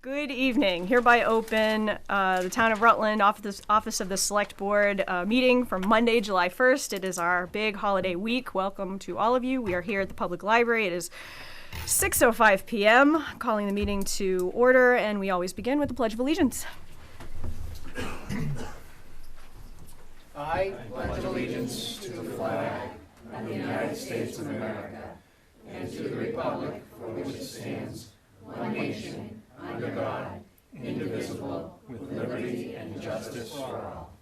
Good evening. Hereby open the Town of Rutland Office of the Select Board meeting for Monday, July 1st. It is our big holiday week. Welcome to all of you. We are here at the Public Library. It is 6:05 p.m. Calling the meeting to order, and we always begin with the Pledge of Allegiance. I pledge allegiance to the flag of the United States of America and to the republic for which it stands, one nation, under God, indivisible, with liberty and justice for all.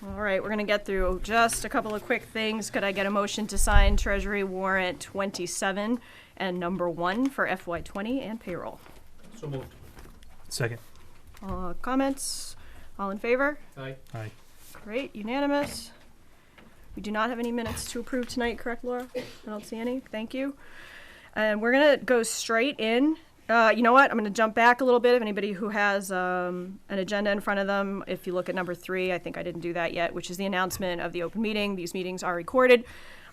All right, we're going to get through just a couple of quick things. Could I get a motion to sign Treasury Warrant 27 and number 1 for FY20 and payroll? So moved. Second. Comments? All in favor? Aye. Aye. Great, unanimous. We do not have any minutes to approve tonight, correct, Laura? I don't see any. Thank you. And we're going to go straight in. You know what? I'm going to jump back a little bit. If anybody who has an agenda in front of them, if you look at number 3, I think I didn't do that yet, which is the announcement of the open meeting. These meetings are recorded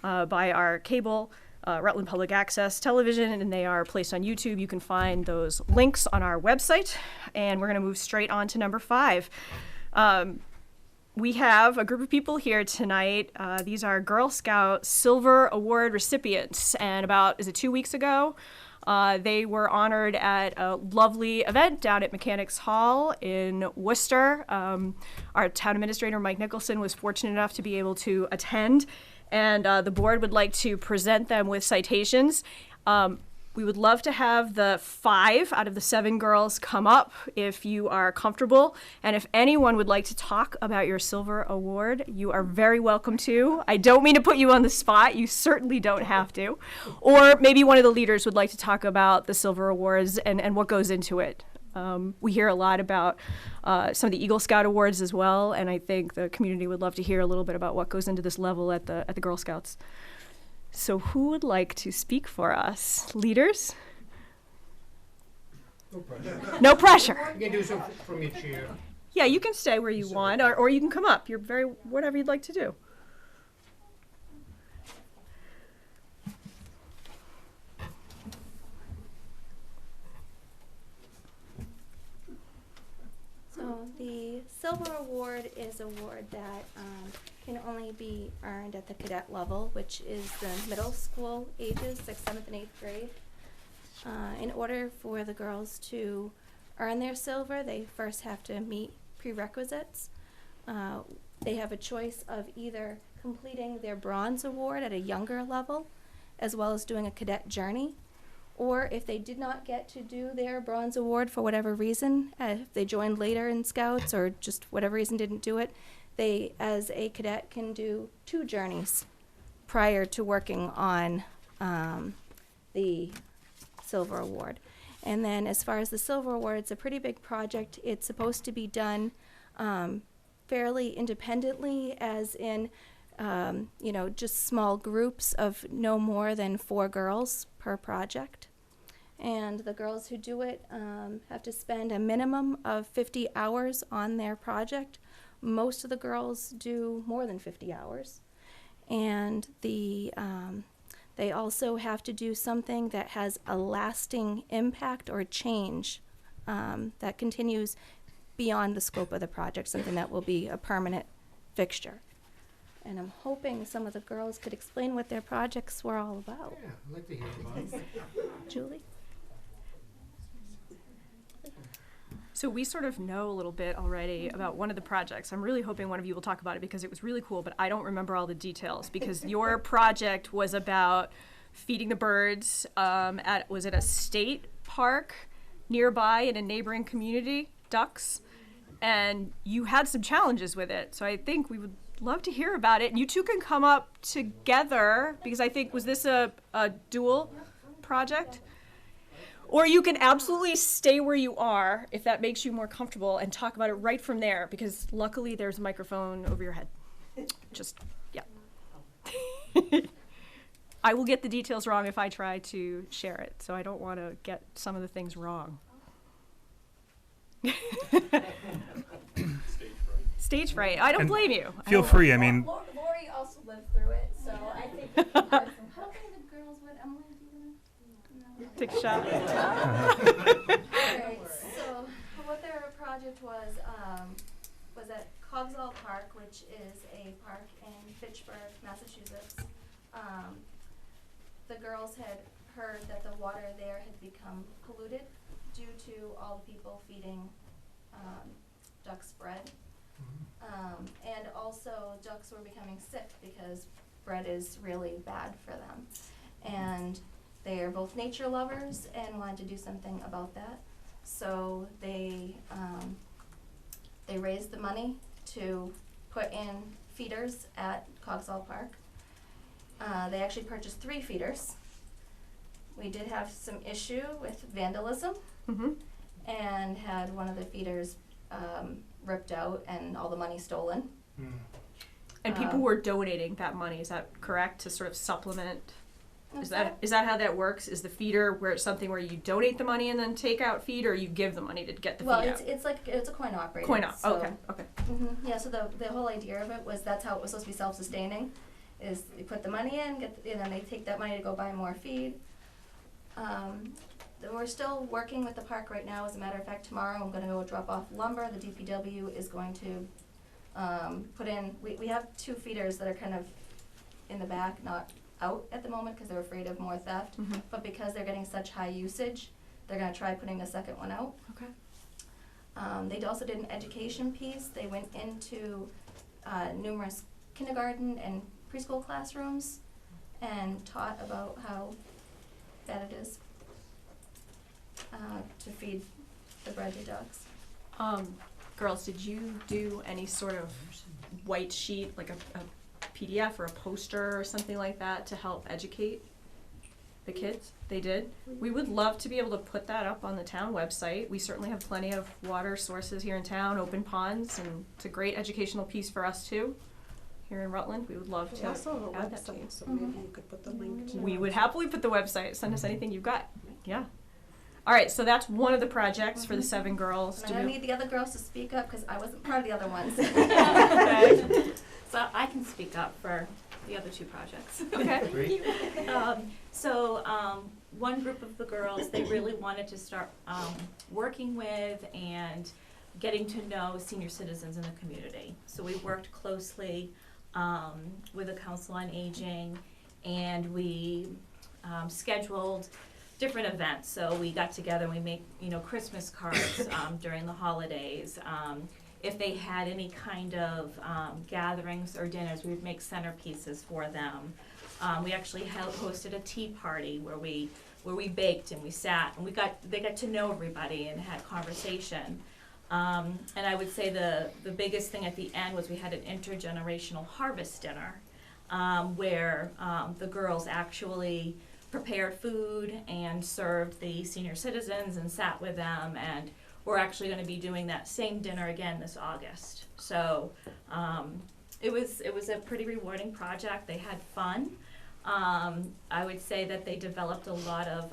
by our cable, Rutland Public Access Television, and they are placed on YouTube. You can find those links on our website. And we're going to move straight on to number 5. We have a group of people here tonight. These are Girl Scout Silver Award recipients. And about, 2 weeks ago, they were honored at a lovely event down at Mechanics Hall in Worcester. Our town administrator, Mike Nicholson, was fortunate enough to be able to attend. And the board would like to present them with citations. We would love to have the 5 out of the 7 girls come up if you are comfortable. And if anyone would like to talk about your Silver Award, you are very welcome to. I don't mean to put you on the spot. You certainly don't have to. Or maybe one of the leaders would like to talk about the Silver Awards and what goes into it. We hear a lot about some of the Eagle Scout Awards as well, and I think the community would love to hear a little bit about what goes into this level at the Girl Scouts. So who would like to speak for us? Leaders? No pressure. No pressure. You can do so from your chair. Yeah, you can stay where you want, or you can come up. You're whatever you'd like to do. So the Silver Award is an award that can only be earned at the cadet level, which is the middle school ages, 6th, 7th, and 8th grade. In order for the girls to earn their silver, they first have to meet prerequisites. They have a choice of either completing their bronze award at a younger level, as well as doing a cadet journey. Or if they did not get to do their bronze award for whatever reason, if they joined later in Scouts or just whatever reason didn't do it, they, as a cadet, can do 2 journeys prior to working on the Silver Award. And then as far as the Silver Award, it's a pretty big project. It's supposed to be done fairly independently, as in just small groups of no more than 4 girls per project. And the girls who do it have to spend a minimum of 50 hours on their project. Most of the girls do more than 50 hours. And they also have to do something that has a lasting impact or change that continues beyond the scope of the project, something that will be a permanent fixture. And I'm hoping some of the girls could explain what their projects were all about. Yeah, I'd like to hear about it. Julie? So we sort of know a little bit already about one of the projects. I'm really hoping one of you will talk about it because it was really cool, but I don't remember all the details because your project was about feeding the birds was it a state park nearby in a neighboring community, ducks? And you had some challenges with it. So I think we would love to hear about it. And you two can come up together because I think, was this a dual project? Or you can absolutely stay where you are if that makes you more comfortable and talk about it right from there because luckily there's a microphone over your head. Just, yeah. I will get the details wrong if I try to share it, so I don't want to get some of the things wrong. Stage fright. I don't blame you. Feel free. I mean, Lori also lived through it, so I think apart from helping the Take a shot. Alright, so what their project was at Cogswell Park, which is a park in Fitchburg, Massachusetts. The girls had heard that the water there had become polluted due to all the people feeding ducks bread. And also ducks were becoming sick because bread is really bad for them. And they are both nature lovers and wanted to do something about that. So they raised the money to put in feeders at Cogswell Park. They actually purchased 3 feeders. We did have some issue with vandalism and had one of the feeders ripped out and all the money stolen. And people were donating that money, is that correct, to sort of supplement? Is that how that works? Is the feeder where it's something where you donate the money and then take out feed, or you give the money to get the feed out? Well, it's a coin operated. Coin op. So, Okay. Yeah, so the whole idea of it was that's how it was supposed to be self-sustaining, is you put the money in, and then they take that money to go buy more feed. We're still working with the park right now. As a matter of fact, tomorrow I'm going to go drop off lumber. The DPW is going to put in. We have 2 feeders that are kind of in the back, not out at the moment because they're afraid of more theft. But because they're getting such high usage, they're going to try putting a second one out. Okay. They also did an education piece. They went into numerous kindergarten and preschool classrooms and taught about how bad it is to feed the bread to ducks. Girls, did you do any sort of white sheet, like a PDF or a poster or something like that to help educate the kids? They did? We would love to be able to put that up on the town website. We certainly have plenty of water sources here in town, open ponds, and it's a great educational piece for us too. Here in Rutland, we would love to also have add a that to you. website, so maybe you could put the link to We would happily put the website. Send us anything you've got. Yeah. All right, so that's one of the projects for the 7 girls. And I need the other girls to speak up because I wasn't part of the other ones. Okay. So I can speak up for the other 2 projects. Okay. Great. One group of the girls, they really wanted to start working with and getting to know senior citizens in the community. So we worked closely with the Council on Aging, and we scheduled different events. So we got together and we make, Christmas cards during the holidays. If they had any kind of gatherings or dinners, we would make centerpieces for them. We actually hosted a tea party where we baked and we sat and they got to know everybody and had conversation. And I would say the biggest thing at the end was we had an intergenerational harvest dinner where the girls actually prepared food and served the senior citizens and sat with them, and we're actually going to be doing that same dinner again this August. So it was a pretty rewarding project. They had fun. I would say that they developed a lot of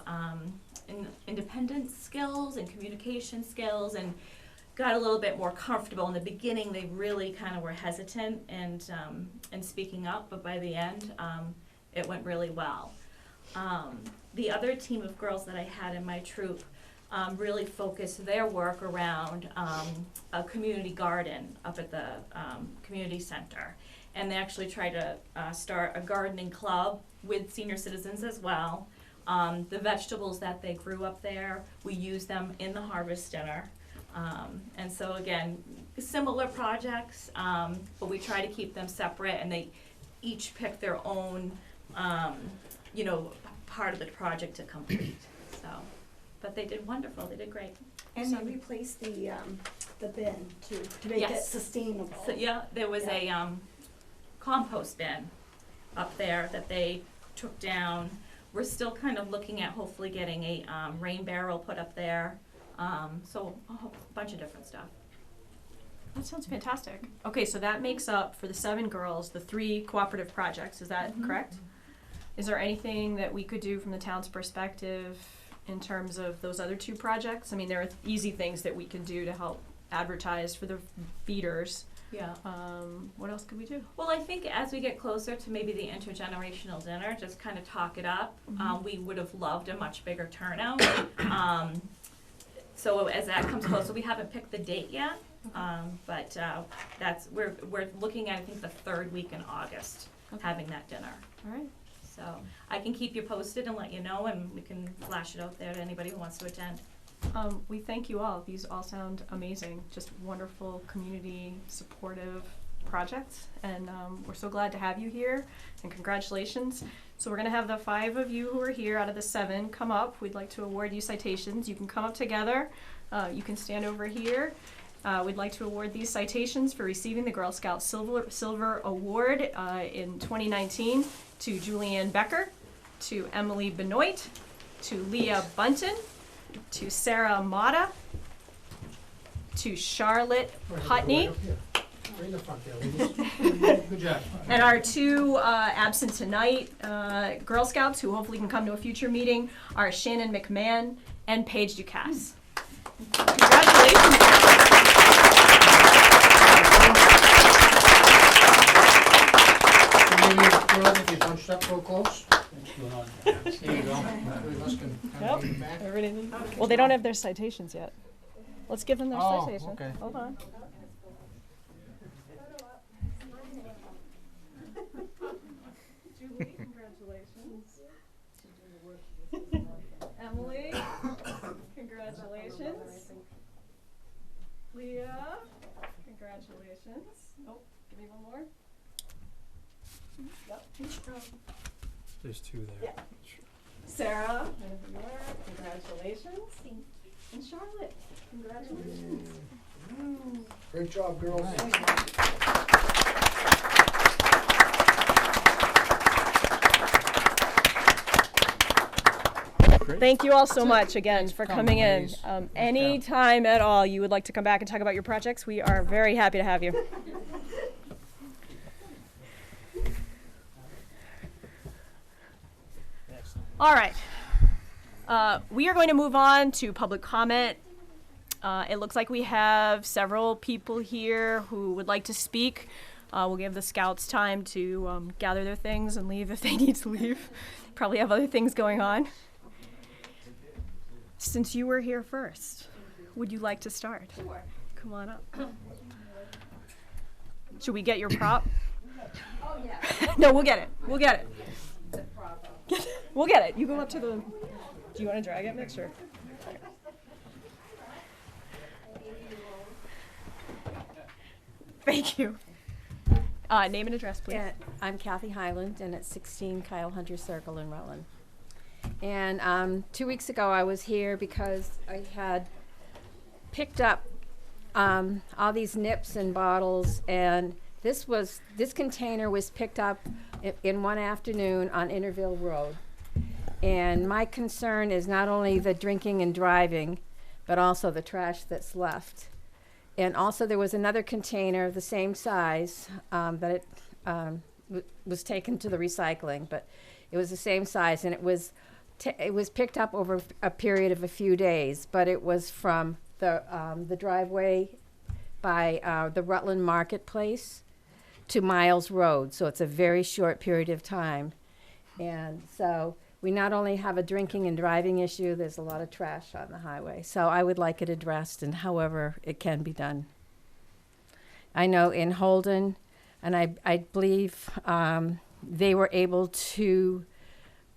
independence skills and communication skills and got a little bit more comfortable. In the beginning, they really kind of were hesitant and speaking up, but by the end, it went really well. The other team of girls that I had in my troop really focused their work around a community garden up at the community center. And they actually tried to start a gardening club with senior citizens as well. The vegetables that they grew up there, we use them in the harvest dinner. And so again, similar projects, but we try to keep them separate, and they each pick their own part of the project to complete. So, but they did wonderful. They did great. And they replaced the bin to make it sustainable. So, yeah, there was a compost bin up there that they took down. We're still kind of looking at hopefully getting a rain barrel put up there. So a whole bunch of different stuff. That sounds fantastic. Okay, so that makes up for the 7 girls, the 3 cooperative projects. Is that correct? Is there anything that we could do from the town's perspective in terms of those other 2 projects? I mean, there are easy things that we can do to help advertise for the feeders. Yeah. What else could we do? Well, I think as we get closer to maybe the intergenerational dinner, just kind of talk it up. We would have loved a much bigger turnout. So as that comes closer, we haven't picked the date yet, but we're looking at, I think, the third week in August, having that dinner. All right. So I can keep you posted and let you know, and we can flash it out there to anybody who wants to attend. We thank you all. These all sound amazing. Just wonderful, community supportive projects, and we're so glad to have you here, and congratulations. So we're going to have the 5 of you who are here out of the 7 come up. We'd like to award you citations. You can come up together. You can stand over here. We'd like to award these citations for receiving the Girl Scout Silver Award in 2019 to Julianne Becker, to Emily Benoit, to Leah Bunton, to Sarah Mata, to Charlotte Putney, Right in the front there, ladies. Good job. and our 2 absent tonight Girl Scouts who hopefully can come to a future meeting are Shannon McMahon and Paige Ducasse. Congratulations. Maybe if you bunched up real close. There you go. Three of us can kind of lean back. Well, they don't have their citations yet. Let's give them their Oh, citation. okay. Hold on. Julie, congratulations. Emily, congratulations. Leah, congratulations. Oh, give me one more. Yep. There's 2 there. Sarah, congratulations. And Charlotte, congratulations. Great job, girls. Thank you all so much again Thanks for for coming in. ladies. Good Any job. time at all you would like to come back and talk about your projects, we are very happy to have you. All right. We are going to move on to public comment. It looks like we have several people here who would like to speak. We'll give the scouts time to gather their things and leave if they need to leave. Probably have other things going on. Since you were here first, would you like to start? Sure. Come on up. Should we get your prop? Oh, yeah. No, we'll get it. We'll get it. We'll get it. You go up to the. Do you want to drag it, Nick? Sure. Thank you. Name and address, please. Yeah, I'm Kathy Highland, and it's 16 Kyle Hunter Circle in Rutland. And 2 weeks ago, I was here because I had picked up all these nips and bottles, and this container was picked up in one afternoon on Interville Road. And my concern is not only the drinking and driving, but also the trash that's left. And also there was another container the same size that was taken to the recycling, but it was the same size, and it was picked up over a period of a few days, but it was from the driveway by the Rutland Marketplace to Miles Road, so it's a very short period of time. And so we not only have a drinking and driving issue, there's a lot of trash on the highway. So I would like it addressed, and however it can be done. I know in Holden, and I believe they were able to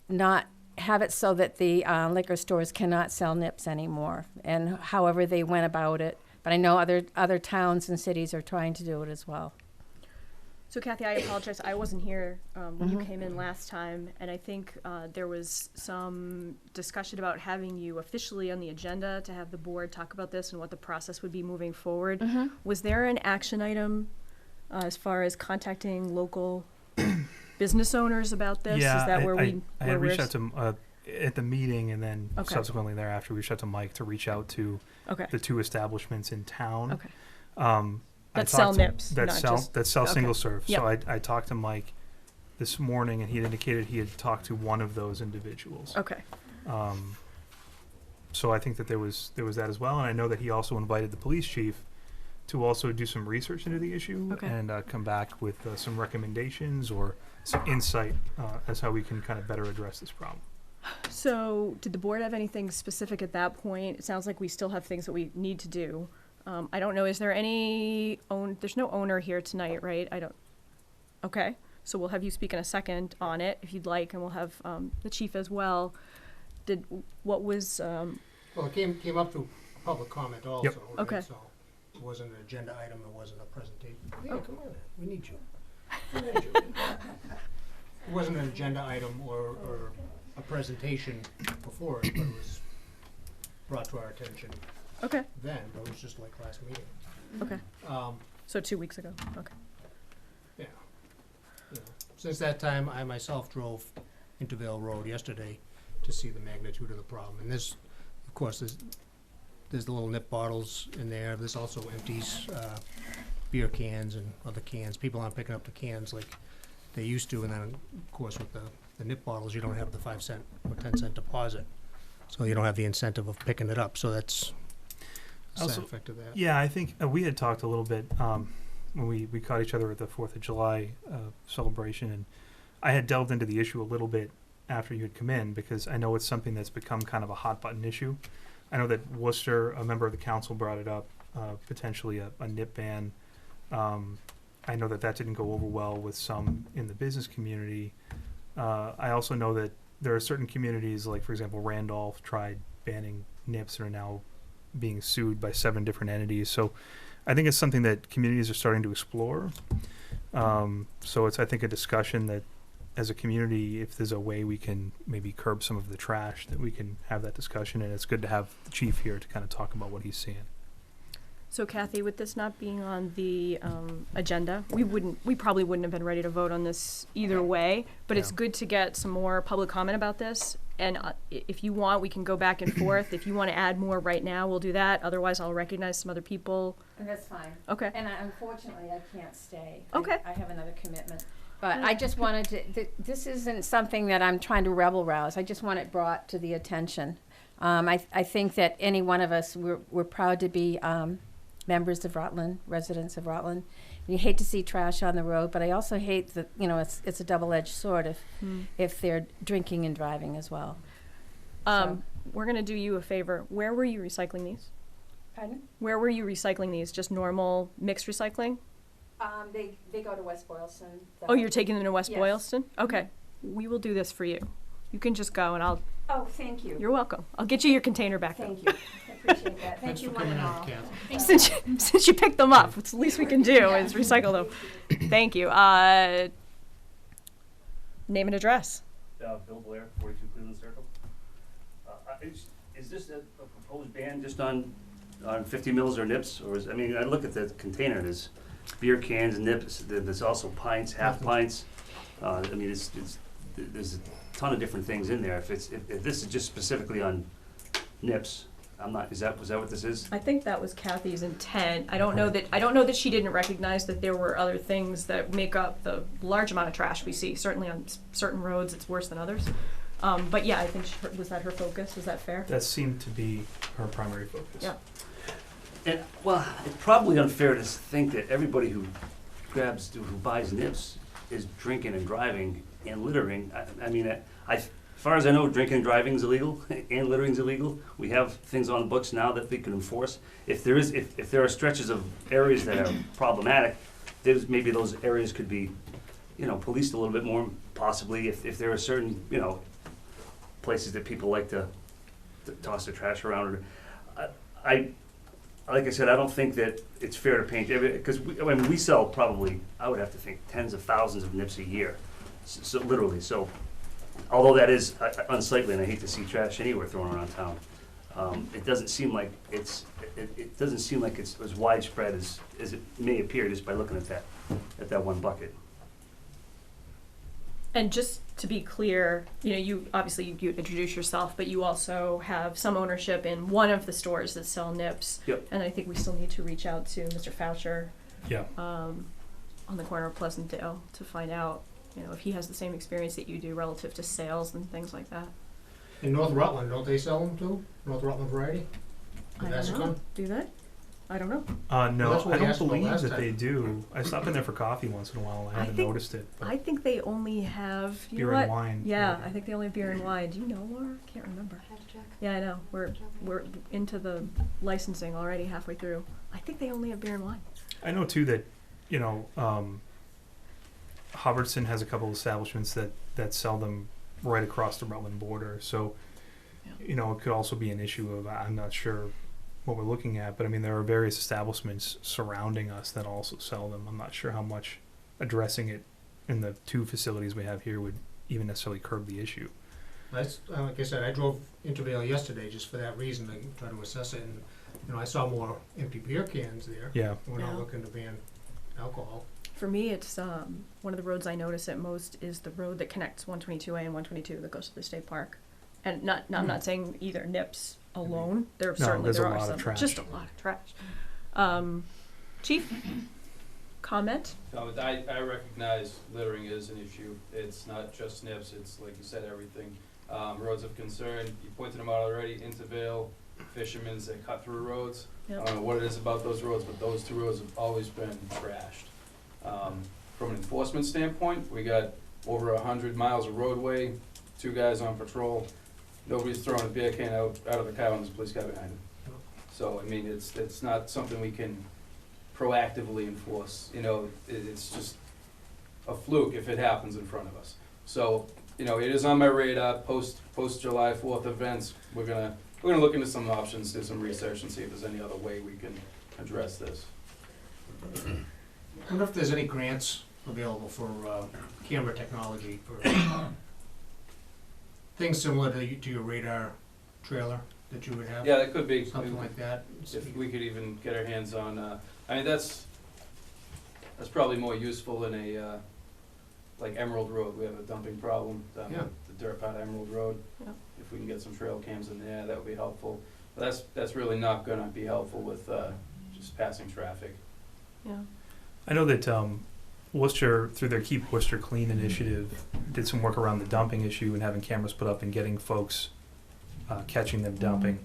not have it so that the liquor stores cannot sell nips anymore, and however they went about it. But I know other towns and cities are trying to do it as well. So, Kathy, I apologize. I wasn't here when you came in last time, and I think there was some discussion about having you officially on the agenda to have the board talk about this and what the process would be moving forward. Was there an action item as far as contacting local business owners about this? Yeah, Is that where I had we're reached out to at the meeting, and then Okay. subsequently thereafter, we reached out to Mike to reach out to Okay. the 2 establishments in town. Okay. I That sell talked to- nips, That not sell just- that sell okay. single serve. Yep. So I talked to Mike this morning, and he had indicated he had talked to one of those individuals. Okay. So I think that there was that as well, and I know that he also invited the police chief to also do some research into the issue Okay. and come back with some recommendations or some insight as how we can kind of better address this problem. So, did the board have anything specific at that point? It sounds like we still have things that we need to do. I don't know, is there any there's no owner here tonight, right? Okay, so we'll have you speak in a second on it if you'd like, and we'll have the chief as well. What was, Well, it came up through public comment also. Yep. Right? Okay. So it wasn't an agenda item, it wasn't a presentation. Yeah, come on, we need you. We need you. It wasn't an agenda item or a presentation before it, but it was brought to our attention okay, then, but it was just like last meeting. okay, Um, so 2 weeks ago, okay. yeah. You know, since that time, I myself drove into Vale Road yesterday to see the magnitude of the problem. And this, of course, there's the little nip bottles in there. There's also empties, beer cans and other cans. People aren't picking up the cans like they used to. And then, of course, with the nip bottles, you don't have the 5 cent or 10 cent deposit. So you don't have the incentive of picking it up. So that's a Also- side effect of that. Yeah, I think we had talked a little bit when we caught each other at the 4th of July celebration, and I had delved into the issue a little bit after you had come in because I know it's something that's become kind of a hot button issue. I know that Worcester, a member of the council, brought it up, potentially a nip ban. I know that didn't go over well with some in the business community. I also know that there are certain communities, like for example, Randolph tried banning nips and are now being sued by 7 different entities. So I think it's something that communities are starting to explore. So it's, I think, a discussion that as a community, if there's a way we can maybe curb some of the trash, that we can have that discussion. And it's good to have the chief here to kind of talk about what he's seeing. So Kathy, with this not being on the agenda, we probably wouldn't have been ready to vote on this either way, but it's Yeah. good to get some more public comment about this. And if you want, we can go back and forth. If you want to add more right now, we'll do that. Otherwise, I'll recognize some other people. And that's fine. Okay. And unfortunately, I can't stay. Okay. I have another commitment. But I just wanted to, this isn't something that I'm trying to rebel rouse. I just want it brought to the attention. I think that any one of us, we're proud to be members of Rutland, residents of Rutland. You hate to see trash on the road, but I also hate that, it's a double-edged sword if they're drinking and driving as well. We're going to do you a favor. Where were you recycling these? Pardon? Where were you recycling these? Just normal mixed recycling? They go to West Boylston. Oh, you're taking them to West Yes. Boylston? Okay. We will do this for you. You can just go and Oh, thank you. you're welcome. I'll get you your container back. Thank you. I appreciate that. Thanks Thank you, for one coming and out, all. Kathy. Since you picked them up, it's the least we can do is recycle them. Thank you. Name and address. Bill Blair, 42 Cleveland Circle. Is this a proposed ban just on 50 mils or nips? Or I look at the container, there's beer cans, nips, there's also pints, half pints. There's a ton of different things in there. If this is just specifically on nips, was that what this is? I think that was Kathy's intent. I don't know that she didn't recognize that there were other things that make up the large amount of trash we see. Certainly on certain roads, it's worse than others. But yeah, I think was that her focus? Was that fair? That seemed to be her primary focus. Yeah. And, well, it's probably unfair to think that everybody who buys nips is drinking and driving and littering. As far as I know, drinking and driving is illegal and littering is illegal. We have things on the books now that we can enforce. If there are stretches of areas that are problematic, maybe those areas could be, policed a little bit more, possibly if there are certain, places that people like to toss their trash around. Like I said, I don't think that it's fair to paint because we sell probably, I would have to think, tens of thousands of nips a year, so literally. So, although that is unsightly, and I hate to see trash anywhere thrown around town, it doesn't seem like it's as widespread as it may appear just by looking at that one bucket. And just to be clear, you obviously you introduce yourself, but you also have some ownership in one of the stores that sell nips. Yep. And I think we still need to reach out to Mr. Foucher Yeah. on the corner of Pleasantdale to find out, if he has the same experience that you do relative to sales and things like that. In North Rutland, don't they sell them too? North Rutland variety? I don't know. Do they? I don't know. No, that's what I we don't asked about believe last that time. they do. I stopped in there for coffee once in a while. I haven't noticed it. But I think they only have you beer know and what? wine. Yeah, I think they only have beer and wine. Do you know, Laura? Can't remember. Yeah, I know. We're into the licensing already, halfway through. I think they only have beer and wine. I know too that, you know, Hubbardston has a couple of establishments that sell them right across the Rutland border. So, you know, it could also be an issue of, I'm not sure what we're looking at, but I mean, there are various establishments surrounding us that also sell them. I'm not sure how much addressing it in the 2 facilities we have here would even necessarily curb the issue. That's, like I said, I drove Intervale yesterday just for that reason, to try to assess it, and, you know, I saw more empty beer cans there. Yeah. We're Yeah. not looking to ban alcohol. For me, it's one of the roads I notice at most is the road that connects 122A and 122 that goes to the state park. And I'm not saying either NIPS alone. There certainly there's there a are lot of some, trash. just a lot of trash. Chief, comment? No, I recognize littering is an issue. It's not just SNPs, it's like you said, everything. Roads of concern, you pointed them out already, Intervale, Fisherman's, they cut through roads. Yep. I don't know what it is about those roads, but those 2 roads have always been trashed. From an enforcement standpoint, we got over 100 miles of roadway, 2 guys on patrol. Nobody's throwing a beer can out of the car when there's a police car behind them. So, I mean, it's not something we can proactively enforce. You know, it's just a fluke if it happens in front of us. So, you know, it is on my radar, post July 4th events. We're gonna look into some options, do some research and see if there's any other way we can address this. I wonder if there's any grants available for camera technology for things similar to your radar trailer that you would have. Yeah, that could be. Something like that. If we could even get our hands on, I mean, that's probably more useful in a, like Emerald Road, we have a dumping problem down Yeah. the dirt part of Emerald Road. Yep. If we can get some trail cams in there, that would be helpful. But that's really not gonna be helpful with, just passing traffic. Yeah. I know that Worcester, through their Keep Worcester Clean initiative, did some work around the dumping issue and having cameras put up and getting folks catching them dumping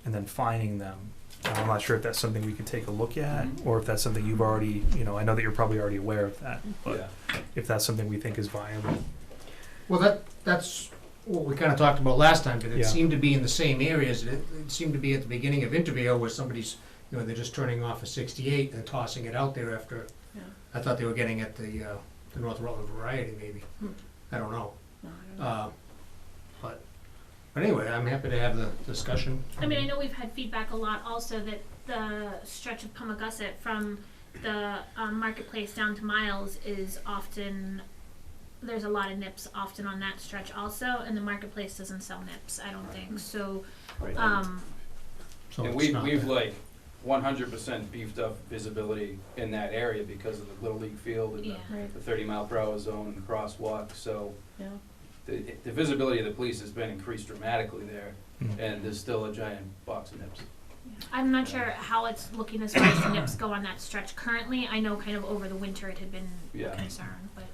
and then fining them. I'm not sure if that's something we could take a look at or if that's something you've already, you know, I know that you're probably already aware of that, but Yeah. if that's something we think is viable. Well, that's what we kind of talked about last time, but it Yeah. seemed to be in the same areas. It seemed to be at the beginning of Intervale where somebody's, you know, they're just turning off a 68 and tossing it out there after. Yeah. I thought they were getting at the North Rutland Variety, maybe. I don't know. No, I don't know. But anyway, I'm happy to have the discussion. I mean, I know we've had feedback a lot also that the stretch of Pumagusset from the marketplace down to Miles is often, there's a lot of nips often on that stretch also, and the marketplace doesn't sell nips, I don't think. So, Right. So And it's not we've that. like 100% beefed up visibility in that area because of the Little League field and yeah. Right. the 30-mile-per-hour zone and the crosswalk. So Yeah. the visibility of the police has been increased dramatically there, Mhm. and there's still a giant box of nips. I'm not sure how it's looking as far as the nips go on that stretch currently. I know kind of over the winter it had been Yeah. a concern, but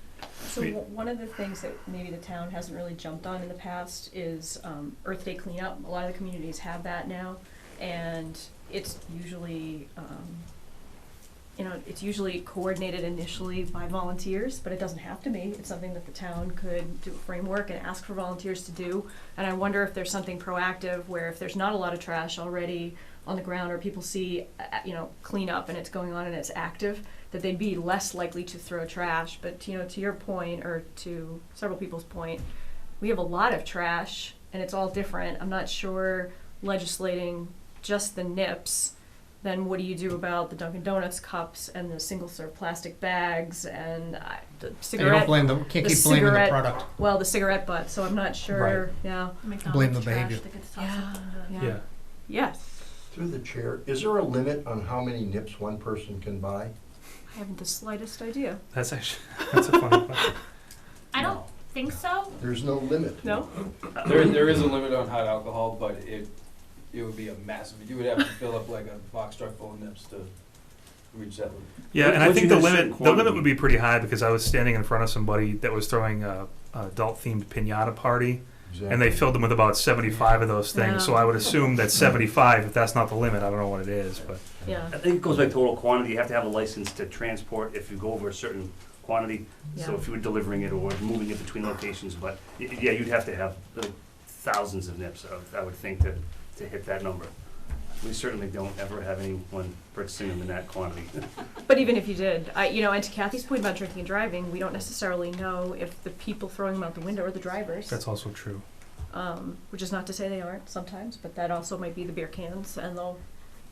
So one of the things that maybe the town hasn't really jumped on in the past is Earth Day cleanup. A lot of the communities have that now, and it's usually, it's usually coordinated initially by volunteers, but it doesn't have to be. It's something that the town could do a framework and ask for volunteers to do. And I wonder if there's something proactive where if there's not a lot of trash already on the ground or people see, cleanup and it's going on and it's active, that they'd be less likely to throw trash. But, to your point, or to several people's point, we have a lot of trash and it's all different. I'm not sure legislating just the nips, then what do you do about the Dunkin' Donuts cups and the single-serve plastic bags and the And you cigarette? don't blame them. Can't the keep blaming the cigarette- product. Well, the cigarette butt. So I'm not sure. Right. Yeah. McDonald's Blame the trash behavior. that gets tossed Yeah. up into the Yeah. Yeah. Yes. Through the chair, is there a limit on how many nips one person can buy? I haven't the slightest idea. That's a funny question. I don't think so. There's no limit. No. There is a limit on hot alcohol, but it would be a massive, you would have to fill up like a box truck full of nips to reach that limit. Yeah, and I Once think you the hit a certain limit would quantity. be pretty high because I was standing in front of somebody that was throwing a adult themed piñata party, and they filled them with about 75 of those things. So I would assume that 75, if that's not the limit, I don't know what it is, but Yeah. I think it goes by total quantity. You have to have a license to transport if you go over a certain quantity. So Yeah. if you were delivering it or moving it between locations, but yeah, you'd have to have thousands of nips, I would think, to hit that number. We certainly don't ever have anyone purchasing them in that quantity. But even if you did, and to Kathy's point about drinking and driving, we don't necessarily know if the people throwing them out the window are the drivers. that's also true. Which is not to say they aren't sometimes, but that also might be the beer cans and the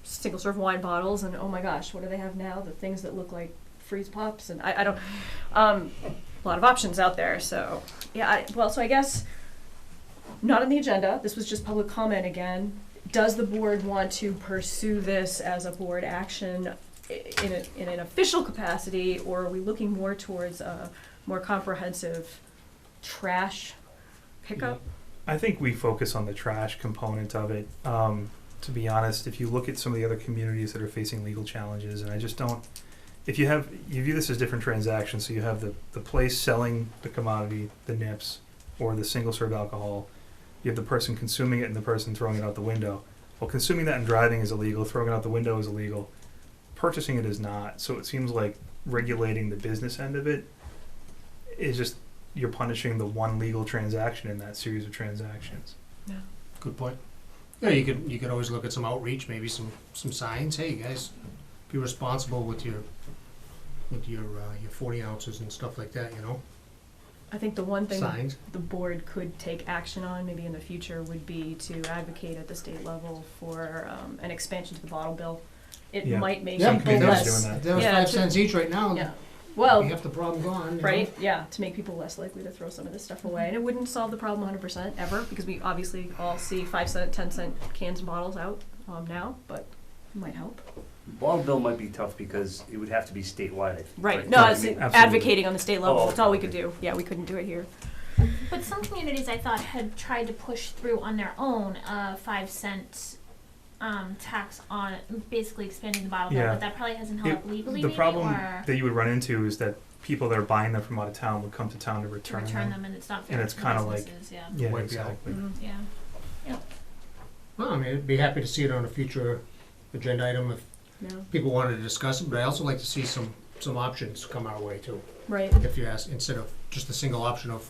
single-serve wine bottles, and oh my gosh, what do they have now? The things that look like freeze pops, and I don't, a lot of options out there, so, yeah, so I guess, not on the agenda, this was just public comment again. Does the board want to pursue this as a board action in an official capacity, or are we looking more towards a more comprehensive trash pickup? I think we focus on the trash component of it. To be honest, if you look at some of the other communities that are facing legal challenges, and I just don't, if you view this as different transactions, so you have the place selling the commodity, the nips, or the single serve alcohol, you have the person consuming it and the person throwing it out the window. Well, consuming that and driving is illegal, throwing it out the window is illegal, purchasing it is not. So it seems like regulating the business end of it is just, you're punishing the one legal transaction in that series of transactions. Yeah. Good point. Yeah, you could always look at some outreach, maybe some signs. Hey, guys, be responsible with your 40 ounces and stuff like that. I think the one thing Signs. the board could take action on, maybe in the future, would be to advocate at the state level for an expansion to the bottle bill. It Yeah. might make Yeah, people communities less. doing that. That was Yeah, 5 to- cents each right now. Yeah. Well, We have the problem gone. right? Yeah, to make people less likely to throw some of this stuff away, and it wouldn't solve the problem 100% ever, because we obviously all see 5-cent, 10-cent cans and bottles out now, but it might help. Bottle bill might be tough because it would have to be statewide, I think. Right. You No, know what it's I mean? Absolutely. advocating on the state level. Oh, That's all we okay. could do. Yeah, we couldn't do it here. But some communities I thought had tried to push through on their own a 5-cent tax on basically expanding the bottle bill, Yeah. but that probably hasn't held up legally, The maybe, problem or that you would run into is that people that are buying them from out of town would come to town to to return, return them, and it's not fair And it's to kinda like- businesses, yeah. Yeah, Wipe you out. exactly. Mm-hmm. Yeah. Well, I mean, I'd be happy to see it on a future agenda item if Yeah. people wanted to discuss it, but I also like to see some options come our way too. Right. If you ask, instead of just a single option of,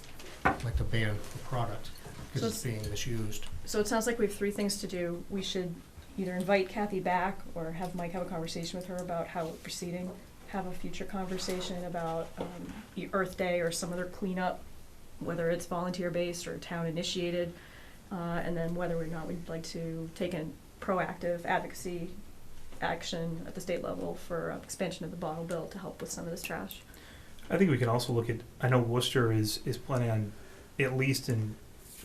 like, to ban the product, So because it's being misused. So it sounds like we have 3 things to do. We should either invite Kathy back or have Mike have a conversation with her about how we're proceeding, have a future conversation about the Earth Day or some other cleanup, whether it's volunteer-based or town-initiated, and then whether or not we'd like to take a proactive advocacy action at the state level for expansion of the bottle bill to help with some of this trash. I think we can also look at, I know Worcester is planning on, at least in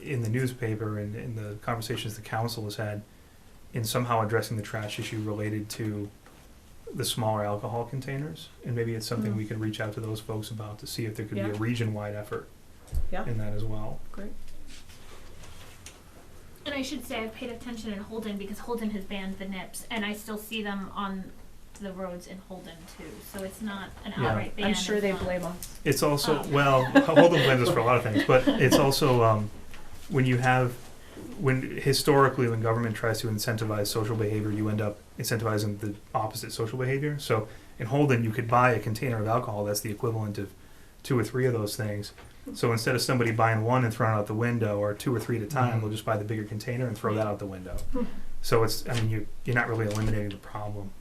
the newspaper and in the conversations the council has had, in somehow addressing the trash issue related to the smaller alcohol containers. And maybe it's something Mm. we can reach out to those folks about to see if there could be Yeah. a region-wide effort Yeah. in that as well. Great. And I should say I've paid attention in Holden because Holden has banned the nips, and I still see them on the roads in Holden too. So it's not an Yeah. outright ban. I'm sure it's they not- blame us. It's also, Oh. well, Holden blames us for a lot of things, but it's also, when historically when government tries to incentivize social behavior, you end up incentivizing the opposite social behavior. So in Holden, you could buy a container of alcohol that's the equivalent of 2 or 3 of those things. So instead of somebody buying one and throwing it out the window, or 2 or 3 at a time, Mhm. they'll just buy the bigger container and throw that out the window. Hmm. So it's, I mean, you're not really eliminating the problem.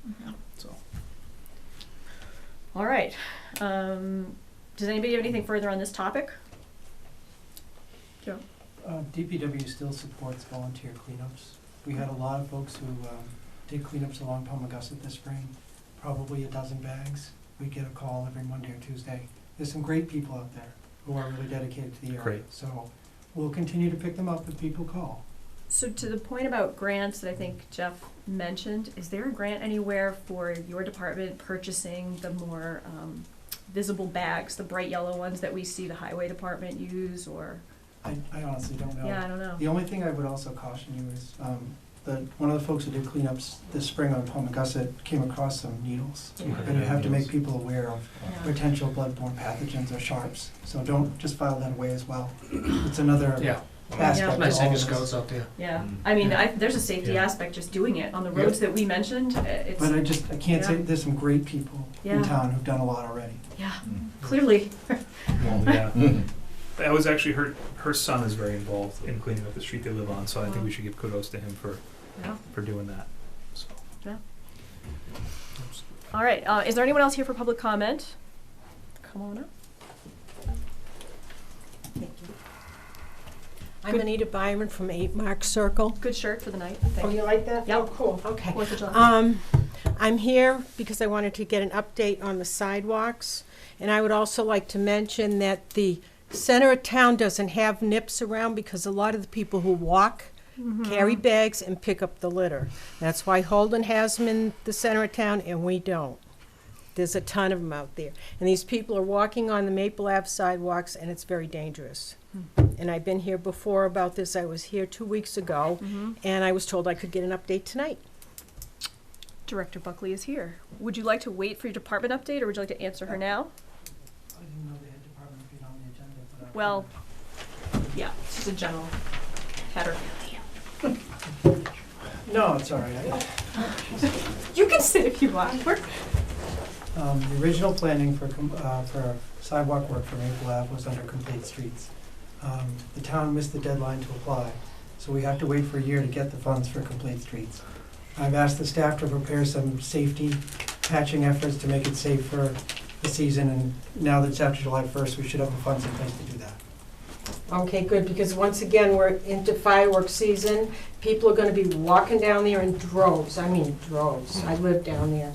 So All right. Does anybody have anything further on this topic? Joe? DPW still supports volunteer cleanups. We had a lot of folks who did cleanups along Palmagussit this spring, probably a dozen bags. We get a call every Monday or Tuesday. There's some great people out there who are really dedicated to the area. Great. So we'll continue to pick them up if people call. So to the point about grants that I think Jeff mentioned, is there a grant anywhere for your department purchasing the more visible bags, the bright yellow ones that we see the highway department use, or? I honestly don't know. Yeah, I don't know. The only thing I would also caution you is one of the folks who did cleanups this spring on Palmagussit came across some needles. Yeah. And you have to make people aware of Yeah. potential bloodborne pathogens or sharps. So don't just file that away as well. It's another Yeah. aspect. Nice to having all of scouts this. out there. Yeah, I mean, there's a safety aspect just doing it on the roads that we mentioned. It's But I can't say, Yeah. there's some great people Yeah. in town who've done a lot already. yeah, clearly. Well, yeah. That was actually her son is very involved in cleaning up the street they live on, so I think we should give kudos to him for Yeah. doing that. So. All right. Is there anyone else here for public comment? Come on up. Thank you. I'm Anita Byron from 8 Mark Circle. Good shirt for the night. Oh, Thank you. you like that? Yep. Oh, cool, okay. 4th of July. I'm here because I wanted to get an update on the sidewalks. And I would also like to mention that the center of town doesn't have nips around because a lot of the people who walk carry bags and pick up the litter. That's why Holden has them in the center of town and we don't. There's a ton of them out there. And these people are walking on the Maple Ave sidewalks and it's very dangerous. And I've been here before about this. I was here 2 weeks ago and I was told I could get an update tonight. Director Buckley is here. Would you like to wait for your department update, or would you like to answer her now? I didn't know they had department update on the agenda, but. Well, yeah, it's just a general header. No, it's all right. You can sit if you want. The original planning for sidewalk work for Maple Ave was under Complete Streets. The town missed the deadline to apply, so we have to wait for a year to get the funds for Complete Streets. I've asked the staff to prepare some safety patching efforts to make it safe for the season, and now that it's after July 1st, we should have the funds in place to do that. Okay, good, because once again, we're into fireworks season. People are gonna be walking down there in droves, I mean droves. I live down there.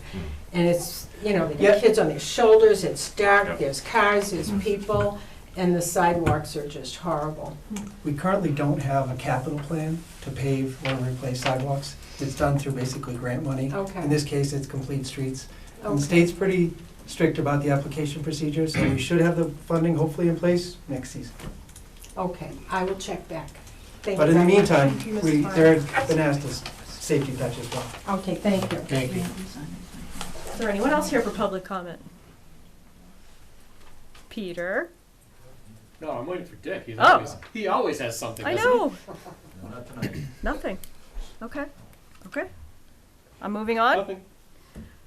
And it's, they get kids on their shoulders, it's dark, there's cars, there's people, and the sidewalks are just horrible. We currently don't have a capital plan to pave or replace sidewalks. It's done through basically grant money. Okay. In this case, it's Complete Streets. And the Okay. state's pretty strict about the application procedure, so we should have the funding hopefully in place next season. Okay, I will check back. Thank But you in the very much. meantime, Thank you, Ms. Fine. there have been asked as safety patch as well. Okay, thank you. Thank you. Is there anyone else here for public comment? Peter? No, I'm waiting for Dick. Oh. He always has something. I doesn't he? know. Nothing. Okay. I'm moving on. Nothing.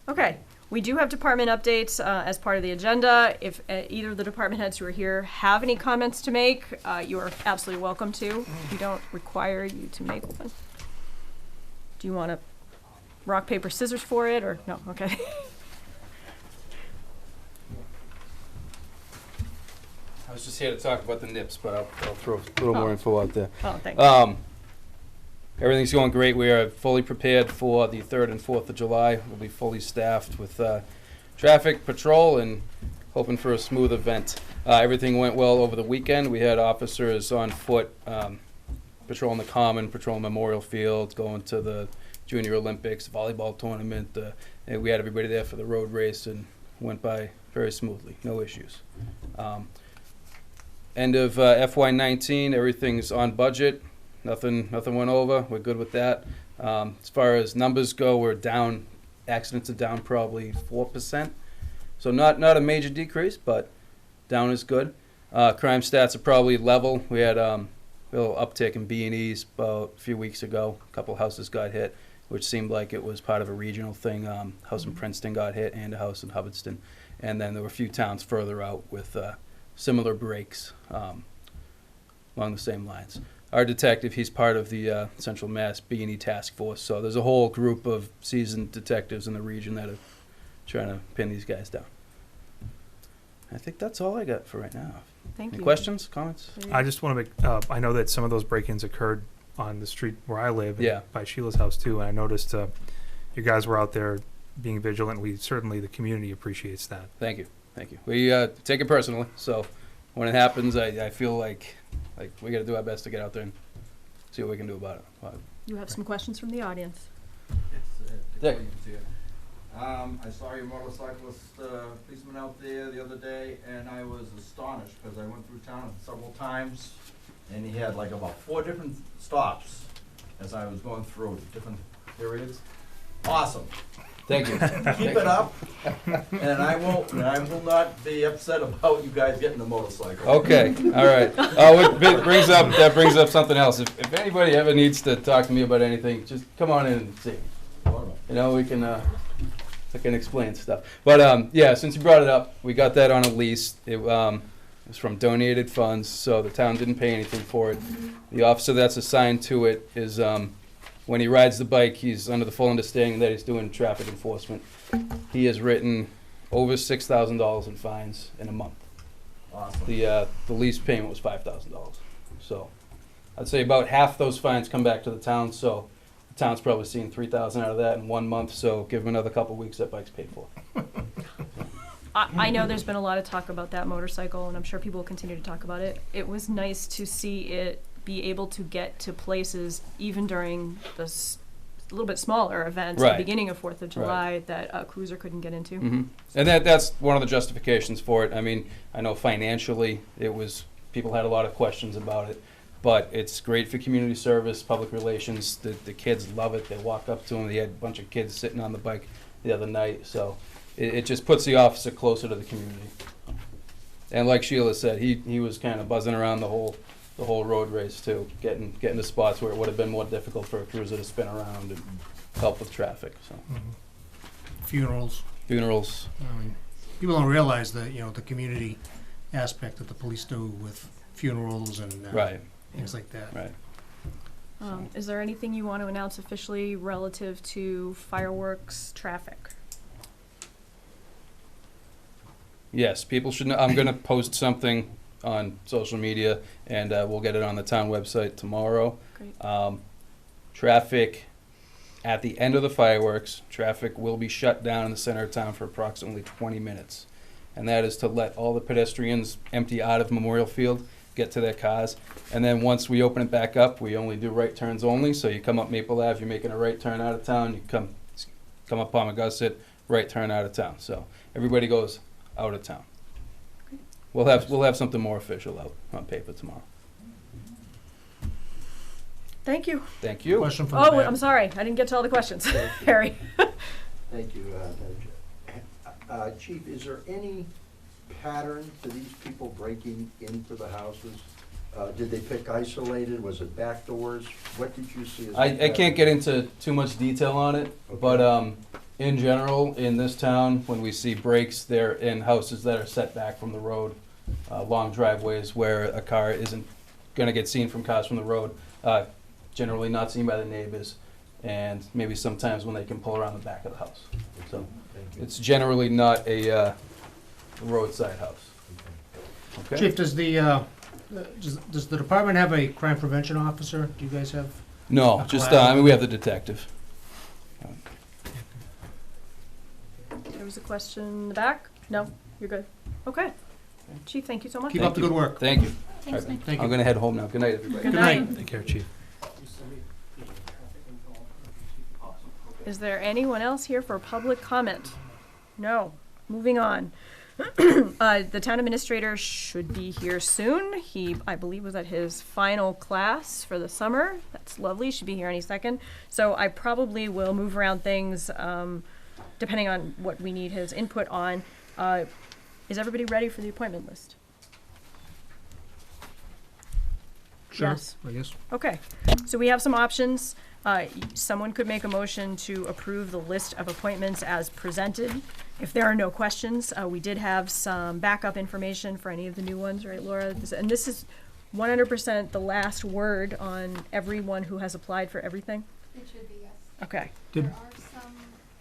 Okay. We do have department updates as part of the agenda. If either of the department heads who are here have any comments to make, you are absolutely welcome to. We don't require you to make one. Do you want to rock, paper, scissors for it, or no? Okay. I was just here to talk about the nips, but I'll throw a little more info out there. Oh, thank you. Everything's going great. We are fully prepared for the 3rd and 4th of July. We'll be fully staffed with traffic patrol and hoping for a smooth event. Everything went well over the weekend. We had officers on foot patrolling the Common, patrolling Memorial Field, going to the Junior Olympics, volleyball tournament. And we had everybody there for the road race and went by very smoothly. No issues. End of FY19, everything's on budget. Nothing went over. We're good with that. As far as numbers go, we're down. Accidents are down probably 4%. So not a major decrease, but down is good. Crime stats are probably level. We had a little uptick in B&Es about a few weeks ago. A couple houses got hit, which seemed like it was part of a regional thing. House in Princeton got hit and a house in Hubbardston. And then there were a few towns further out with similar breaks along the same lines. Our detective, he's part of the Central Mass B&E Task Force, so there's a whole group of seasoned detectives in the region that are trying to pin these guys down. I think that's all I got for right now. Thank Any you. questions, comments? I just want to make, I know that some of those break-ins occurred on the street where I live, and Yeah. by Sheila's house too, and I noticed you guys were out there being vigilant. The community appreciates that. Thank you. We take it personally, so when it happens, I feel like we got to do our best to get out there and see what we can do about it. You have some questions from the audience. Dick. I saw your motorcyclist policeman out there the other day, and I was astonished because I went through town several times, and he had like about 4 different stops as I was going through different periods. Awesome. Thank you. Keep it up, and I will not be upset about you guys getting a motorcycle. Okay, all right. That brings up something else. If anybody ever needs to talk to me about anything, just come on in and see me. You know, I can explain stuff. But yeah, since you brought it up, we got that on a lease. It was from donated funds, so the town didn't pay anything for it. The officer that's assigned to it is, when he rides the bike, he's under the full understanding that he's doing traffic enforcement. He has written over $6,000 in fines in a month. Awesome. The lease payment was $5,000. So I'd say about half those fines come back to the town, so the town's probably seen $3,000 out of that in 1 month, so give him another couple weeks, that bike's paid for. I know there's been a lot of talk about that motorcycle, and I'm sure people will continue to talk about it. It was nice to see it be able to get to places even during the a little bit smaller events, Right. the beginning of 4th of July, that a cruiser couldn't get into. Mm-hmm. And that's one of the justifications for it. I mean, I know financially people had a lot of questions about it, but it's great for community service, public relations. The kids love it. They walk up to them. They had a bunch of kids sitting on the bike the other night, so it just puts the officer closer to the community. And like Sheila said, he was kind of buzzing around the whole road race too, getting to spots where it would have been more difficult for a cruiser to spin around and help with traffic. So Funerals. I mean, people don't realize the community aspect that the police do with funerals and right. things like that. Right. Is there anything you want to announce officially relative to fireworks traffic? Yes, people should know. I'm going to post something on social media, and we'll get it on the town website tomorrow. Great. Traffic at the end of the fireworks, traffic will be shut down in the center of town for approximately 20 minutes. And that is to let all the pedestrians empty out of Memorial Field, get to their cars. And then once we open it back up, we only do right turns only. So you come up Maple Ave, you're making a right turn out of town. You come up Palmagussit, right turn out of town. So everybody goes out of town. We'll have something more official out on paper tomorrow. Thank you. Thank you. Question from the Oh, back. I'm sorry. I didn't get to all the questions. Harry. Thank you, Madam Chair. Chief, is there any pattern to these people breaking into the houses? Did they pick isolated? Was it back doors? What did you see as I can't get into too much detail on it, Okay. but in general, in this town, when we see breaks, they're in houses that are set back from the road, long driveways where a car isn't going to get seen from cars from the road, generally not seen by the neighbors, and maybe sometimes when they can pull around the back of the house. So it's generally not a roadside house. Okay. Chief, does the department have a crime prevention officer? Do you guys have? No, a just collateral? we have the detective. There was a question in the back? No? You're good? Okay. Chief, thank you so much. Keep up the good work. Thank you. Thanks, All right. Mike. Thank I'm you. going to head home now. Good night, everybody. Good Good night. night. Take care, Chief. Is there anyone else here for public comment? No. Moving on. The town administrator should be here soon. He, I believe, was at his final class for the summer. That's lovely. Should be here any second. So I probably will move around things depending on what we need his input on. Is everybody ready for the appointment list? Sure, Yes. I guess. Okay, so we have some options. Someone could make a motion to approve the list of appointments as presented. If there are no questions, we did have some backup information for any of the new ones, right, Laura? And this is 100% the last word on everyone who has applied for everything? It should be, yes. Okay. Did- There are some,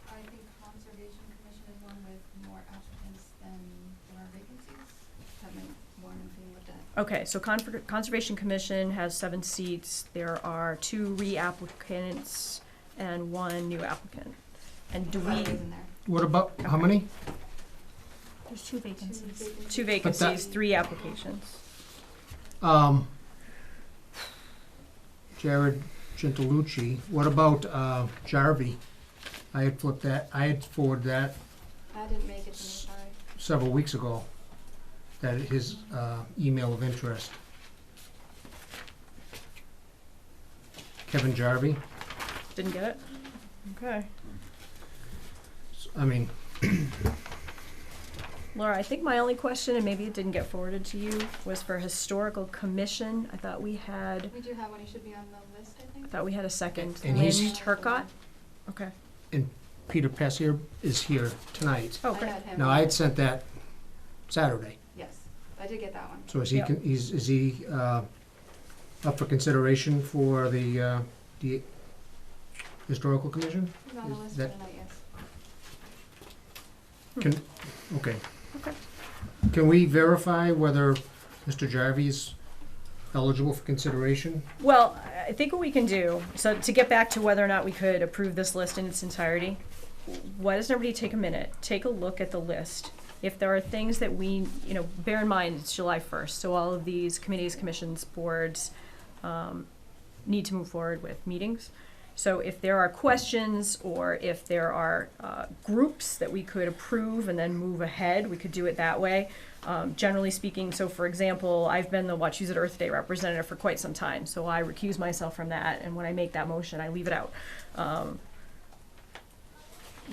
I think Conservation Commission is one with more applicants than there are vacancies. Haven't borne anything with that. Okay, so Conservation Commission has 7 seats. There are 2 reapplicants and 1 new applicant. And do we, Isn't there? What about, how many? There's 2 vacancies. 2 vacancies, 3 applications. Jared Gentilucci. What about Jarvie? I had forwarded that That didn't make it to me, sorry. several weeks ago, that his email of interest. Kevin Jarvie. Didn't get it? Okay. I mean, Laura, I think my only question, and maybe it didn't get forwarded to you, was for Historical Commission. I thought we had, We do have one, he should be on the list, I think. I thought we had a second. And Lynn he's- Turcott? Okay. and Peter Pessier is here tonight. Oh, I great. had him. Now, I had sent that Saturday, Yes, I did get that one. so is he, Yep. is he, up for consideration for the Historical Commission? He's on the Is list for that- tonight, yes. Can, okay. Okay. Can we verify whether Mr. Jarvie's eligible for consideration? Well, I think what we can do, so to get back to whether or not we could approve this list in its entirety, why doesn't everybody take a minute, take a look at the list? If there are things that we, bear in mind, it's July 1st, so all of these committees, commissions, boards need to move forward with meetings. So if there are questions or if there are groups that we could approve and then move ahead, we could do it that way. Generally speaking, so for example, I've been the Wachusett Earth Day representative for quite some time, so I recuse myself from that, and when I make that motion, I leave it out.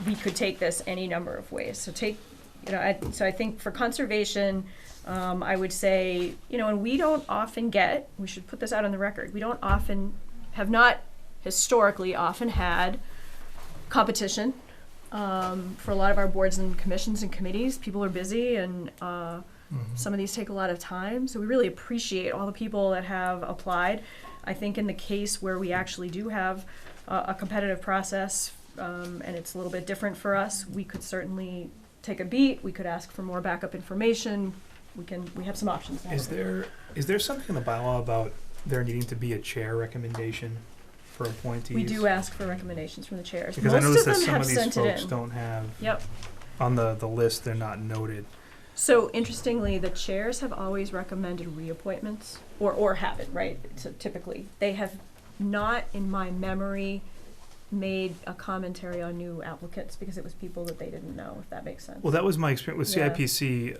We could take this any number of ways. So so I think for conservation, I would say, and we don't often get, we should put this out on the record, we don't often, have not historically often had competition for a lot of our boards and commissions and committees. People are busy and some of these take a lot of time. So we really appreciate all the people that have applied. I think in the case where we actually do have a competitive process and it's a little bit different for us, we could certainly take a beat. We could ask for more backup information. We have some options now. Is there something in the bylaw about there needing to be a chair recommendation for appointees? We do ask for recommendations from the chairs. Because Most I noticed of that them some have of these sent it folks in. don't have, Yep. on the list, they're not noted. So interestingly, the chairs have always recommended reappointments, or have it, right? So typically, they have not, in my memory, made a commentary on new applicants because it was people that they didn't know, if that makes sense. Well, that was my experience with Yeah. CIPC.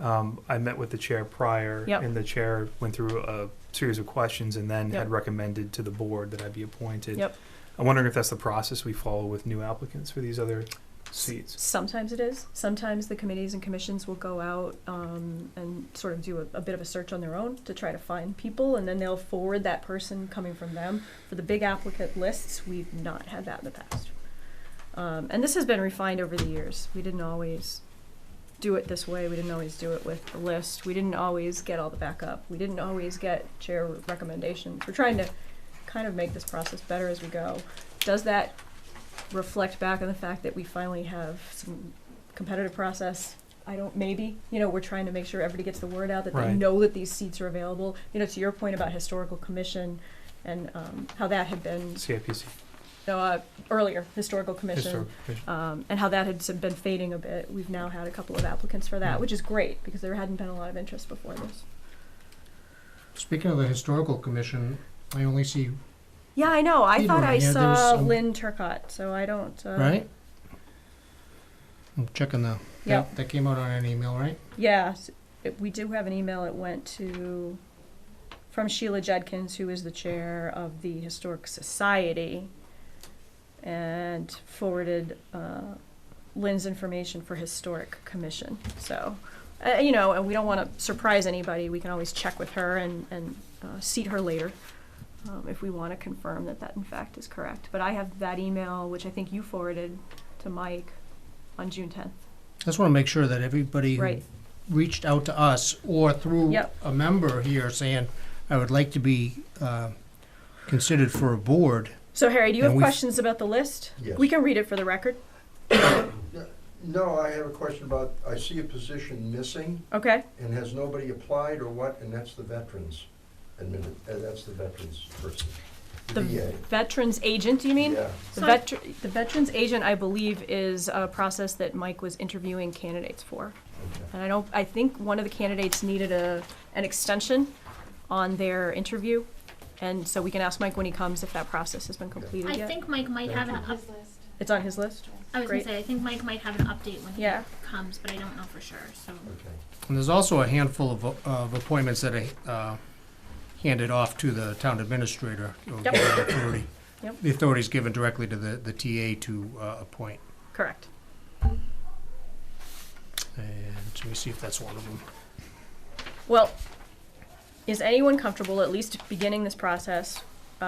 I met with the chair prior, Yep. and the chair went through a series of questions and then Yep. had recommended to the board that I be appointed. Yep. I'm wondering if that's the process we follow with new applicants for these other seats. Sometimes it is. Sometimes the committees and commissions will go out and sort of do a bit of a search on their own to try to find people, and then they'll forward that person coming from them. For the big applicant lists, we've not had that in the past. And this has been refined over the years. We didn't always do it this way. We didn't always do it with the list. We didn't always get all the backup. We didn't always get chair recommendations. We're trying to kind of make this process better as we go. Does that reflect back on the fact that we finally have some competitive process? Maybe, we're trying to make sure everybody gets the word out, that they Right. know that these seats are available. To your point about historical commission and how that had been, CIPC. earlier, historical commission, Historical Commission. and how that had been fading a bit. We've now had a couple of applicants for that, which is great, because there hadn't been a lot of interest before this. Speaking of the Historical Commission, I only see, Yeah, I know. I Peter, thought I yeah, there was saw some- Lynn Turcott, so I don't. right? I'm checking Yep. that came out on an email, right? Yeah, we do have an email. It went from Sheila Judkins, who is the chair of the Historic Society, and forwarded Lynn's information for Historic Commission. So, and we don't want to surprise anybody. We can always check with her and seat her later if we want to confirm that in fact is correct. But I have that email, which I think you forwarded to Mike on June 10th. I just want to make sure that everybody who Right. reached out to us or through Yep. a member here saying, I would like to be considered for a board. So Harry, do you And have we've- questions about the list? Yes. We can read it for the record. No, I have a question about, I see a position missing, Okay. and has nobody applied or what, and that's the veterans that's the veterans person. The VA. veterans agent, you mean? Yeah. The veterans agent, I believe, is a process that Mike was interviewing candidates for. Okay. And I think one of the candidates needed an extension on their interview. And so we can ask Mike when he comes if that process has been completed I yet. think Mike might have an On up. his list. It's on his list? I was gonna Great. say, I think Mike might have an update when he Yeah. comes, but I don't know for sure, so. Okay. And there's also a handful of appointments that are handed off to the town administrator. Or Yep. the authority. Yep. The authority is given directly to the TA to appoint. Correct. Let me see if that's one of them. Well, is anyone comfortable at least beginning this process?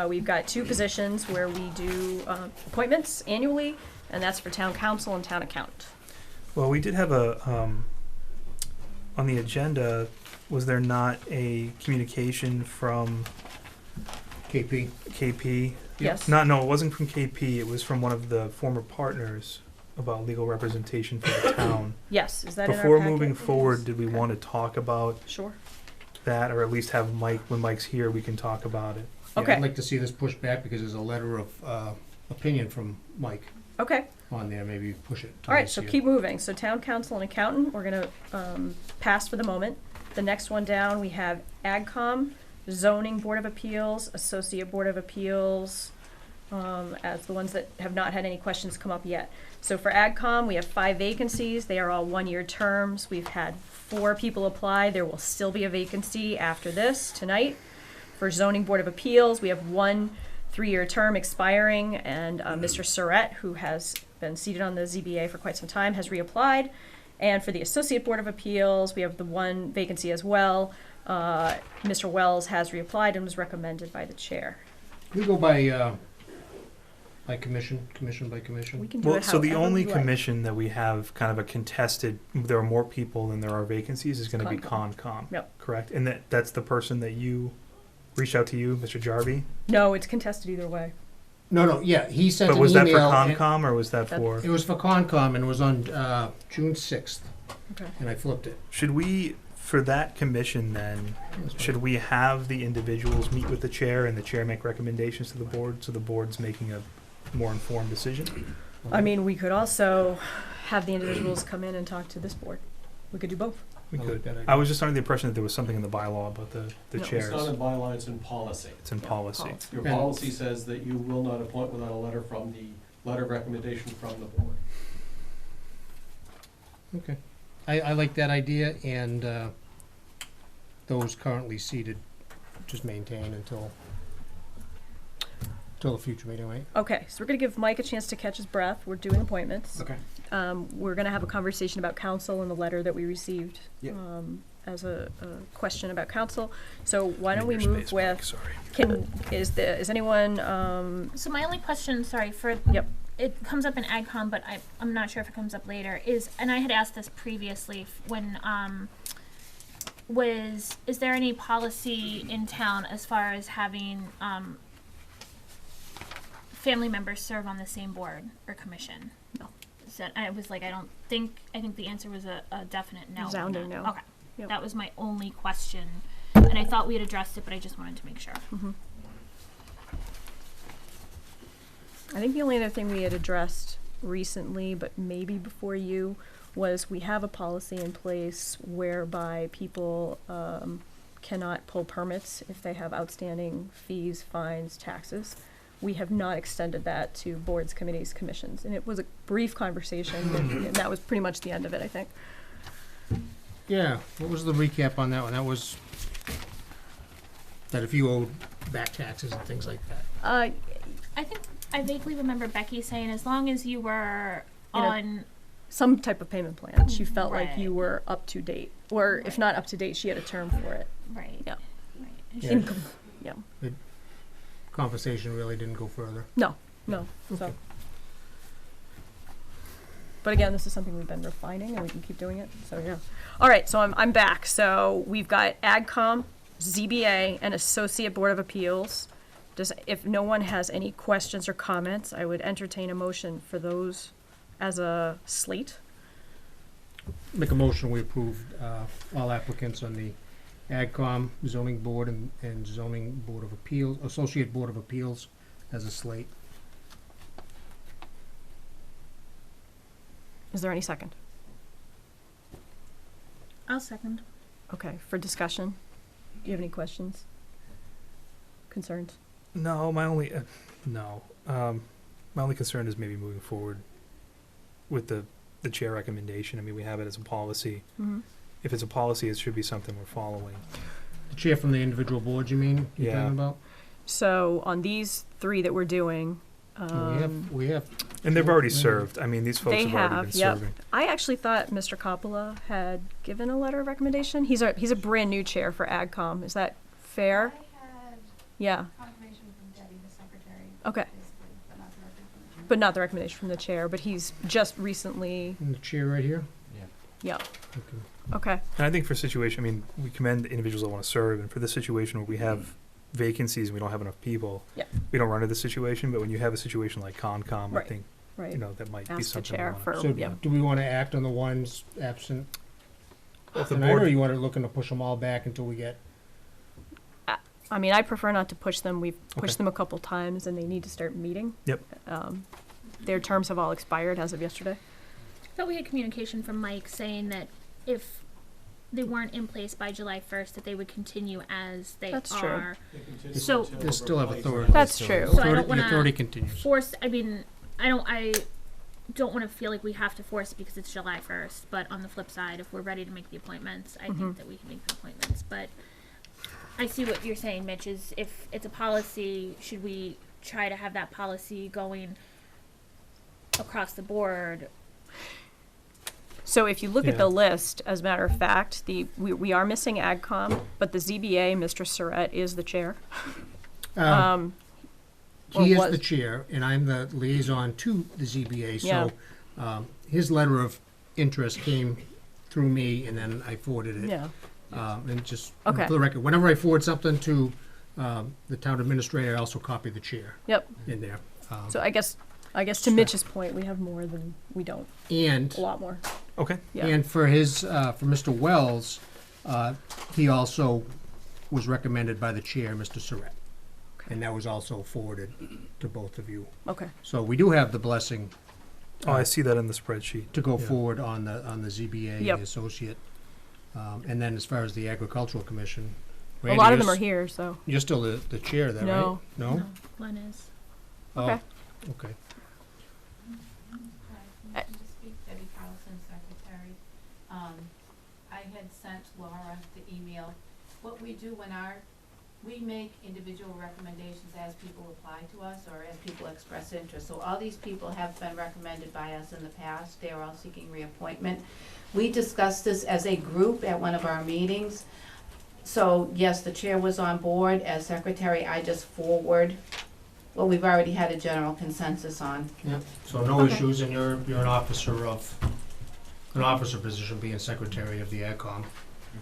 We've got 2 positions where we do appointments annually, and that's for town council and town accountant. Well, we did have a, on the agenda, was there not a communication from KP. KP? Yes. No, it wasn't from KP, it was from one of the former partners about legal representation for the town. Yes, is that in our Before packet? moving forward, Yes. did we want to talk about Sure. that, or at least have Mike, when Mike's here, we can talk about it? Yeah, Okay. I'd like to see this pushed back because there's a letter of opinion from Mike Okay. on there. Maybe push it. to All right, this so year. keep moving. So town council and accountant, we're gonna pass for the moment. The next one down, we have AgCom, zoning board of appeals, associate board of appeals, as the ones that have not had any questions come up yet. So for AgCom, we have 5 vacancies. They are all 1-year terms. We've had 4 people apply. There will still be a vacancy after this tonight. For zoning board of appeals, we have 1 3-year term expiring, and Mr. Surratt, who has been seated on the ZBA for quite some time, has reapplied. And for the associate board of appeals, we have the 1 vacancy as well. Mr. Wells has reapplied and was recommended by the chair. Can we go by commission by commission? We can do Well, it so the however only we like. commission that we have kind of a contested, there are more people than there are vacancies, is gonna be Concom. Concom. Yep. Correct? And that's the person that you, reached out to you, Mr. Jarvie? No, it's contested either way. No, yeah, he sent But an was that for email. and- Concom, or was that for? It was for Concom and it was on June 6th, Okay. and I flipped it. Should we, for that commission then, should we have the individuals meet with the chair and the chair make recommendations to the board, so the board's making a more informed decision? I mean, we could also have the individuals come in and talk to this board. We could do both. We I like could. that idea. I was just under the impression that there was something in the bylaw about the No. chairs. It's not in bylaw, it's in policy. It's in policy. Your And- policy says that you will not appoint without a letter from the letter of recommendation from the board. Okay. I like that idea, and those currently seated, just maintain until the future meeting, right? Okay, so we're gonna give Mike a chance to catch his breath. We're doing appointments. Okay. We're gonna have a conversation about council and the letter that we received, Yep. as a question about council. So why don't we Your move space, Mike, with, sorry. is anyone, So my only question, sorry, for Yep. it comes up in AgCom, but I'm not sure if it comes up later. And I had asked this previously when is there any policy in town as far as having family members serve on the same board or commission? No. So I was like, I think the answer was a definite no. on Resounding that. no. Okay. Yep. That was my only question. And I thought we had addressed it, but I just wanted to make sure. Mhm. I think the only other thing we had addressed recently, but maybe before you, was we have a policy in place whereby people cannot pull permits if they have outstanding fees, fines, taxes. We have not extended that to boards, committees, commissions, and it was a brief conversation, and that was pretty much the end of it, I think. Yeah, what was the recap on that one? That was that if you owed back taxes and things like that. I think I vaguely remember Becky saying as long as you were You know, on some type of payment plan. She felt like Right. you were up to date, or if Right. not up to date, she had a term for it. right. Yeah. Right. Yeah. Income. Yeah. Conversation really didn't go further. No. Okay. So. But again, this is something we've been refining, and we can keep doing it. So yeah. All right. So I'm back. So we've got AgCom, ZBA, and Associate Board of Appeals. If no one has any questions or comments, I would entertain a motion for those as a slate. Make a motion, we approve all applicants on the AgCom, zoning board, and zoning board of appeals, associate board of appeals as a slate. Is there any second? I'll second. Okay. For discussion, do you have any questions? Concerns? No, my only my only concern is maybe moving forward with the chair recommendation. I mean, we have it as a policy. Mm-hmm. If it's a policy, it should be something we're following. The chair from the individual boards, you mean? You're Yeah. talking about? So on these 3 that we're doing, We have. And they've already served. I mean, these folks They have already have, been yep. serving. I actually thought Mr. Coppola had given a letter of recommendation. He's a brand new chair for AgCom. Is that fair? I had Yeah. confirmation from Debbie, the secretary. Okay. Basically, but not the recommendation. But not the recommendation from the chair, but he's just recently, In the chair right here? yeah. Okay. Okay. And I think for situation, I mean, we commend individuals that want to serve, and for this situation where we have vacancies and we don't have enough people, Yeah. we don't run into this situation. But when you have a situation like Concom, I Right. think Right. you know that might be Ask the something. chair we for, wanna- So yeah. do we want to act on the ones absent If the tonight, or board- you want to looking to push them all back until we get? I mean, I prefer not to push them. We've pushed Okay. them a couple times and they need to start meeting. Yep. Their terms have all expired as of yesterday. I thought we had communication from Mike saying that if they weren't in place by July 1st, that they would continue as they That's true. are. They So- continue They to still have replace authority. That's true. So I Authority- don't wanna The authority continues. force, I mean, I don't want to feel like we have to force it because it's July 1st, but on the flip side, if we're ready to make the appointments, I Mhm. think that we can make the appointments. But I see what you're saying, Mitch, is if it's a policy, should we try to have that policy going across the board? So if you look at Yeah. the list, as a matter of fact, we are missing AgCom, but the ZBA, Mr. Surratt, is the chair. Or He is was. the chair, and I'm the liaison to the ZBA, Yeah. so, his letter of interest came through me, and then I forwarded it. Yeah. And just, Okay. for the record, whenever I forward something to, the town administrator, I also copy the chair Yep. in there. So I guess to Mitch's point, we have more than we don't. And, A lot more. Okay. Yeah. and for his, for Mr. Wells, he also was recommended by the chair, Mr. Surratt. Okay. And that was also forwarded to both of you. Okay. So we do have the blessing Oh, I see that in the spreadsheet. to go Yeah. forward on the ZBA, Yep. the associate. And then as far as the agricultural commission, A Randy, lot of them you're are here, so. You're still the chair of that, right? No. No? Glenn is. Oh, Okay. okay. Hi, to speak, Debbie Carlson, secretary. I had sent Laura the email. What we do when we make individual recommendations as people apply to us or as people express interest. So all these people have been recommended by us in the past. They are all seeking reappointment. We discussed this as a group at one of our meetings. So yes, the chair was on board. As secretary, I just forward what we've already had a general consensus on. Yep. So no Okay. issues, and you're an officer position, being secretary of the AgCom,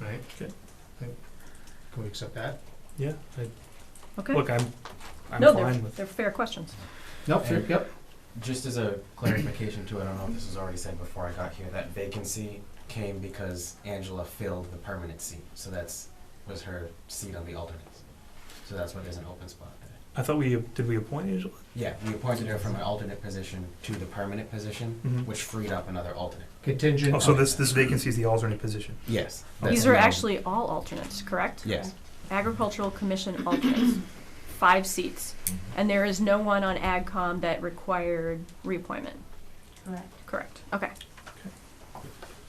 right? Okay. Can we accept that? Yeah. Okay. Look, I'm No, fine with. they're fair questions. Nope, And- yep. Just as a clarification too, I don't know if this was already said before I got here, that vacancy came because Angela filled the permanent seat. So was her seat on the alternates. So that's why there's an open spot there. I thought did we appoint Angela? Yeah, we appointed her from an alternate position to the permanent position, Mhm. which freed up another alternate. Contingent. Oh, so this vacancy is the alternate position. Yes. These are actually all alternates, correct? Yes. Agricultural Commission alternates, 5 seats. And there is no one on AgCom that required reappointment. Correct. Correct, okay.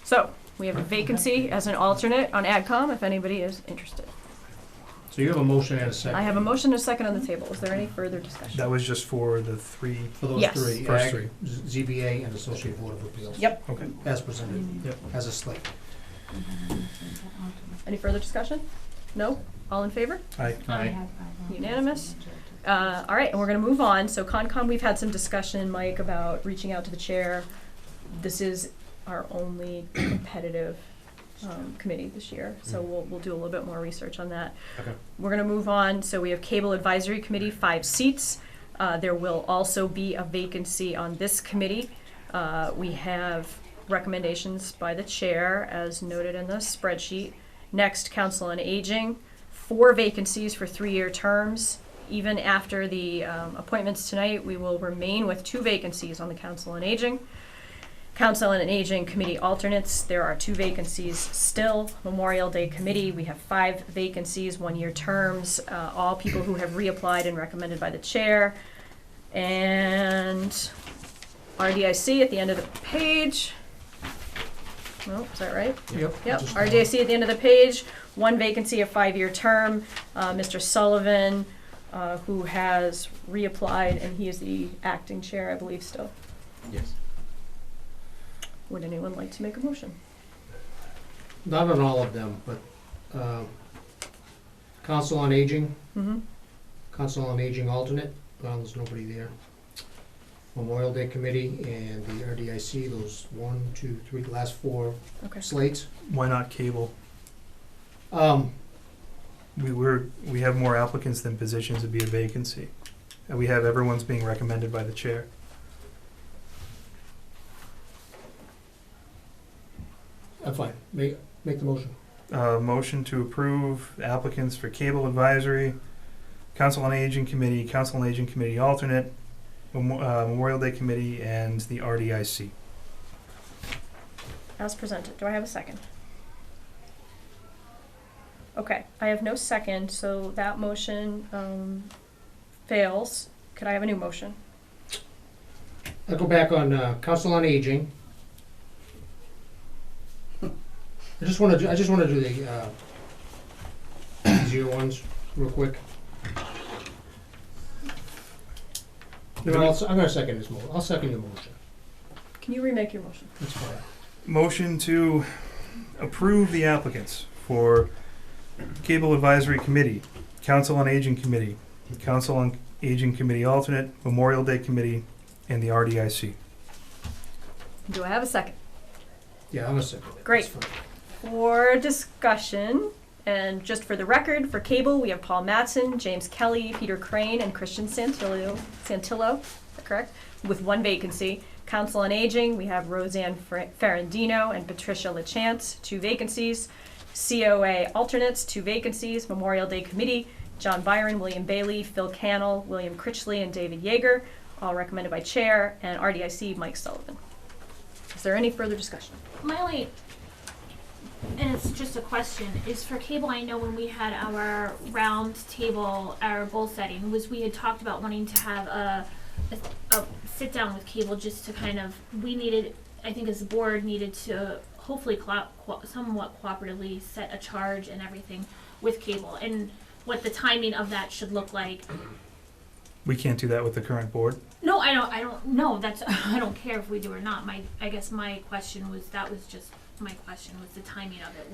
So, we have a vacancy as an alternate on AgCom, if anybody is interested. So you have a motion and a second. I have a motion and a second on the table. Is there any further discussion? That was just for the 3. For those Yes. three, First Ag, three. ZBA, and Associate Board of Appeals. Yep. Okay. As presented, Yep. as a slate. Any further discussion? No? All in favor? Aye. Unanimous. All right, and we're gonna move on. So Concom, we've had some discussion, Mike, about reaching out to the chair. This is our only competitive committee this year, so we'll do a little bit more research on that. Okay. We're gonna move on. So we have Cable Advisory Committee, 5 seats. There will also be a vacancy on this committee. We have recommendations by the chair, as noted in the spreadsheet. Next, Council on Aging, 4 vacancies for 3-year terms. Even after the appointments tonight, we will remain with 2 vacancies on the Council on Aging. Council on Aging Committee alternates, there are 2 vacancies still. Memorial Day Committee, we have 5 vacancies, 1-year terms, all people who have reapplied and recommended by the chair. And RDIC at the end of the page. Oh, is that right? Yep. Yep, RDIC at the end of the page, 1 vacancy, a 5-year term. Mr. Sullivan who has reapplied, and he is the acting chair, I believe, still. Yes. Would anyone like to make a motion? Not on all of them, but, Council on Aging, Mm-hmm. Council on Aging alternate, well, there's nobody there. Memorial Day Committee and the RDIC, those 1, 2, 3, last 4 Okay. slates. Why not cable? Um, We have more applicants than positions to be a vacancy. And we have everyone's being recommended by the chair. I'm fine, make the motion. Motion to approve applicants for Cable Advisory, Council on Aging Committee, Council on Aging Committee Alternate, Memorial Day Committee, and the RDIC. As presented. Do I have a second? Okay, I have no second, so that motion fails. Could I have a new motion? I'll go back on Council on Aging. I just want to do the easier ones real quick. No, I'm gonna second this motion. I'll second your motion. Can you remake your motion? That's fine. Motion to approve the applicants for Cable Advisory Committee, Council on Aging Committee, Council on Aging Committee Alternate, Memorial Day Committee, and the RDIC. Do I have a second? Yeah, I'm gonna second it. Great. That's fine. For discussion, and just for the record, for cable, we have Paul Mattson, James Kelly, Peter Crane, and Christian Santillo, is that correct? With 1 vacancy. Council on Aging, we have Roseanne Ferrandino and Patricia LaChance, 2 vacancies. COA alternates, 2 vacancies. Memorial Day Committee, John Byron, William Bailey, Phil Cannell, William Critchley, and David Yeager, all recommended by Chair, and RDIC, Mike Sullivan. Is there any further discussion? My only, and it's just a question, is for cable, I know when we had our round table, our goal setting, was we had talked about wanting to have a sit down with cable just to kind of, we needed, I think as a board, needed to hopefully somewhat cooperatively set a charge and everything with cable, and what the timing of that should look like. We can't do that with the current board. No, I don't know, that's, I don't care if we do or not, I guess my question was, that was just my question, was the timing of it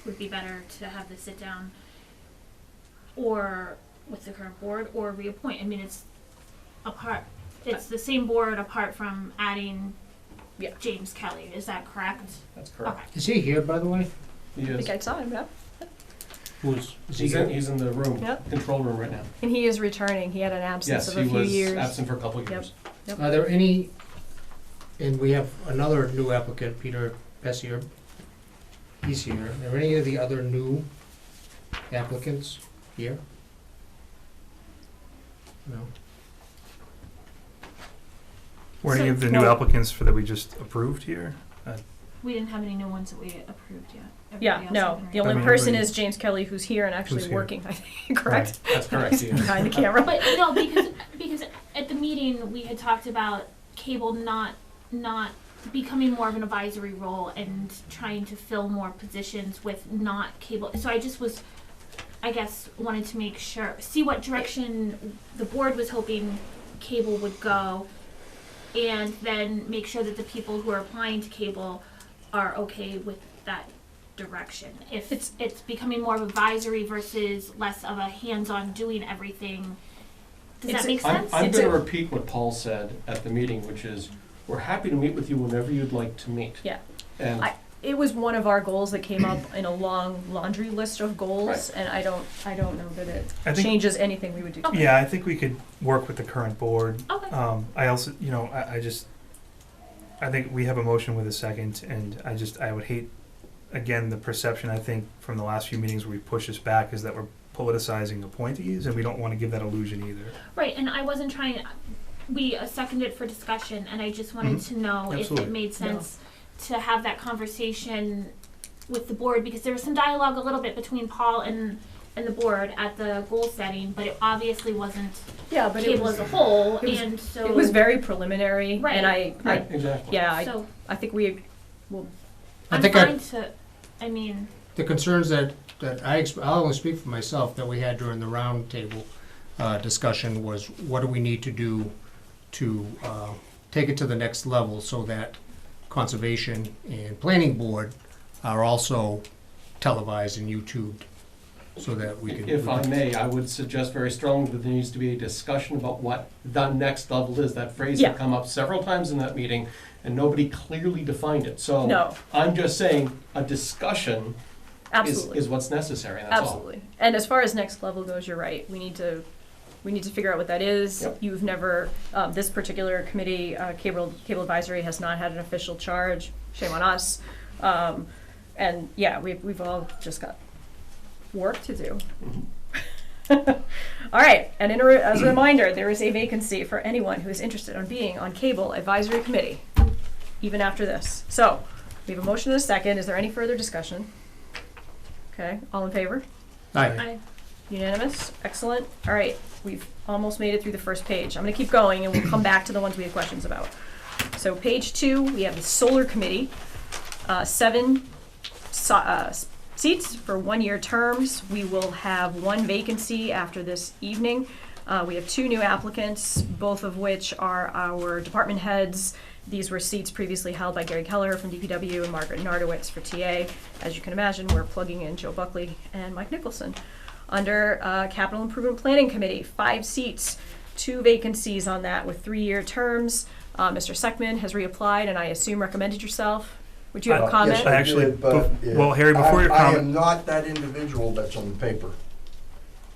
would be better to have the sit down or with the current board or reappoint. I mean, it's the same board apart from adding James Kelly, is that correct? That's correct. Okay. Is he here, by the way? He I is. think I saw him, yeah. Is he He's here? he's in the room, Yep. control room right now. And he is returning. He had an absence Yes, of a he few was years. absent for a couple of Yep. years. Yep. Are there any, and we have another new applicant, Peter Bessier. He's here. Are there any of the other new applicants here? No. Were any So- of the new well- applicants that we just approved here? We didn't have any new ones that we approved yet. Yeah, Everybody else no. had been The only I mean, person everybody- is James Kelly, who's here and actually Who's here. working, I think, correct? That's correct, He's yeah. behind the camera. But no, because at the meeting, we had talked about cable not becoming more of an advisory role and trying to fill more positions with not cable. So I just was, I guess, wanted to make sure, see what direction the board was hoping cable would go, and then make sure that the people who are applying to cable are okay with that direction. If it's becoming more of advisory versus less of a hands-on doing everything, does that make sense? I'm gonna repeat what Paul said at the meeting, which is, we're happy to meet with you whenever you'd like to meet. Yeah. And It was one of our goals that came up in a long laundry list of goals, Right. and I don't know that it I think- changes anything we would do. Yeah, I think we could work with the current board. Okay. I also, I think we have a motion with a second, and I would hate, again, the perception, I think, from the last few meetings where we push this back is that we're politicizing appointees, and we don't want to give that illusion either. Right, and I wasn't trying, we seconded for discussion, and I just wanted to know if Absolutely. it made sense to have that conversation with the board, because there was some dialogue a little bit between Paul and the board at the goal setting, but it obviously wasn't Yeah, but it cable was as a whole, it was- and so. it was very preliminary, Right. and I exactly. yeah, So, I think we will. I I'm think fine to, I mean, the concerns that I'll only speak for myself, that we had during the round table, discussion was, what do we need to do to take it to the next level so that Conservation and Planning Board are also televised and YouTubed, so that we can. If I may, I would suggest very strongly that there needs to be a discussion about what the next level is. That phrase Yeah. had come up several times in that meeting, and nobody clearly defined it. So No. I'm just saying, a discussion Absolutely. is what's necessary, that's all. Absolutely. And as far as next level goes, you're right. We need to figure out what that is. Yep. You've never, this particular committee, Cable Advisory, has not had an official charge. Shame on us. And yeah, we've all just got work to do. All right, and as a reminder, there is a vacancy for anyone who is interested in being on Cable Advisory Committee, even after this. So, we have a motion and a second. Is there any further discussion? Okay, all in favor? Aye. Unanimous? Excellent. All right, we've almost made it through the first page. I'm gonna keep going and we'll come back to the ones we have questions about. So page 2, we have the Solar Committee, 7 seats for 1-year terms. We will have 1 vacancy after this evening. We have 2 new applicants, both of which are our department heads. These were seats previously held by Gary Keller from DPW and Margaret Nardowitz for TA. As you can imagine, we're plugging in Joe Buckley and Mike Nicholson. Under Capital Improvement Planning Committee, 5 seats, 2 vacancies on that with 3-year terms. Mr. Seckman has reapplied, and I assume recommended yourself. Would you have a comment? Yes, I actually- did, but, well, Harry, before your I comment- am not that individual that's on the paper.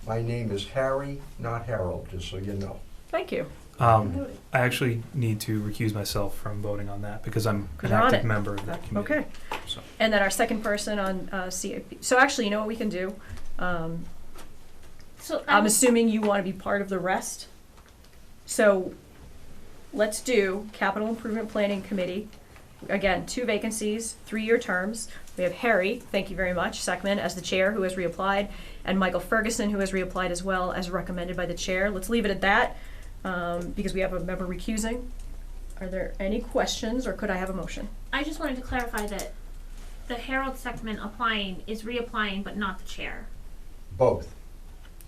My name is Harry, not Harold, just so you know. Thank you. I actually need to recuse myself from voting on that because I'm an You're on active it. member of that committee. Okay. So. And then our second person on CIP. So actually, you know what we can do? So I'm assuming you want to be part of the rest. So let's do Capital Improvement Planning Committee. Again, 2 vacancies, 3-year terms. We have Harry, thank you very much, Seckman as the chair, who has reapplied, and Michael Ferguson, who has reapplied as well, as recommended by the chair. Let's leave it at that, because we have a member recusing. Are there any questions, or could I have a motion? I just wanted to clarify that the Harold Seckman applying is reapplying, but not the chair. Both.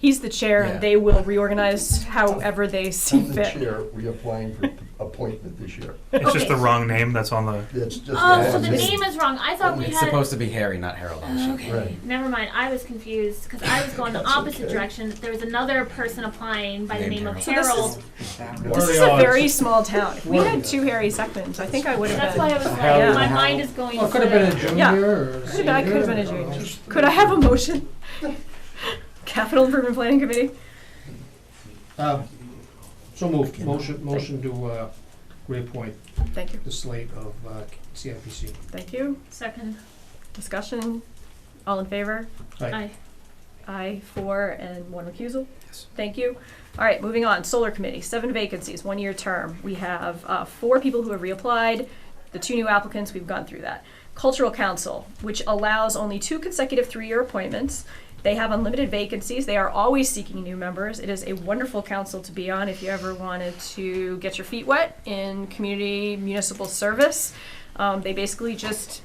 He's the chair, Yeah. and they will reorganize however they see I'm the fit. chair, reapplying for appointment this year. It's just the wrong name that's on the. It's just. Oh, so the name is wrong. I thought we It's had. supposed to be Harry, not Harold on the sheet. Okay, Right. never mind. I was confused because I was going the That's opposite okay. direction. There was another person applying by the Named name of So this is- Harold. This is a very small town. If we had 2 Harry Seckmans, I think I would have That's been. why I was like, Yeah. my mind is going. Well, it could have been a to- junior Yeah. or a Could have been a senior, junior. or- Could I have a motion? Capital Improvement Planning Committee? So moved. Motion to reappoint Thank you. the slate of CIPC. Thank you. Second. Discussion? All in favor? Aye. Aye, 4, and 1 recusal. Yes. Thank you. All right, moving on. Solar Committee, 7 vacancies, 1-year term. We have 4 people who have reapplied. The 2 new applicants, we've gone through that. Cultural Council, which allows only 2 consecutive 3-year appointments. They have unlimited vacancies. They are always seeking new members. It is a wonderful council to be on if you ever wanted to get your feet wet in community municipal service. They basically just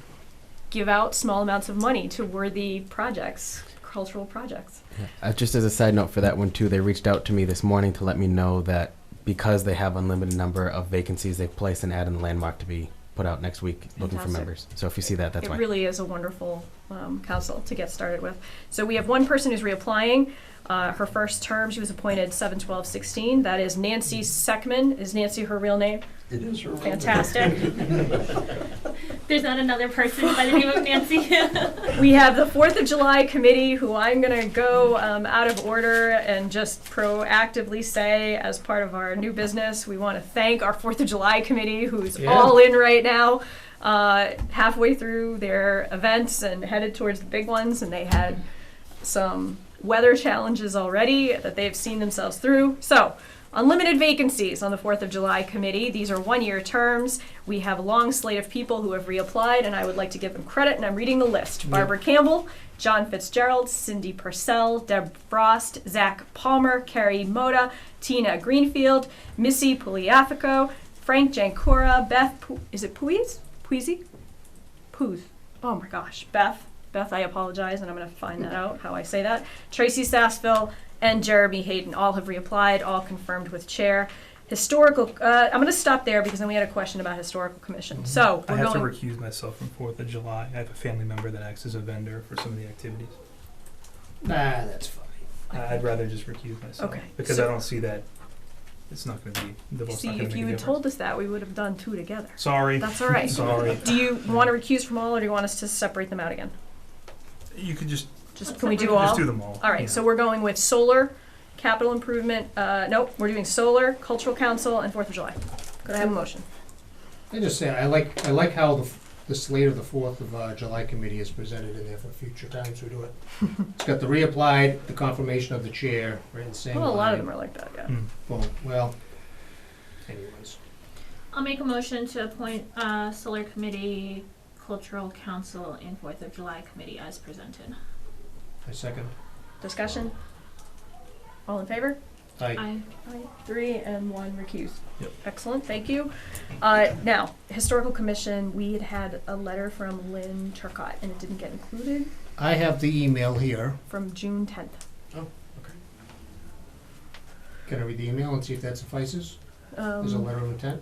give out small amounts of money to worthy projects, cultural projects. Just as a side note for that one too, they reached out to me this morning to let me know that because they have unlimited number of vacancies, they've placed an ad in the Landmark to be put out next week looking for Fantastic. members. So if you see that, that's It why. really is a wonderful council to get started with. So we have 1 person who's reapplying. Her first term, she was appointed 7/12/16. That is Nancy Seckman. Is Nancy her real name? It is her. real name. Fantastic. There's not another person by the name of Nancy. We have the 4th of July committee, who I'm going to go out of order and just proactively say, as part of our new business, we want to thank our 4th of July committee, who's all in right now, halfway through their events and headed towards the big ones, and they had some weather challenges already that they've seen themselves through. So, unlimited vacancies on the 4th of July committee. These are 1-year terms. We have a long slate of people who have reapplied, and I would like to give them credit, and I'm reading the list. Barbara Campbell, John Fitzgerald, Cindy Purcell, Deb Frost, Zach Palmer, Carrie Moda, Tina Greenfield, Missy Pugliafico, Frank Jankora, Beth, is it Puiz? Puizy? Pooz. Oh my gosh. Beth, I apologize, and I'm going to find that out, how I say that. Tracy Sassville, and Jeremy Hayden. All have reapplied, all confirmed with chair. Historical, I'm going to stop there because then we had a question about historical commission. So I we're have going. to recuse myself from 4th of July. I have a family member that acts as a vendor for some of the activities. Nah, that's fine. I'd rather just recuse myself. Okay. Because So- I don't see that it's not going to be, the vote's See, not going if to make you a had difference. told us that, we would have done 2 together. Sorry. That's all right. Sorry. Do you want to recuse from all, or do you want us to separate them out again? You could just Can we do all? Just do them all. All right, yeah. so we're going with solar, capital improvement, nope, we're doing solar, cultural council, and 4th of July. Could I have a motion? I just say, I like how the slate of the 4th of July committee is presented in there for future times we do it. It's got the reapplied, the confirmation of the chair, right in the same Well, a lot of line. them are like that, yeah. Boom, well, anyways. I'll make a motion to appoint Solar Committee, Cultural Council, and 4th of July Committee as presented. I second. Discussion? All in favor? Aye. Aye. 3 and 1 recused. Yep. Excellent, thank you. Now, Historical Commission, we had a letter from Lynn Turcott, and it didn't get included, I have the email here. from June 10th. Oh, okay. Can I read the email and see if that suffices? There's a letter of intent?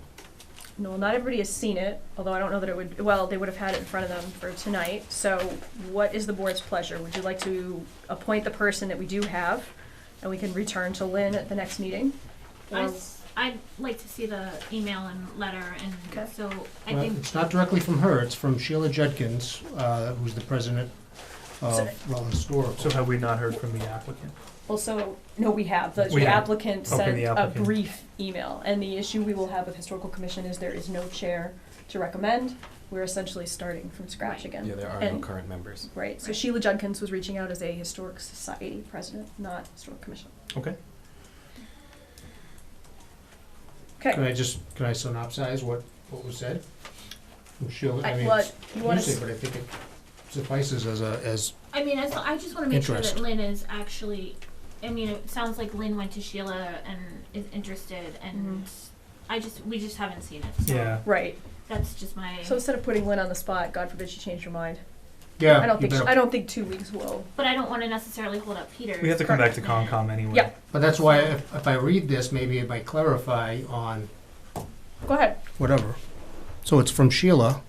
No, not everybody has seen it, although I don't know that it would, well, they would have had it in front of them for tonight. So what is the board's pleasure? Would you like to appoint the person that we do have, and we can return to Lynn at the next meeting? Or- I'd like to see the email and letter, and Okay. so I Well, think it's not directly from her, it's from Sheila Judkins, who's the president of So- Rutland Historical. So have we not heard from the applicant? Also, no, we have. The We have. applicant Okay, sent the a applicant. brief email, and the issue we will have with Historical Commission is there is no chair to recommend. We're essentially starting from scratch again. Yeah, there are no And- current members. Right, so Sheila Judkins was reaching out as a Historic Society president, not Historic Commission. Okay. Okay. Can I synopsize what was said? From Sheila, I mean, What, you want say, to, but I think it suffices as I mean, I just want to make sure Interest. that Lynn is actually. I mean, it sounds like Lynn went to Sheila and is interested, and we just haven't seen it. So Yeah. right. That's just my. So instead of putting Lynn on the spot, God forbid she changed her mind. Yeah, I don't you think, better- I don't think 2 weeks will. But I don't want to necessarily hold up Peter. We have to come back to Concom anyway. Yep, But that's why if I read this, maybe it might clarify on go ahead. whatever. So it's from Sheila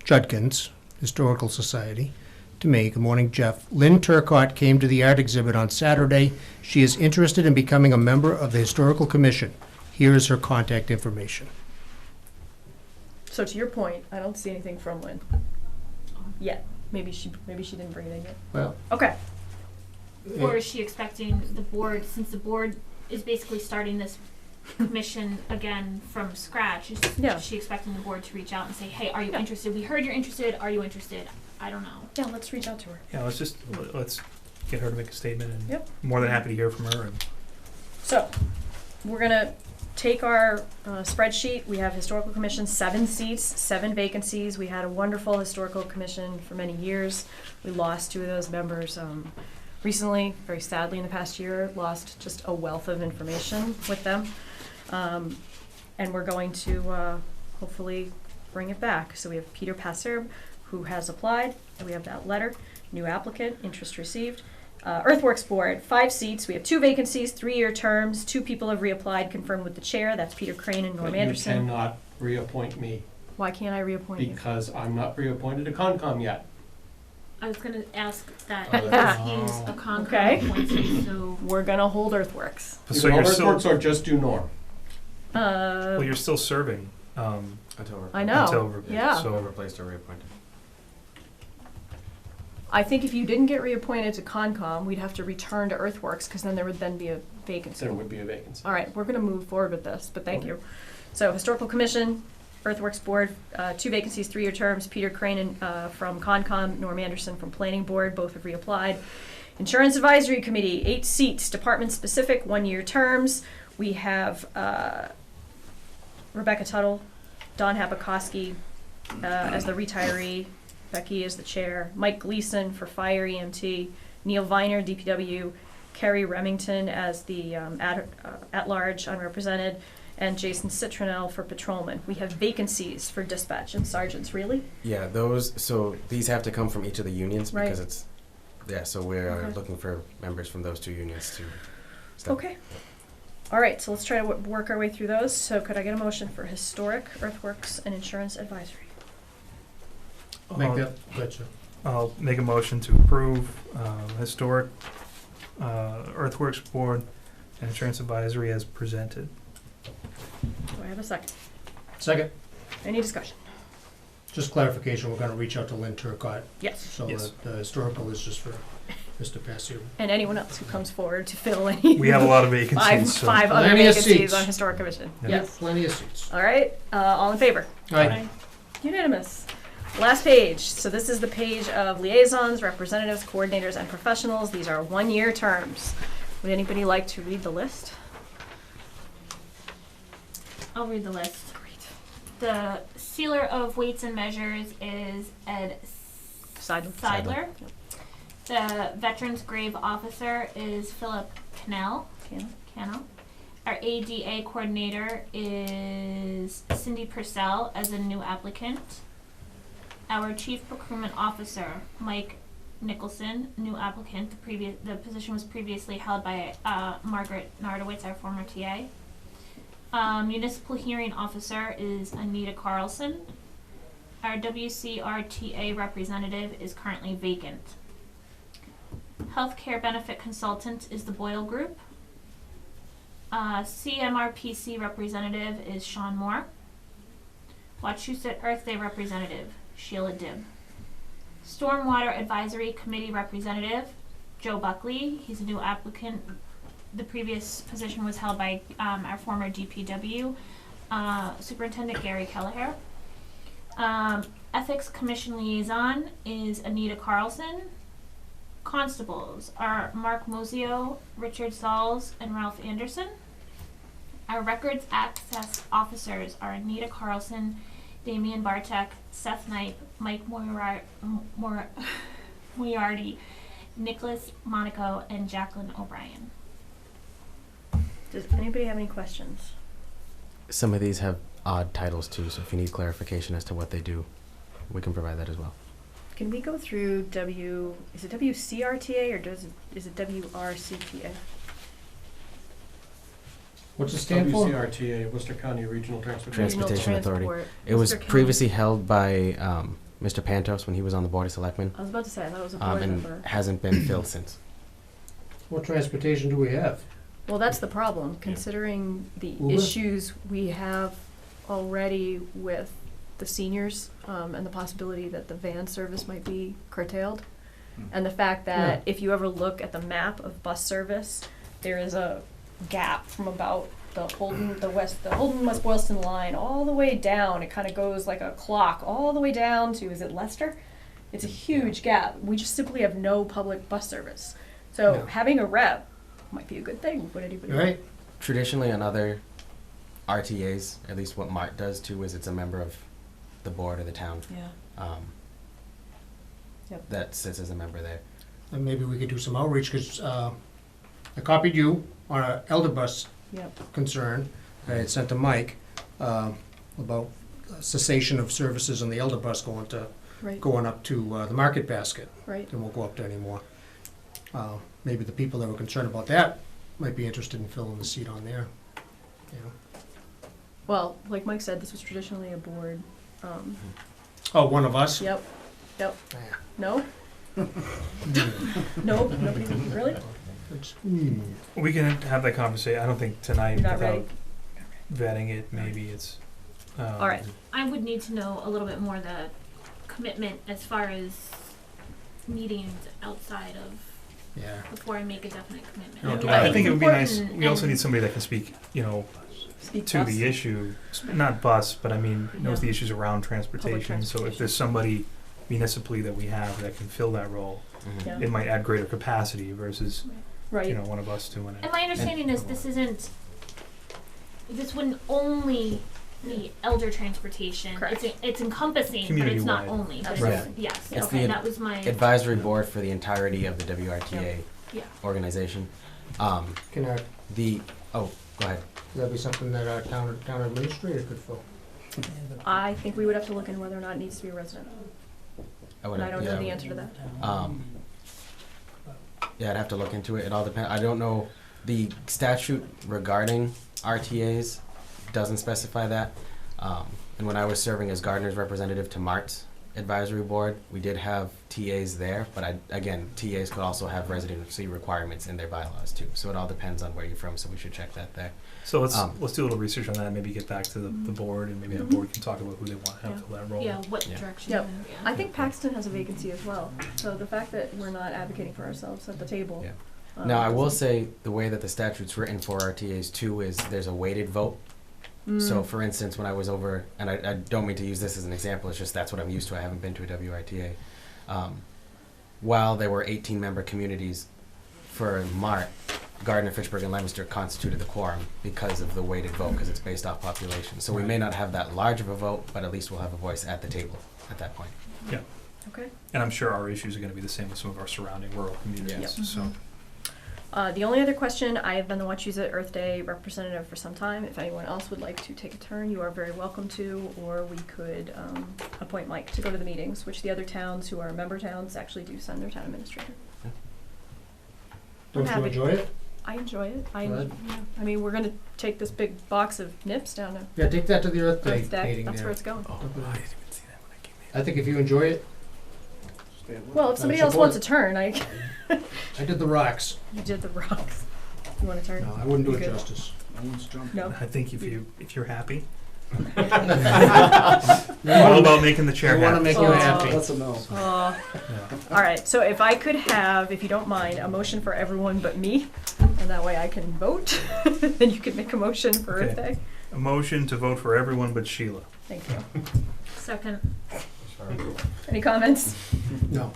Judkins, Historical Society, to me. Good morning, Jeff. Lynn Turcott came to the art exhibit on Saturday. She is interested in becoming a member of the Historical Commission. Here is her contact information. So to your point, I don't see anything from Lynn yet. Maybe she didn't bring it in yet. Well, Okay. Or is she expecting the board, since the board is basically starting this commission again from scratch, is Yeah. she expecting the board to reach out and say, hey, are you Yeah. interested? We heard you're interested. Are you interested? I don't know. Yeah, let's reach out to her. Yeah, let's get her to make a statement, and Yep. more than happy to hear from her. And So, we're gonna take our spreadsheet. We have Historical Commission, 7 seats, 7 vacancies. We had a wonderful Historical Commission for many years. We lost 2 of those members recently, very sadly in the past year, lost just a wealth of information with them. And we're going to hopefully bring it back. So we have Peter Passer, who has applied, and we have that letter, new applicant, interest received. Earthworks Board, 5 seats. We have 2 vacancies, 3-year terms. 2 people have reapplied, confirmed with the chair. That's Peter Crane and Norm But you Anderson. cannot reappoint me Why can't I reappoint you? because I'm not reappointed to Concom yet. I was going to ask that Oh, if he's a Concom Okay. appointee, so We're gonna hold Earthworks. so Either you're still, Earthworks or just do Norm. well, you're still serving. Until we're I know. Until we're- Yeah. so replaced or reappointed. I think if you didn't get reappointed to Concom, we'd have to return to Earthworks, because then there would then be a vacancy. There would be a vacancy. All right, we're gonna move forward with this, but thank Okay. you. So Historical Commission, Earthworks Board, 2 vacancies, 3-year terms. Peter Crane from Concom, Norm Anderson from Planning Board, both have reapplied. Insurance Advisory Committee, 8 seats, department-specific, 1-year terms. We have Rebecca Tuttle, Don Hapikoski as the retiree, Becky is the chair, Mike Gleason for Fire EMT, Neil Viner, DPW, Kerry Remington as the at-large unrepresented, and Jason Citronell for patrolman. We have vacancies for dispatch and sergeants, really? Yeah, so these have to come from each of the unions Right. because it's, so we're Okay. looking for members from those 2 unions to still. Okay. All right, so let's try to work our way through those. So could I get a motion for historic, earthworks, and insurance advisory? Make that, good, sir. I'll make a motion to approve historic, earthworks board, and insurance advisory as presented. Do I have a second? Second, Any discussion? just clarification, we're gonna reach out to Lynn Turcott, Yes. so Yes. that the historical is just for Mr. Passio. And anyone else who comes forward to fill any. We have a lot of vacancies, so. Five other Plenty of vacancies seats. on historic commission. Yeah. Yes. Plenty of seats. All right, all in favor? Aye. Unanimous. Last page. So this is the page of liaisons, representatives, coordinators, and professionals. These are one-year terms. Would anybody like to read the list? I'll read the list. Great. The sealer of weights and measures is Ed Seidler. The Veterans Grave Officer is Philip Cannell. Our ADA coordinator is Cindy Purcell as a new applicant. Our Chief Procurement Officer, Mike Nicholson, new applicant. The position was previously held by Margaret Nardowitz, our former TA. Municipal Hearing Officer is Anita Carlson. Our WCRTA representative is currently vacant. Healthcare Benefit Consultant is the Boyle Group. CMRPC representative is Sean Moore. Wachusett Earth Day representative, Sheila Dibb. Stormwater Advisory Committee representative, Joe Buckley. He's a new applicant. The previous position was held by our former DPW Superintendent Gary Kelleher. Ethics Commission Liaison is Anita Carlson. Constables are Mark Mosio, Richard Sauls, and Ralph Anderson. Our Records Access Officers are Anita Carlson, Damian Bartek, Seth Knipe, Mike Moriarty, Nicholas Monaco, and Jacqueline O'Brien. Does anybody have any questions? Some of these have odd titles too, so if you need clarification as to what they do, we can provide that as well. Can we go through is it WCRTA or is it WRCTA? What's it stand for? WCRTA, Worcester County Regional Transportation. Transportation Authority. Transport. It was Worcester County. previously held by Mr. Pantos when he was on the Board of Selectmen, I was about to say, I thought it was a board and member. hasn't been filled since. What transportation do we have? Well, that's the problem, considering the Uber? issues we have already with the seniors, and the possibility that the van service might be curtailed. And the fact that if you ever look at the map of bus service, there is a gap from about the Holden West Boylston line all the way down. It kind of goes like a clock all the way down to, is it Leicester? It's a huge gap. We just simply have no public bus service. So No. having a rep might be a good thing. Would anybody? Right? Traditionally, on other RTAs, at least what MART does too, is it's a member of the board or the town Yeah. Yep. that sits as a member there. And maybe we could do some outreach, because I copied you on an elder bus Yep. concern. I had sent to Mike about cessation of services on the elder bus Right. going up to the Market Basket. Right. It won't go up there anymore. Maybe the people that were concerned about that might be interested in filling the seat on there. You know. Well, like Mike said, this was traditionally a board. Oh, one of us? Yep. Yep. Yeah. No? Nope. Nobody. Really? We can have that conversation. I don't think tonight You're not without ready? vetting it. Maybe it's. All right. I would need to know a little bit more the commitment as far as meetings outside of Yeah. before I make a definite commitment. No, I think it would be nice. important We also and- need somebody that can speak, Speak to bus. the issue, not bus, but I mean, knows Yeah. the issues around transportation. So if there's somebody municipally that we have that can fill that role, Yeah. it might add greater capacity versus, Right. one of us doing it. And my understanding is this wouldn't only be elder transportation. Correct. It's encompassing, but it's not Community-wide. only. But Absolutely. it's, yes. It's Okay, the that was my. advisory board for the entirety of the WRTA Yeah. organization. Can our, Go ahead. could that be something that our town administrator could fill? I think we would have to look into whether or not it needs to be a resident. would And I have- don't know yeah. the answer to that. Yeah, I'd have to look into it. It all depends. I don't know The statute regarding RTAs doesn't specify that. And when I was serving as Gardner's representative to Mart's advisory board, we did have TAs there, but again, TAs could also have residency requirements in their bylaws too. So it all depends on where you're from, so we should check that there. So let's do a little research on that, and maybe get back to the board, and maybe the board can talk about who they want to have fill that role. Yeah, what Yeah. direction? Yep. Yeah. I think Paxton has a vacancy as well. So the fact that we're not advocating for ourselves at the table. Yeah. Now, I will say the way that the statute's written for RTAs too is there's a weighted vote. So, for instance, when I was over, and I don't mean to use this as an example, it's just that's what I'm used to. I haven't been to a WRTA. While there were 18-member communities for Mart, Gardner, Fitchburg, and Leominster constituted the quorum because of the weighted vote, because it's based off population. So we may not have that large of a vote, but at least we'll have a voice at the table at that point. Yeah. Okay. And I'm sure our issues are going to be the same with some of our surrounding rural communities. Yep. So. The only other question, I have been the Wachusett Earth Day representative for some time. If anyone else would like to take a turn, you are very welcome to, or we could appoint Mike to go to the meetings, which the other towns who are member towns actually do send their town administrator. Don't you happy. enjoy it? I enjoy it. Good. I mean, we're going to take this big box of nips down to Yeah, take that to the Earth Day Earth Day. meeting That's there. where it's going. Oh, I didn't even see that when I came in. I think if you enjoy it, Well, if somebody I else support wants it. to turn, I did the rocks. You did the rocks. You want to turn? No, I wouldn't do You it good? justice. No. I think if you're happy, all about making the chair I happy. want to make you happy. That's a no. Yeah. All right. So if I could have, if you don't mind, a motion for everyone but me, and that way I can vote, then you could make a motion for Earth Okay. Day. A motion to vote for everyone but Sheila. Thank you. Second. Any comments? No.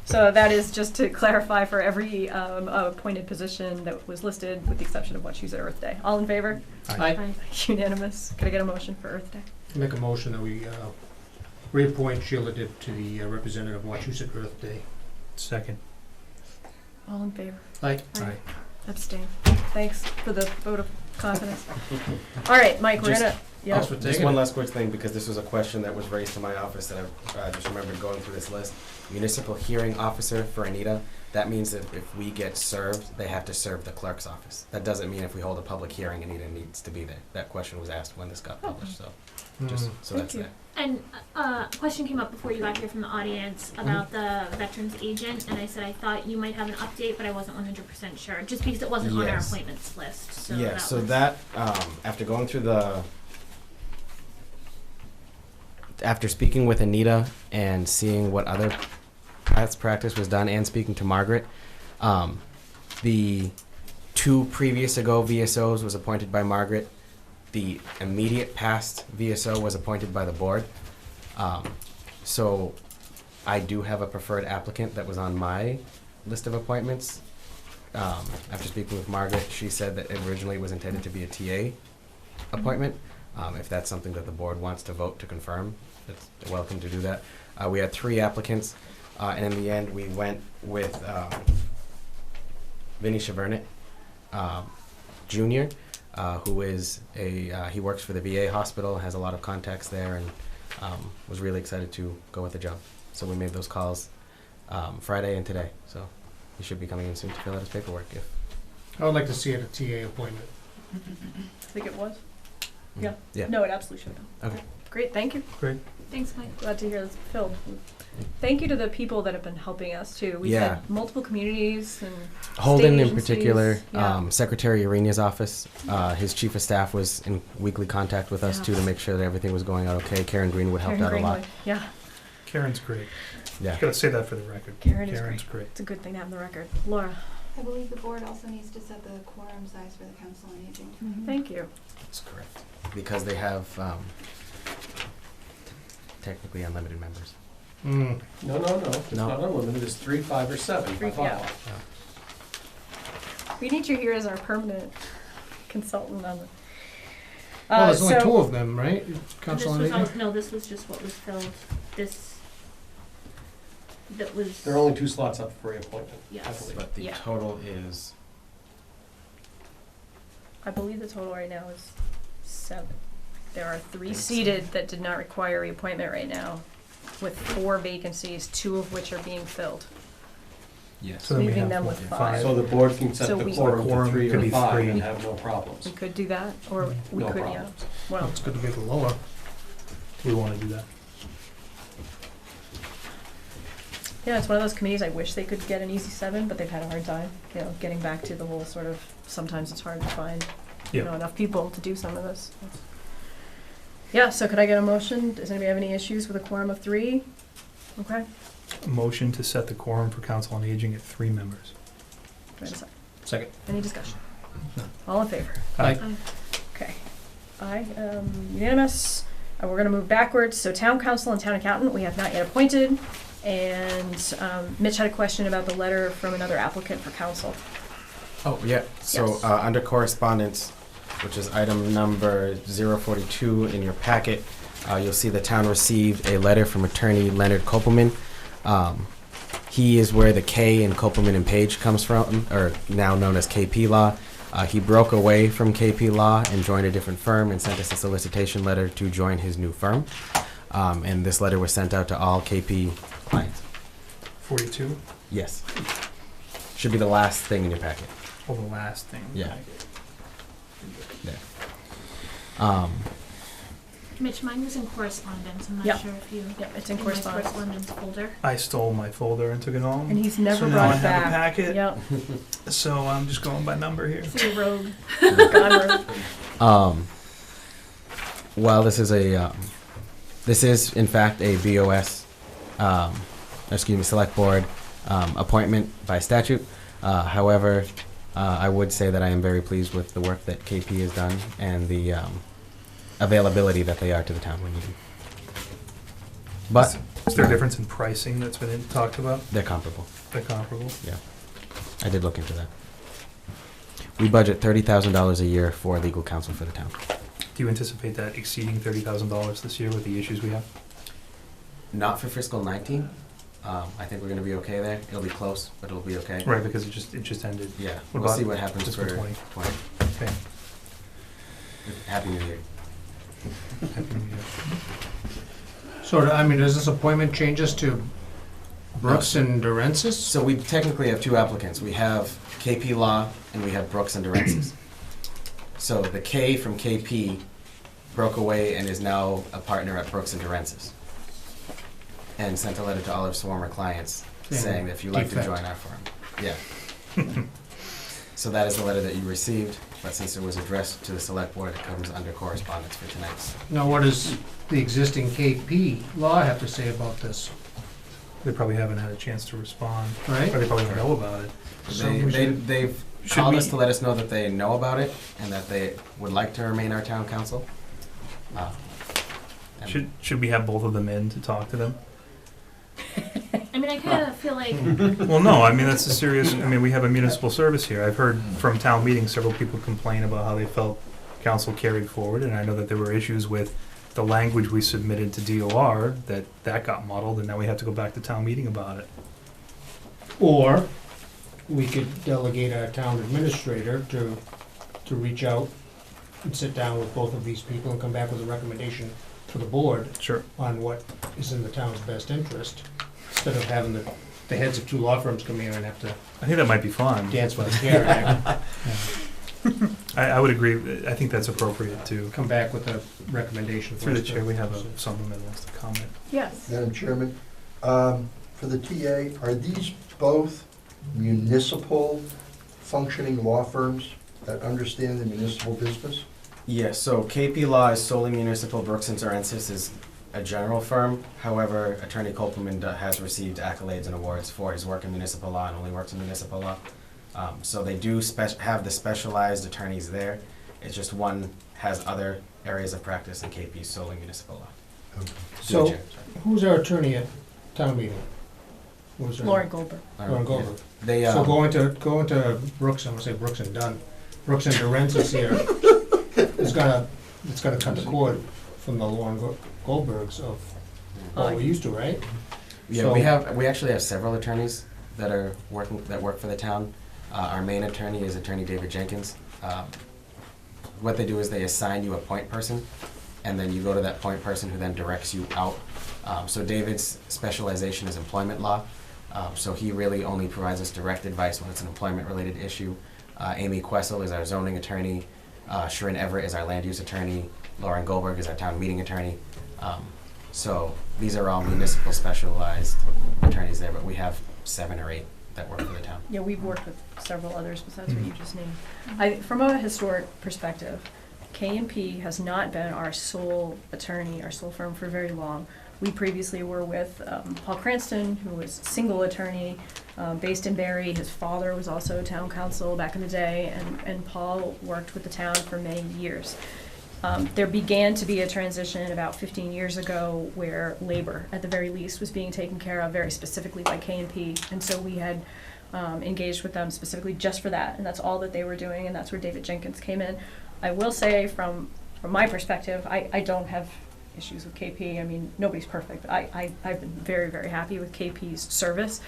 So that is just to clarify for every appointed position that was listed, with the exception of Wachusett Earth Day. All in favor? I Unanimous. Could I get a motion for Earth Day? make a motion that we reappoint Sheila Dipp to the representative of Wachusett Earth Day. Second. All in favor? Aye. Aye. Abstain. Thanks for the vote of confidence. All right, Mike, we're Just- gonna. Yeah. Thanks for Just taking one it. last quick thing, because this was a question that was raised to my office that I just remembered going through this list. Municipal hearing officer for Anita, that means that if we get served, they have to serve the clerk's office. That doesn't mean if we hold a public hearing, Anita needs to be there. That question was asked when this got published, so just, so Thank that's you. that. And a question came up before you got here from the audience about the veterans agent, and I said I thought you might have an update, but I wasn't 100% sure, just because it wasn't on our Yes. appointments list. So Yeah, that so was, that, after going through after speaking with Anita and seeing what other past practice was done and speaking to Margaret, the 2 previous ago VSOs was appointed by Margaret. The immediate past VSO was appointed by the board. So I do have a preferred applicant that was on my list of appointments. After speaking with Margaret, she said that it originally was intended to be a TA appointment. If that's something that the board wants to vote to confirm, it's welcome to do that. We had 3 applicants, and in the end, we went with Vinny Chevernet, Jr., who is he works for the VA hospital, has a lot of contacts there, and was really excited to go with the job. So we made those calls Friday and today. So he should be coming in soon to fill out his paperwork. I would like to see it a TA appointment. I think it was. Yeah. Yeah. No, it absolutely should have. Okay. Great. Thank you. Great. thanks, Mike. Glad to hear this filled. Thank you to the people that have been helping us too. We've Yeah. had multiple communities and Holden state in agencies. particular, Yeah. Secretary Arena's office, his chief of staff was in weekly contact with us Yeah. too to make sure that everything was going out okay. Karen Greenwood helped Karen out a lot. Greenwood. Yeah. Karen's great. Yeah. Gotta say that for the record. Karen is Karen's great. great. It's a good thing to have on the record. Laura. I believe the board also needs to set the quorum size for the council on aging. Thank you. That's correct. Because they have technically unlimited members. No, it's No. not unlimited, it's 3, 5, or 7 by 3, yeah. bylaw. We need you here as our permanent consultant on the. Well, there's only so- 2 of them, right? This Council on was all, Aging? no, this was just what was filled. This that was. There are only 2 slots up for reappointment, I Yes. believe. But the Yeah. total is I believe the total right now is 7. There are 3 seated that did not require reappointment right now, with 4 vacancies, 2 of which are being filled. Yes. So then we leaving have them what, with five? So the board can set So the we- quorum to 3 could or be 5 three. and have no problems. We could do that, or we No could, yeah. problems. Well, It's good to be the lower. Do we wanna do that? yeah, it's one of those committees, I wish they could get an easy 7, but they've had a hard time, you know, getting back to the whole sort of, sometimes it's hard to find, you Yeah. know, enough people to do some of this. Yeah, so could I get a motion? Does anybody have any issues with a quorum of 3? Okay, A motion to set the quorum for council on aging at 3 members. do I have a second? Second. Any discussion? All in favor? Aye. Okay. Aye, unanimous. We're gonna move backwards. So town council and town accountant, we have not yet appointed. And, Mitch had a question about the letter from another applicant for council. Oh, yeah. So Yes. under correspondence, which is item number 042 in your packet, you'll see the town received a letter from attorney Leonard Kopelman. He is where the K in Kopelman and Page comes from, or now known as KP Law. He broke away from KP Law and joined a different firm and sent us a solicitation letter to join his new firm. And this letter was sent out to all KP clients. 42? Yes. Should be the last thing in your packet. Oh, the last thing. Yeah. Mitch, mine was in correspondence. I'm not Yep. sure if you. Yep, it's in my correspondence. correspondence folder. I stole my folder and took it home. And he's never so now brought I it have back. a packet. Yep. So I'm just going by number here. So you're rogue. Gone rogue. While this is this is in fact a BOS, select board appointment by statute. However, I would say that I am very pleased with the work that KP has done and the availability that they are to the town when needed. But Is there a difference in pricing that's been talked about? they're comparable. They're comparable? Yeah, I did look into that. We budget $30,000 a year for legal counsel for the town. Do you anticipate that exceeding $30,000 this year with the issues we have? Not for fiscal 19. I think we're going to be okay there. It'll be close, but it'll be okay. Right, because it just ended. Yeah, What we'll about see what happens fiscal for 20? 20. Okay. Happy New Year. Happy New Year. So, does this appointment change us to Brooks and Durensis? So we technically have 2 applicants. We have KP Law and we have Brooks and Durensis. So the K from KP broke away and is now a partner at Brooks and Durensis. And sent a letter to all of his former clients saying that if you'd like to defect. join our firm. Yeah. So that is the letter that you received, but since it was addressed to the select board, it comes under correspondence for tonight's. Now, what does the existing KP law have to say about this? They probably haven't had a chance to respond. Right. Or they probably don't know about it. So we should- They've Should called we- us to let us know that they know about it and that they would like to remain our town council. And Should we have both of them in to talk to them? I mean, I kind of feel like Well, no, I mean, that's a serious, I mean, we have a municipal service here. I've heard from town meetings, several people complain about how they felt council carried forward, and I know that there were issues with the language we submitted to DOR, that got muddled, and now we have to go back to town meeting about it. Or we could delegate our town administrator to reach out and sit down with both of these people and come back with a recommendation to the board Sure. on what is in the town's best interest, instead of having the heads of 2 law firms come here and have to I think that might be fun. dance by the chair act. I would agree, I think that's appropriate too. Come back with a recommendation. for Through the us to- chair, we have someone that wants to comment. Yes. Madam Chairman, for the TA, are these both municipal functioning law firms that understand the municipal business? Yes, so KP Law is solely municipal. Brooks and Durensis is a general firm. However, Attorney Kopelman has received accolades and awards for his work in municipal law and only works in municipal law. So they do have the specialized attorneys there. It's just one has other areas of practice and KP is solely municipal law. So, who's our attorney at town meeting? Who's our- Lauren Goldberg. Lauren Goldberg. They, So going to Brooks, I'm gonna say Brooks and Dunn, Brooks and Durensis here, it's gonna cut the cord from the Lauren Goldbergs of what we used to, right? Yeah, So- we actually have several attorneys that work for the town. Our main attorney is Attorney David Jenkins. What they do is they assign you a point person, and then you go to that point person who then directs you out. So David's specialization is employment law. So he really only provides us direct advice when it's an employment-related issue. Amy Quessel is our zoning attorney. Sharon Everett is our land use attorney. Lauren Goldberg is our town meeting attorney. So these are all municipal specialized attorneys there, but we have 7 or 8 that work for the town. Yeah, we've worked with several others besides what you just named. From a historic perspective, K&P has not been our sole attorney, our sole firm for very long. We previously were with Paul Cranston, who was a single attorney based in Barry. His father was also town council back in the day, and Paul worked with the town for many years. There began to be a transition about 15 years ago where labor, at the very least, was being taken care of very specifically by K&P, and so we had engaged with them specifically just for that, and that's all that they were doing, and that's where David Jenkins came in. I will say, from my perspective, I don't have issues with KP. I mean, nobody's perfect. I've been very, very happy with KP's service.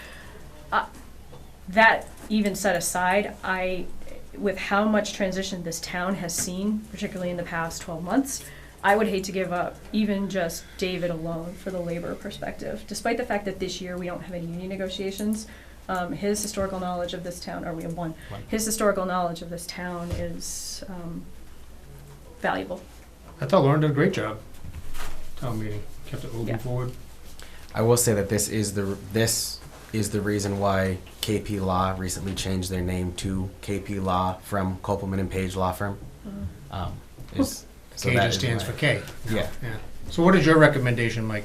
That even set aside, with how much transition this town has seen, particularly in the past 12 months, I would hate to give up even just David alone for the labor perspective. Despite the fact that this year we don't have any union negotiations, his historical knowledge of this town, or we have one, his historical knowledge of this town is valuable. I thought Lauren did a great job. Town meeting, kept it moving forward. I will say that this is the reason why KP Law recently changed their name to KP Law from Kopelman and Page Law Firm. K just stands for K. Yeah. So what is your recommendation, Mike?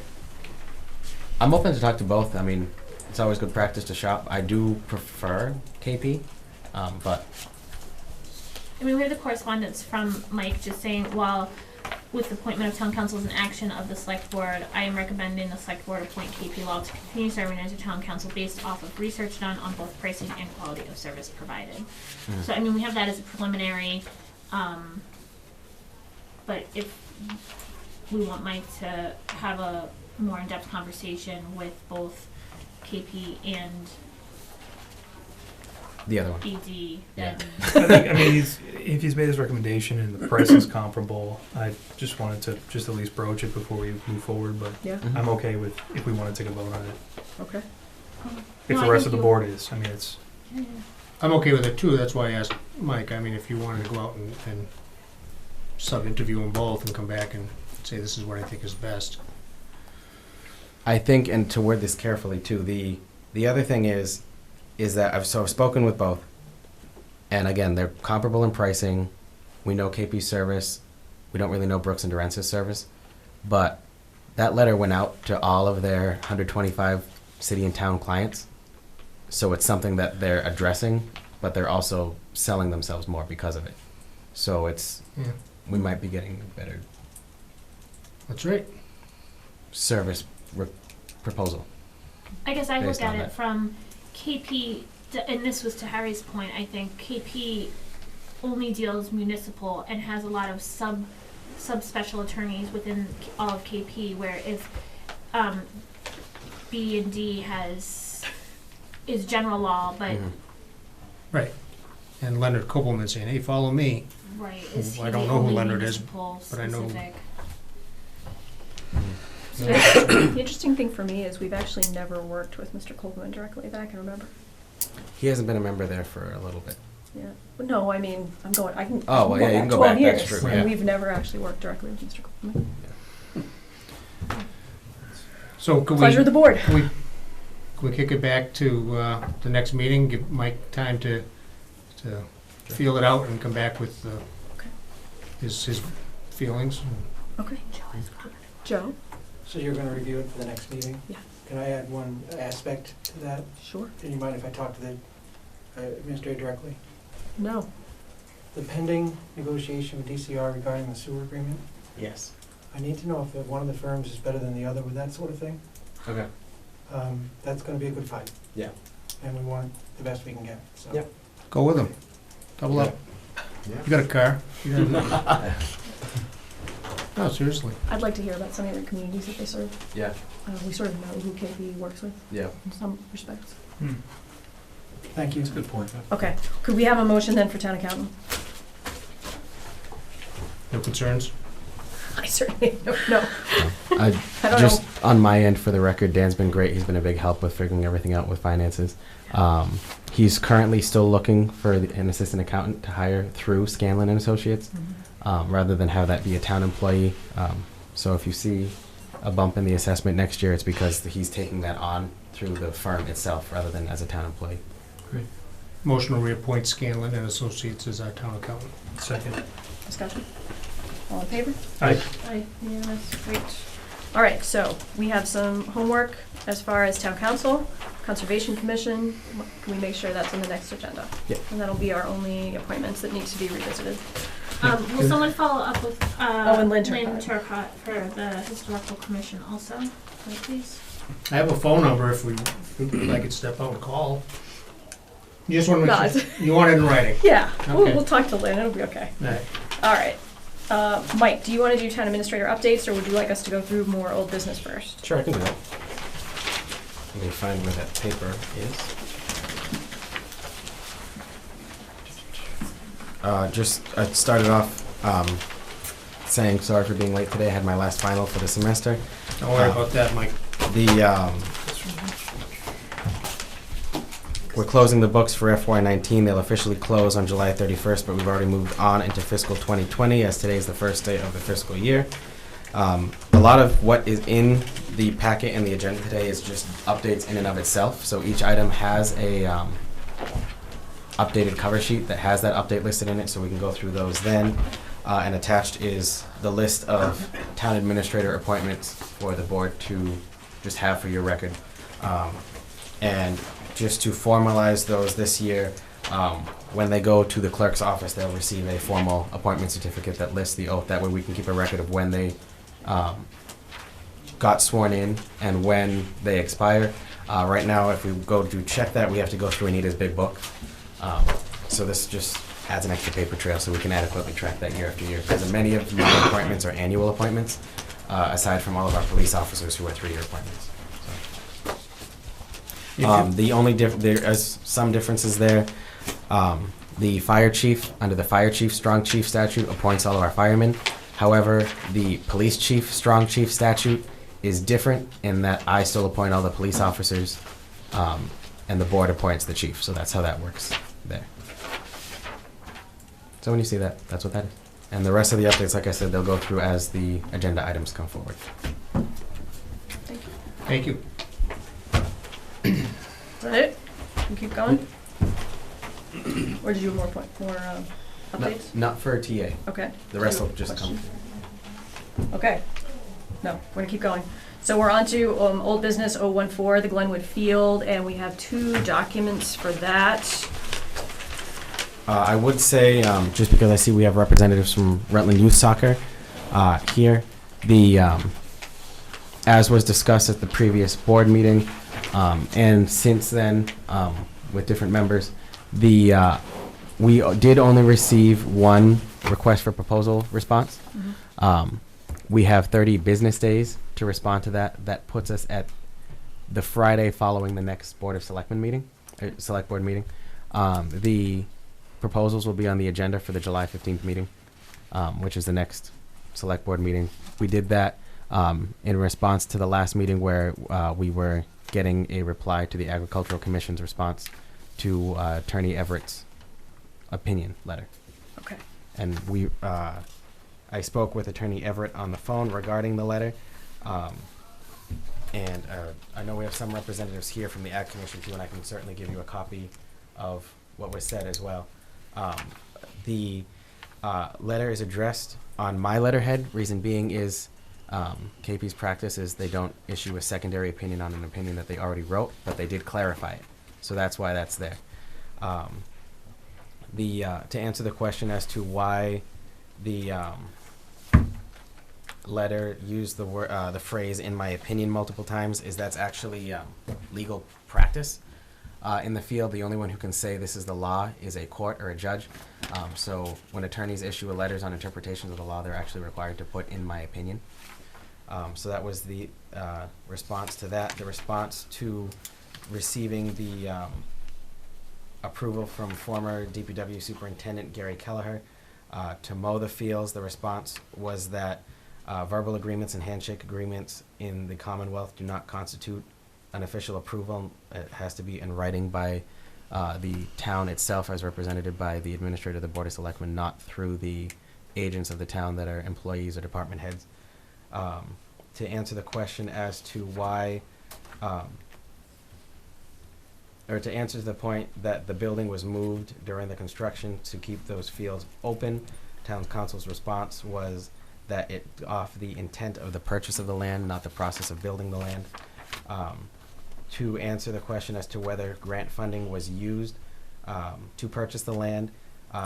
I'm open to talk to both. I mean, it's always good practice to shop. I do prefer KP, but. I mean, we have the correspondence from Mike just saying, while with the appointment of town council as an action of the select board, I am recommending the select board appoint KP Law to continue serving as a town council based off of research done on both pricing and quality of service provided. So, I mean, we have that as a preliminary, but if we want Mike to have a more in-depth conversation with both KP and the other one. BD, Yeah. then I mean, if he's made his recommendation and the price is comparable, I just wanted to just at least broach it before we move forward, but Yeah. I'm okay with if we want to take a vote on it. Okay. If No, the I rest of think the you- board is, I mean, it's, I'm okay with it too, that's why I asked Mike. I mean, if you wanted to go out and sub-interview them both and come back and say this is what I think is best. I think, and to word this carefully too, the other thing is that I've spoken with both, and again, they're comparable in pricing. We know KP's service. We don't really know Brooks and Durence's service, but that letter went out to all of their 125 city and town clients. So it's something that they're addressing, but they're also selling themselves more because of it. So we might be getting a better That's right. service proposal. I guess I Based look at on it that. from KP, and this was to Harry's point, I think KP only deals municipal and has a lot of sub-special attorneys within all of KP, where if B&D is general law, but Right. And Leonard Kopelman saying, hey, follow me. right, Who- is he I don't the know who only Leonard is, municipal but I know. specific? The interesting thing for me is we've actually never worked with Mr. Coleman directly that I can remember. He hasn't been a member there for a little bit. Yeah. But no, I mean, I can Oh, well, yeah, you can go 12 back, years, that's true, and yeah. we've never actually worked directly with Mr. Coleman. So could Pleasure of the board. Can we kick it back to the next meeting, give Mike time to feel it out and come back with his feelings? Okay. Joe? So you're gonna review it for the next meeting? Yeah. Can I add one aspect to that? Sure. Do you mind if I talk to the administrator directly? No. The pending negotiation with DCR regarding the sewer agreement, Yes. I need to know if one of the firms is better than the other with that sort of thing. Okay. That's gonna be a good fight, Yeah. and we want the best we can get, so. Yep. Go with him. Double up. Yeah. You got a car? You got No, seriously. I'd like to hear about some of the communities that they serve. Yeah. We sort of know who KP works with Yeah. in some respects. Thank you. that's a good point. Okay. Could we have a motion then for town accountant? No concerns? I certainly don't know. I I don't just know. on my end, for the record, Dan's been great. He's been a big help with figuring everything out with finances. He's currently still looking for an assistant accountant to hire through Scanlon and Associates, rather than have that be a town employee. So if you see a bump in the assessment next year, it's because he's taking that on through the firm itself rather than as a town employee. Great. Motion to reappoint Scanlon and Associates as our town accountant. Second. Discussion? All in favor? Aye. Aye, unanimous, great. All right, so we have some homework as far as town council, conservation commission. Can we make sure that's on the next agenda? Yep. And that'll be our only appointments that need to be revisited. Will someone follow up with, and Lynn Lynn Turcott. Turcott for the historical commission also, please? I have a phone number if I could step out and call. You just want to No, make sure, you want it in writing? Yeah, Okay. we'll talk to Lynn, it'll be okay. All right. All right. Mike, do you want to do town administrator updates, or would you like us to go through more old business first? Sure, I can do that. Let me find where that paper is. I started off saying sorry for being late today. I had my last final for the semester. Don't worry about that, Mike. We're closing the books for FY19. They'll officially close on July 31st, but we've already moved on into fiscal 2020 as today is the first day of the fiscal year. A lot of what is in the packet and the agenda today is just updates in and of itself. So each item has a updated cover sheet that has that update listed in it, so we can go through those then. And attached is the list of town administrator appointments for the board to just have for your record. And just to formalize those this year, when they go to the clerk's office, they'll receive a formal appointment certificate that lists the oath. That way we can keep a record of when they got sworn in and when they expire. Right now, if we go to check that, we have to go through Anita's big book. So this just adds an extra paper trail so we can adequately track that year after year. Because many of my appointments are annual appointments, aside from all of our police officers who are 3-year appointments. The only there is some differences there. The fire chief, under the fire chief strong chief statute, appoints all of our firemen. However, the police chief strong chief statute is different in that I still appoint all the police officers, and the board appoints the chief. So that's how that works there. So when you see that, that's what that is. And the rest of the updates, like I said, they'll go through as the agenda items come forward. Thank you. Is that it? You keep going? Or did you have more updates? Not for TA. Okay. The rest will just come. Okay. No, we're gonna keep going. So we're on to old business 014, the Glenwood Field, and we have 2 documents for that. I would say, just because I see we have representatives from Rutland Youth Soccer here, as was discussed at the previous board meeting, and since then, with different members, we did only receive 1 request for proposal response. We have 30 business days to respond to that. That puts us at the Friday following the next Board of Selectmen meeting, Select Board meeting. The proposals will be on the agenda for the July 15th meeting, which is the next Select Board meeting. We did that in response to the last meeting where we were getting a reply to the Agricultural Commission's response to Attorney Everett's opinion letter. Okay. And I spoke with Attorney Everett on the phone regarding the letter. And I know we have some representatives here from the Ag Commission too, and I can certainly give you a copy of what was said as well. The letter is addressed on my letterhead. Reason being is KP's practice is they don't issue a secondary opinion on an opinion that they already wrote, but they did clarify it. So that's why that's there. To answer the question as to why the letter used the phrase "in my opinion" multiple times, is that's actually legal practice. In the field, the only one who can say this is the law is a court or a judge. So when attorneys issue letters on interpretations of the law, they're actually required to put "in my opinion." So that was the response to that. The response to receiving the approval from former DPW Superintendent Gary Kelleher to mow the fields, the response was that Verbal agreements and handshake agreements in the Commonwealth do not constitute an official approval. It has to be in writing by the town itself as represented by the administrator of the Board of Selectmen, not through the agents of the town that are employees or department heads. To answer the question as to why, or to answer the point that the building was moved during the construction to keep those fields open, town council's response was that it off the intent of the purchase of the land, not the process of building the land. To answer the question as to whether grant funding was used to purchase the land,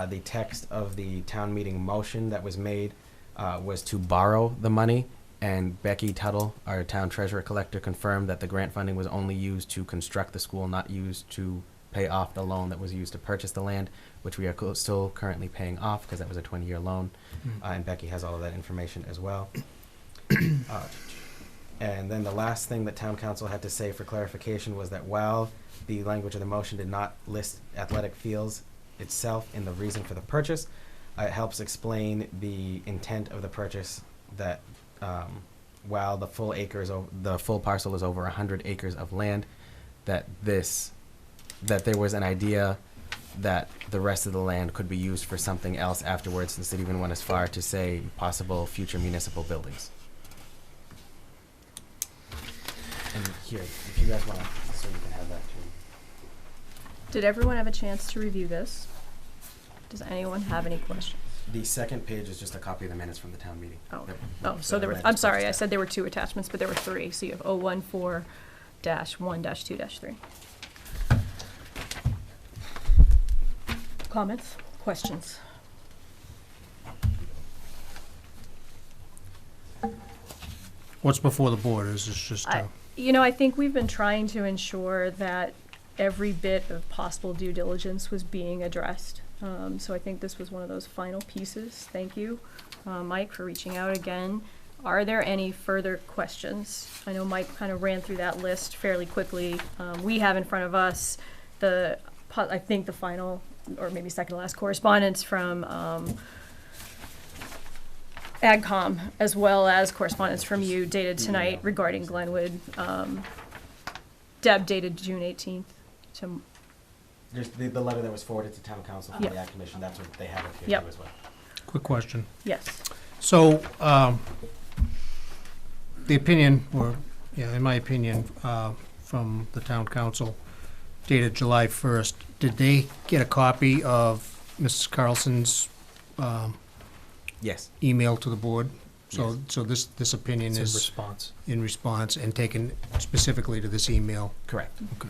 the text of the town meeting motion that was made was to borrow the money, and Becky Tuttle, our town treasurer collector, confirmed that the grant funding was only used to construct the school, not used to pay off the loan that was used to purchase the land, which we are still currently paying off because that was a 20-year loan. And Becky has all of that information as well. And then the last thing that town council had to say for clarification was that while the language of the motion did not list athletic fields itself in the reason for the purchase, it helps explain the intent of the purchase, that while the full parcel is over 100 acres of land, that there was an idea that the rest of the land could be used for something else afterwards, since it even went as far to say possible future municipal buildings. And here, if you guys want, so you can have that too. Did everyone have a chance to review this? Does anyone have any questions? The second page is just a copy of the minutes from the town meeting. So there were, I'm sorry, I said there were 2 attachments, but there were 3. So you have 014-1-2-3. Comments? Questions? What's before the board? Is this just I think we've been trying to ensure that every bit of possible due diligence was being addressed. So I think this was one of those final pieces. Thank you, Mike, for reaching out again. Are there any further questions? I know Mike kind of ran through that list fairly quickly. We have in front of us I think the final, or maybe second to last correspondence from AgCom, as well as correspondence from you dated tonight regarding Glenwood. Deb dated June 18th. There's the letter that was forwarded to town council from Yep. the Ag Commission. That's what they have up here Yep. too as well. quick question? Yes. So, the opinion, in my opinion, from the town council dated July 1st, did they get a copy of Mrs. Carlson's Yes. email to the board? So, Yes. so this opinion It's is in response. in response and taken specifically to this email? Correct. Okay.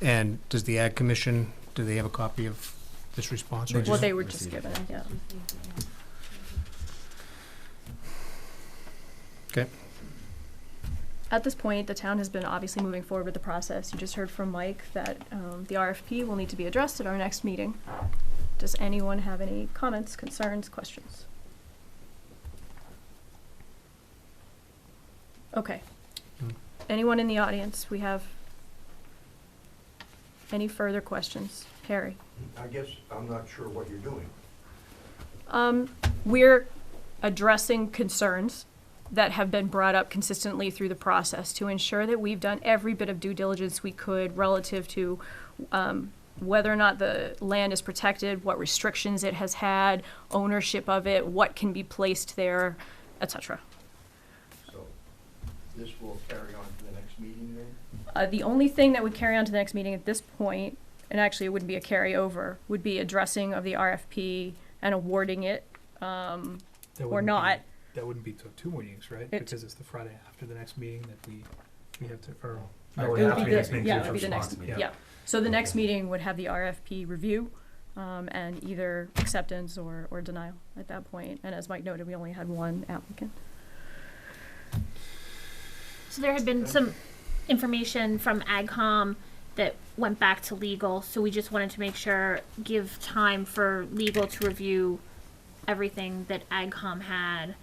And does the Ag Commission, do they have a copy of this response? Well, they were just given it, yeah. Okay. At this point, the town has been obviously moving forward with the process. You just heard from Mike that the RFP will need to be addressed at our next meeting. Does anyone have any comments, concerns, questions? Okay. Anyone in the audience? We have any further questions? Harry? I guess I'm not sure what you're doing. We're addressing concerns that have been brought up consistently through the process to ensure that we've done every bit of due diligence we could relative to whether or not the land is protected, what restrictions it has had, ownership of it, what can be placed there, etc. So this will carry on to the next meeting then? The only thing that would carry on to the next meeting at this point, and actually it wouldn't be a carryover, would be addressing of the RFP and awarding it, or not. That wouldn't be till 2 meetings, right? Because it's the Friday after the next meeting that we have to, or. It would be it would be the next, yeah. So the next meeting would have the RFP review, and either acceptance or denial at that point. And as Mike noted, we only had one applicant. So there had been some information from AgCom that went back to legal, so we just wanted to make sure, give time for legal to review everything that AgCom had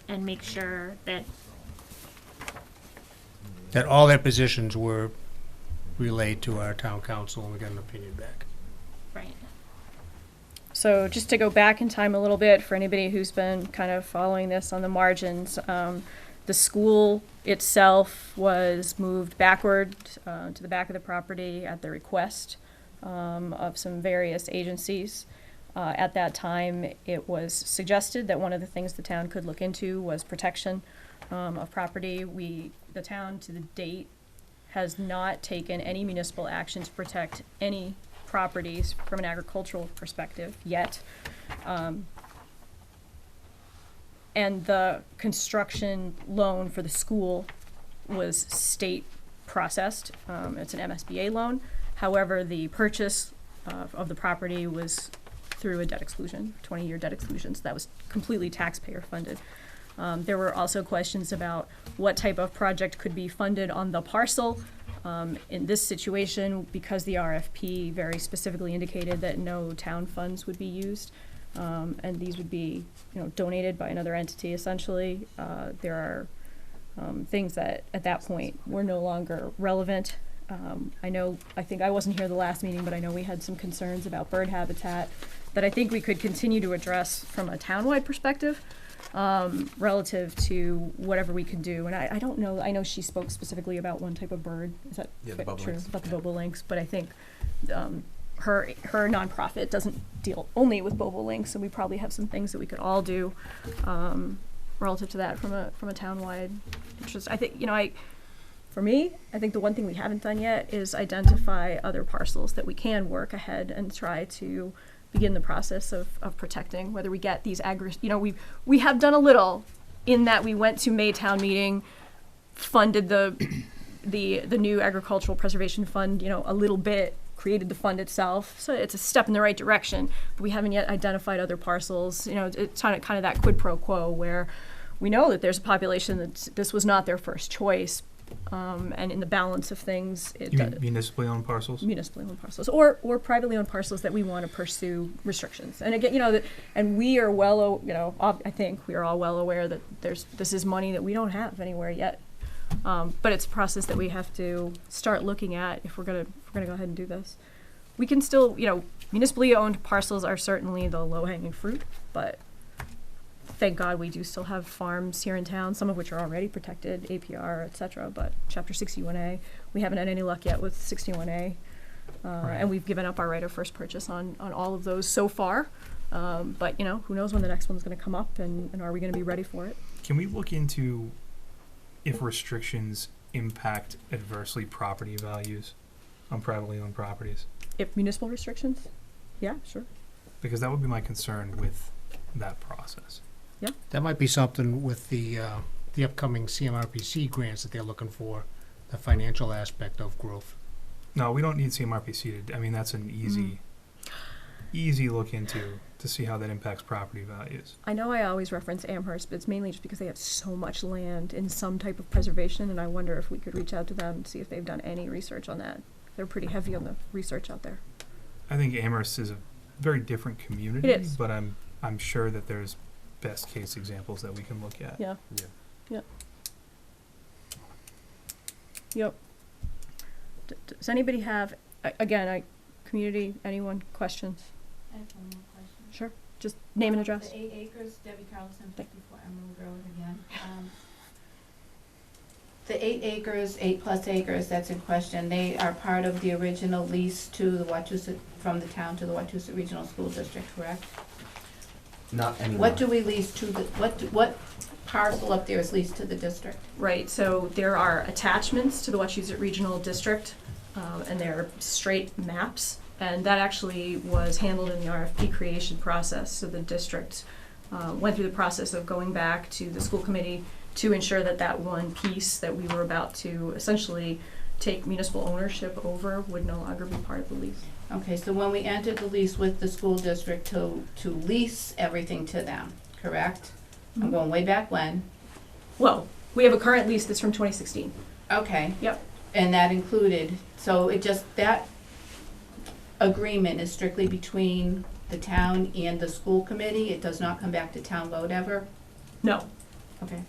and make sure that all their positions were relayed to our town council and we got an opinion back. right. So just to go back in time a little bit for anybody who's been kind of following this on the margins, the school itself was moved backward to the back of the property at the request of some various agencies. At that time, it was suggested that one of the things the town could look into was protection of property. The town to the date has not taken any municipal action to protect any properties from an agricultural perspective yet. And the construction loan for the school was state processed. It's an MSBA loan. However, the purchase of the property was through a debt exclusion, 20-year debt exclusion, so that was completely taxpayer funded. There were also questions about what type of project could be funded on the parcel. In this situation, because the RFP very specifically indicated that no town funds would be used, and these would be, donated by another entity essentially, there are things that at that point were no longer relevant. I think I wasn't here the last meeting, but I know we had some concerns about bird habitat that I think we could continue to address from a townwide perspective, relative to whatever we can do. And I don't know, I know she spoke specifically about one type of bird. Is that Yeah, the true? bobolinks. About the bobolinks, but I think her nonprofit doesn't deal only with bobolinks, and we probably have some things that we could all do relative to that from a townwide interest. I think, for me, I think the one thing we haven't done yet is identify other parcels that we can work ahead and try to begin the process of protecting, whether we get these we have done a little in that we went to Maytown meeting, funded the new agricultural preservation fund, a little bit, created the fund itself. So it's a step in the right direction, but we haven't yet identified other parcels. It's kind of that quid pro quo where we know that there's a population that this was not their first choice. And in the balance of things, You mean municipally owned parcels? Municipally owned parcels, or privately owned parcels that we want to pursue restrictions. And again, and we are I think we are all well aware that this is money that we don't have anywhere yet. But it's a process that we have to start looking at if we're gonna go ahead and do this. We can still, municipally owned parcels are certainly the low-hanging fruit, but thank God we do still have farms here in town, some of which are already protected, APR, et cetera, but Chapter 61A, we haven't had any luck yet with 61A. Right. And we've given up our right of first purchase on all of those so far. But, who knows when the next one's going to come up, and are we going to be ready for it? Can we look into if restrictions impact adversely property values on privately owned properties? If municipal restrictions? Yeah, sure. Because that would be my concern with that process. Yeah. That might be something with the upcoming CMRPC grants that they're looking for, the financial aspect of growth. No, we don't need CMRPC that's an easy look into to see how that impacts property values. I know I always reference Amherst, but it's mainly just because they have so much land in some type of preservation, and I wonder if we could reach out to them and see if they've done any research on that. They're pretty heavy on the research out there. I think Amherst is a very different community, It is. but I'm sure that there's best case examples that we can look at. Yeah. Yep. Does anybody have, community, anyone, questions? I have one more question. Sure. Just name and address. The 8 acres, Debbie Carlson, 54 Emerald Road again. The 8 acres, 8+ acres that's in question, they are part of the original lease to the Wachusett, from the town to the Wachusett Regional School District, correct? Not anymore. What do we lease to what parcel up there is leased to the district? Right, so there are attachments to the Wachusett Regional District, and they're straight maps, and that actually was handled in the RFP creation process. So the district went through the process of going back to the school committee to ensure that that one piece that we were about to essentially take municipal ownership over would no longer be part of the lease. Okay, so when we entered the lease with the school district to lease everything to them, correct? Mhm. I'm going way back when. Well, we have a current lease that's from 2016. Okay. Yep. And that included, so that agreement is strictly between the town and the school committee? It does not come back to town vote ever? No. Okay.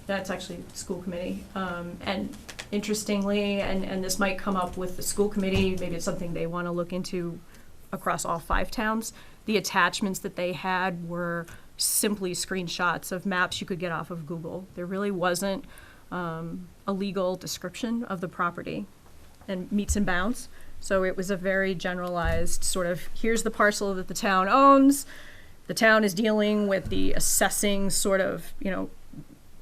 That's actually school committee. And interestingly, and this might come up with the school committee, maybe it's something they want to look into across all 5 towns, The attachments that they had were simply screenshots of maps you could get off of Google. There really wasn't a legal description of the property and meets and bounds. So it was a very generalized sort of, here's the parcel that the town owns. The town is dealing with the assessing sort of,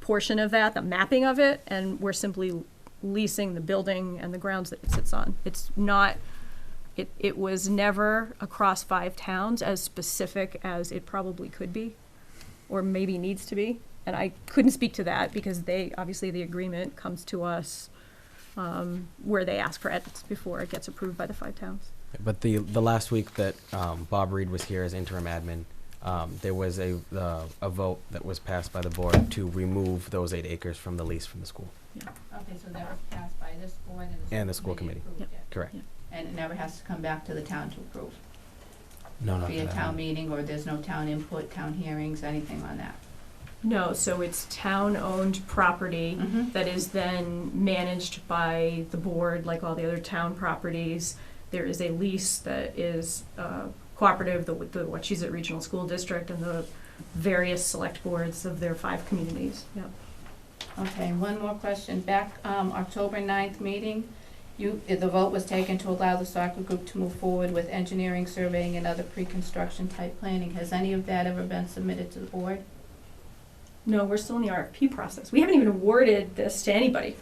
portion of that, the mapping of it, and we're simply leasing the building and the grounds that it sits on. It's not, it was never across 5 towns as specific as it probably could be, or maybe needs to be. And I couldn't speak to that because obviously the agreement comes to us where they ask for edits before it gets approved by the 5 towns. But the last week that Bob Reed was here as interim admin, there was a vote that was passed by the board to remove those 8 acres from the lease from the school. Yeah. Okay, so that was passed by this board And the school committee. approved it. Correct. Yep. And it never has to come back to the town to approve? No, not Via that. town meeting, or there's no town input, town hearings, anything on that? No, so it's town-owned property Mhm. that is then managed by the board, like all the other town properties. There is a lease that is cooperative with the Wachusett Regional School District and the various select boards of their 5 communities. Yeah. Okay, one more question. Back October 9th meeting, the vote was taken to allow the soccer group to move forward with engineering, surveying, and other pre-construction type planning. Has any of that ever been submitted to the board? No, we're still in the RFP process. We haven't even awarded this to anybody.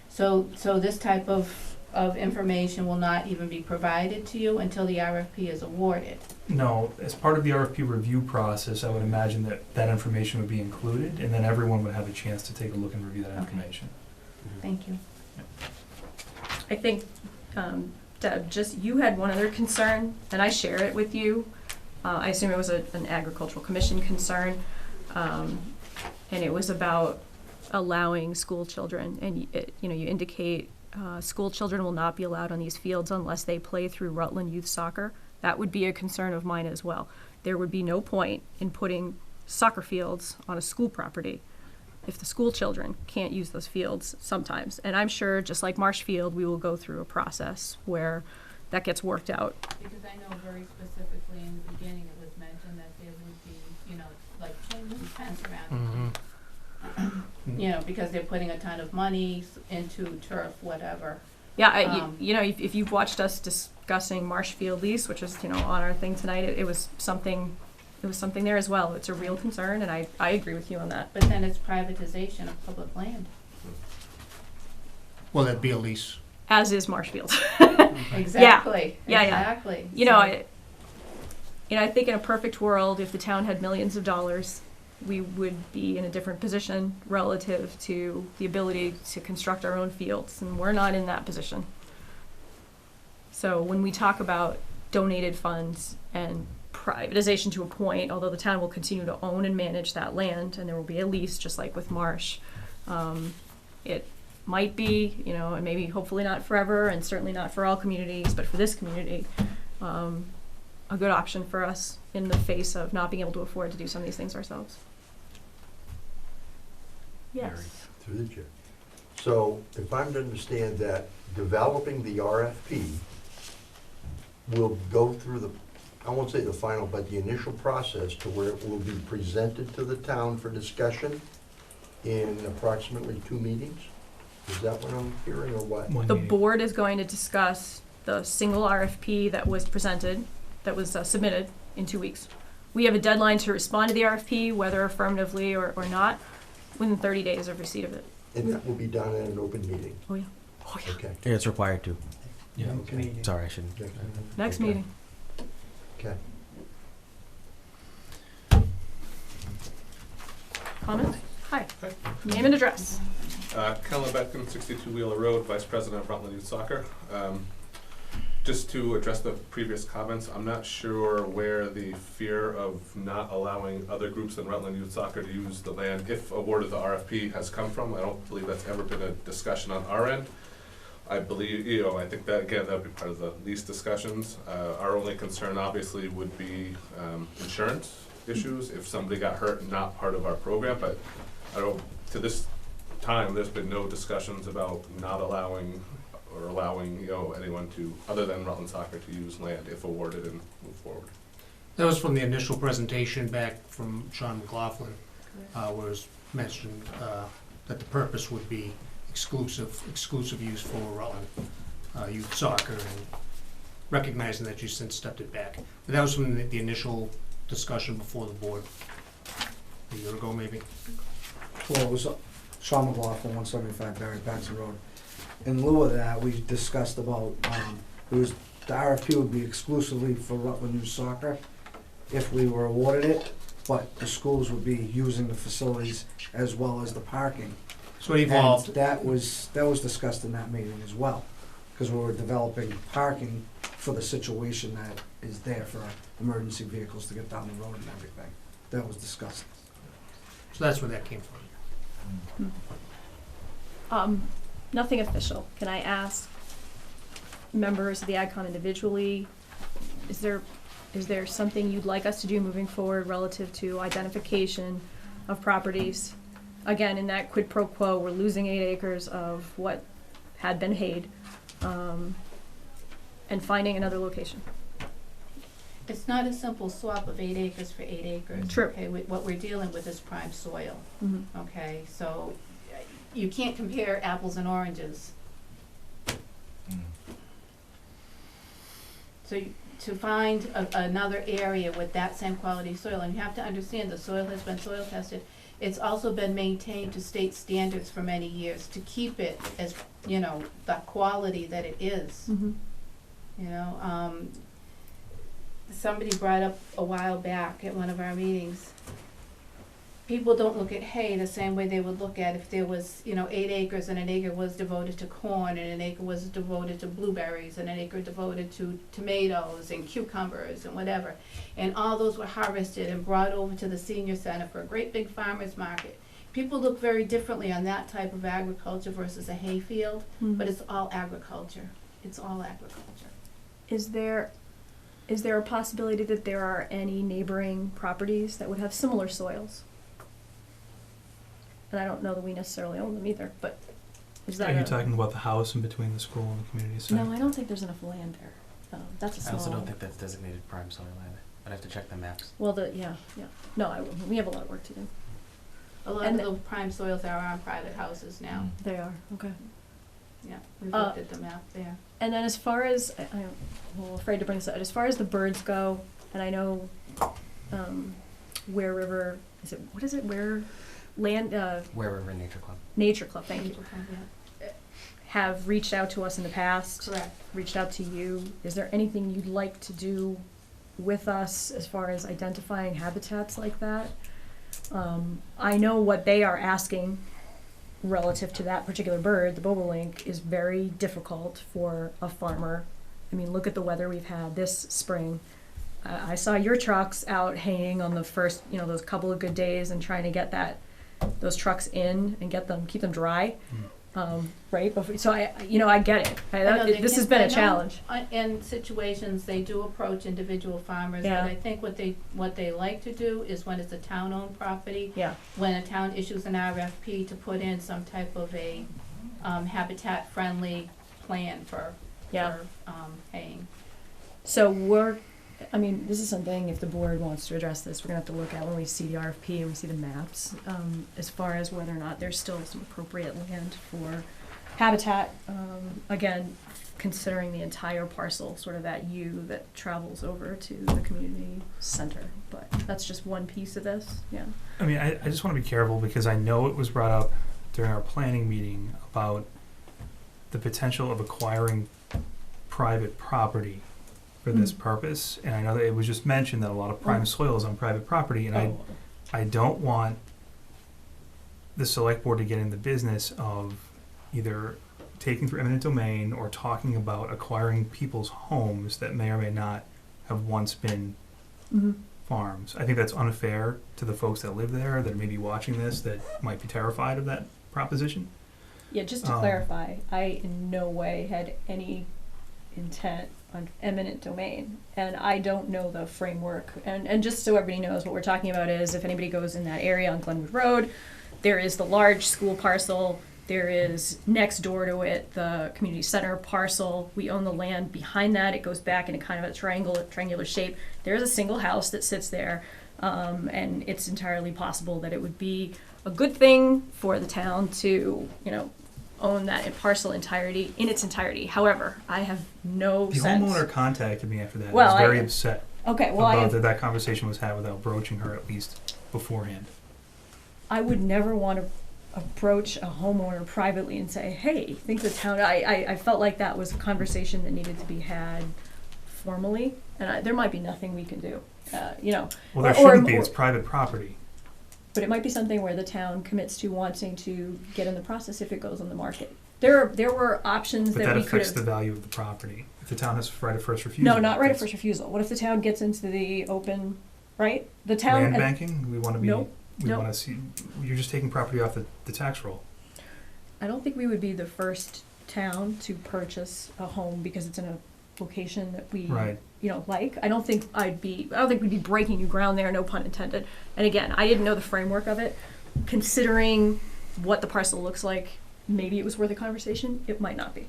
So this type of information will not even be provided to you until the RFP is awarded? No, as part of the RFP review process, I would imagine that information would be included, and then everyone would have a chance to take a look and review that information. Thank you. I think, Deb, you had one other concern, and I share it with you. I assume it was an agricultural commission concern, and it was about allowing school children, and you indicate school children will not be allowed on these fields unless they play through Rutland Youth Soccer. That would be a concern of mine as well. There would be no point in putting soccer fields on a school property if the school children can't use those fields sometimes. And I'm sure, just like Marsh Field, we will go through a process where that gets worked out. Because I know very specifically in the beginning it was mentioned that there would be, like chain link fence around it. Because they're putting a ton of money into turf, whatever. Yeah, if you've watched us discussing Marsh Field lease, which is, on our thing tonight, it was something there as well. It's a real concern, and I agree with you on that. But then it's privatization of public land. Well, that'd be a lease. As is Marsh Field. Exactly. Yeah. Exactly. I think in a perfect world, if the town had millions of dollars, we would be in a different position relative to the ability to construct our own fields, and we're not in that position. So when we talk about donated funds and privatization to a point, although the town will continue to own and manage that land, and there will be a lease just like with Marsh, it might be, and maybe hopefully not forever, and certainly not for all communities, but for this community, a good option for us in the face of not being able to afford to do some of these things ourselves. Yes. Through the chair. So if I'm to understand that developing the RFP will go through I won't say the final, but the initial process to where it will be presented to the town for discussion in approximately 2 meetings? Is that what I'm hearing, or what? The board is going to discuss the single RFP that was presented, that was submitted in 2 weeks. We have a deadline to respond to the RFP, whether affirmatively or not, within 30 days of receipt of it. And that will be done at an open meeting? Oh, yeah. Oh, yeah. Okay. Yeah, it's required to. Yeah. Okay. Sorry, I shouldn't. Next Okay. meeting. Okay. Comments? Hi. Name and address. Ken Lebetkin, 62 Wheeler Road, Vice President of Rutland Youth Soccer. Just to address the previous comments, I'm not sure where the fear of not allowing other groups than Rutland Youth Soccer to use the land, if awarded the RFP, has come from. I don't believe that's ever been a discussion on our end. I believe, I think that, again, that would be part of the lease discussions. Our only concern, obviously, would be insurance issues if somebody got hurt and not part of our program, but to this time, there's been no discussions about not allowing anyone to, other than Rutland Soccer, to use land if awarded and move forward. That was from the initial presentation back from Sean McLaughlin, where it was mentioned that the purpose would be exclusive use for Rutland youth soccer, and recognizing that you since stepped it back. But that was from the initial discussion before the board a year ago, maybe. Well, it was Sean McLaughlin, 175 Barry Benson Road. In lieu of that, we discussed about, it was, the RFP would be exclusively for Rutland youth soccer if we were awarded it, but the schools would be using the facilities as well as the parking. So it evolved. And that was discussed in that meeting as well, because we were developing parking for the situation that is there for emergency vehicles to get down the road and everything. That was discussed. So that's where that came from. Nothing official. Can I ask members of the AgCom individually, is there something you'd like us to do moving forward relative to identification of properties? Again, in that quid pro quo, we're losing 8 acres of what had been hayed, and finding another location. It's not a simple swap of 8 acres for 8 acres. True. Okay, what we're dealing with is prime soil. Mm-hmm. Okay, so you can't compare apples and oranges. So to find another area with that same quality soil, and you have to understand the soil has been soil tested. It's also been maintained to state standards for many years to keep it as, you know, the quality that it is. Mm-hmm. You know, somebody brought up a while back at one of our meetings, people don't look at hay the same way they would look at if there was, you know, 8 acres and an acre was devoted to corn and an acre was devoted to blueberries and an acre devoted to tomatoes and cucumbers and whatever. And all those were harvested and brought over to the senior center for a great big farmer's market. People look very differently on that type of agriculture versus a hay field, but it's all agriculture. It's all agriculture. Is there a possibility that there are any neighboring properties that would have similar soils? And I don't know that we necessarily own them either, but is that Are you talking about the house in between the school and the community center? No, I don't think there's enough land there. That's a small. I also don't think that's designated prime soil either. I'd have to check the maps. Well, yeah. No, we have a lot of work to do. A lot of the prime soils are on private houses now. They are, okay. Yeah, we've looked at the map there. And then as far as, I'm a little afraid to bring this up, as far as the birds go, and I know Ware River, Ware River Nature Club. Nature Club, thank you. Nature Club, yeah. Have reached out to us in the past. Correct. Reached out to you. Is there anything you'd like to do with us as far as identifying habitats like that? I know what they are asking relative to that particular bird, the bobolink, is very difficult for a farmer. I mean, look at the weather we've had this spring. I saw your trucks out hanging on the first, those couple of good days and trying to get those trucks in and keep them dry. Right? So I get it. This has been a challenge. In situations, they do approach individual farmers, Yeah. but I think what they like to do is when it's a town-owned property, Yeah. when a town issues an RFP to put in some type of a habitat-friendly plan for haying. So this is something, if the board wants to address this, we're gonna have to look at when we see the RFP and we see the maps, as far as whether or not there's still some appropriate land for habitat, again, considering the entire parcel, sort of that that travels over to the community center. But that's just one piece of this, yeah. I mean, I just want to be careful because I know it was brought up during our planning meeting about the potential of acquiring private property for this purpose, and I know that it was just mentioned that a lot of prime soil is on private property, and I don't want the select board to get in the business of either taking through eminent domain or talking about acquiring people's homes that may or may not have once been farms. I think that's unfair to the folks that live there that may be watching this that might be terrified of that proposition. Yeah, just to clarify, I in no way had any intent on eminent domain, and I don't know the framework, and just so everybody knows, what we're talking about is if anybody goes in that area on Glenwood Road, there is the large school parcel There is next door to it, the community center parcel. We own the land behind that. It goes back in a kind of a triangular shape. There's a single house that sits there, and it's entirely possible that it would be a good thing for the town to, own that parcel in its entirety. However, I have no The sense. homeowner contacted me after that. Well, I was very I- upset Okay, well, about that conversation was had without broaching her at least beforehand. I would never want to approach a homeowner privately and say, hey, think the town, I felt like that was a conversation that needed to be had formally, and there might be nothing we can do, Well, there shouldn't be. It's private property. But it might be something where the town commits to wanting to get in the process if it goes on the market. There were options But that that we could affects have. the value of the property. If the town has right of first refusal. No, not right of that's first refusal. What if the town gets into the open, right? The town. Land banking, we want to be, Nope, we nope. want to see, you're just taking property off the tax roll. I don't think we would be the first town to purchase a home because it's in a location that we, Right. like. I don't think we'd be breaking new ground there, no pun intended. And again, I didn't know the framework of it. Considering what the parcel looks like, maybe it was worth a conversation. It might not be.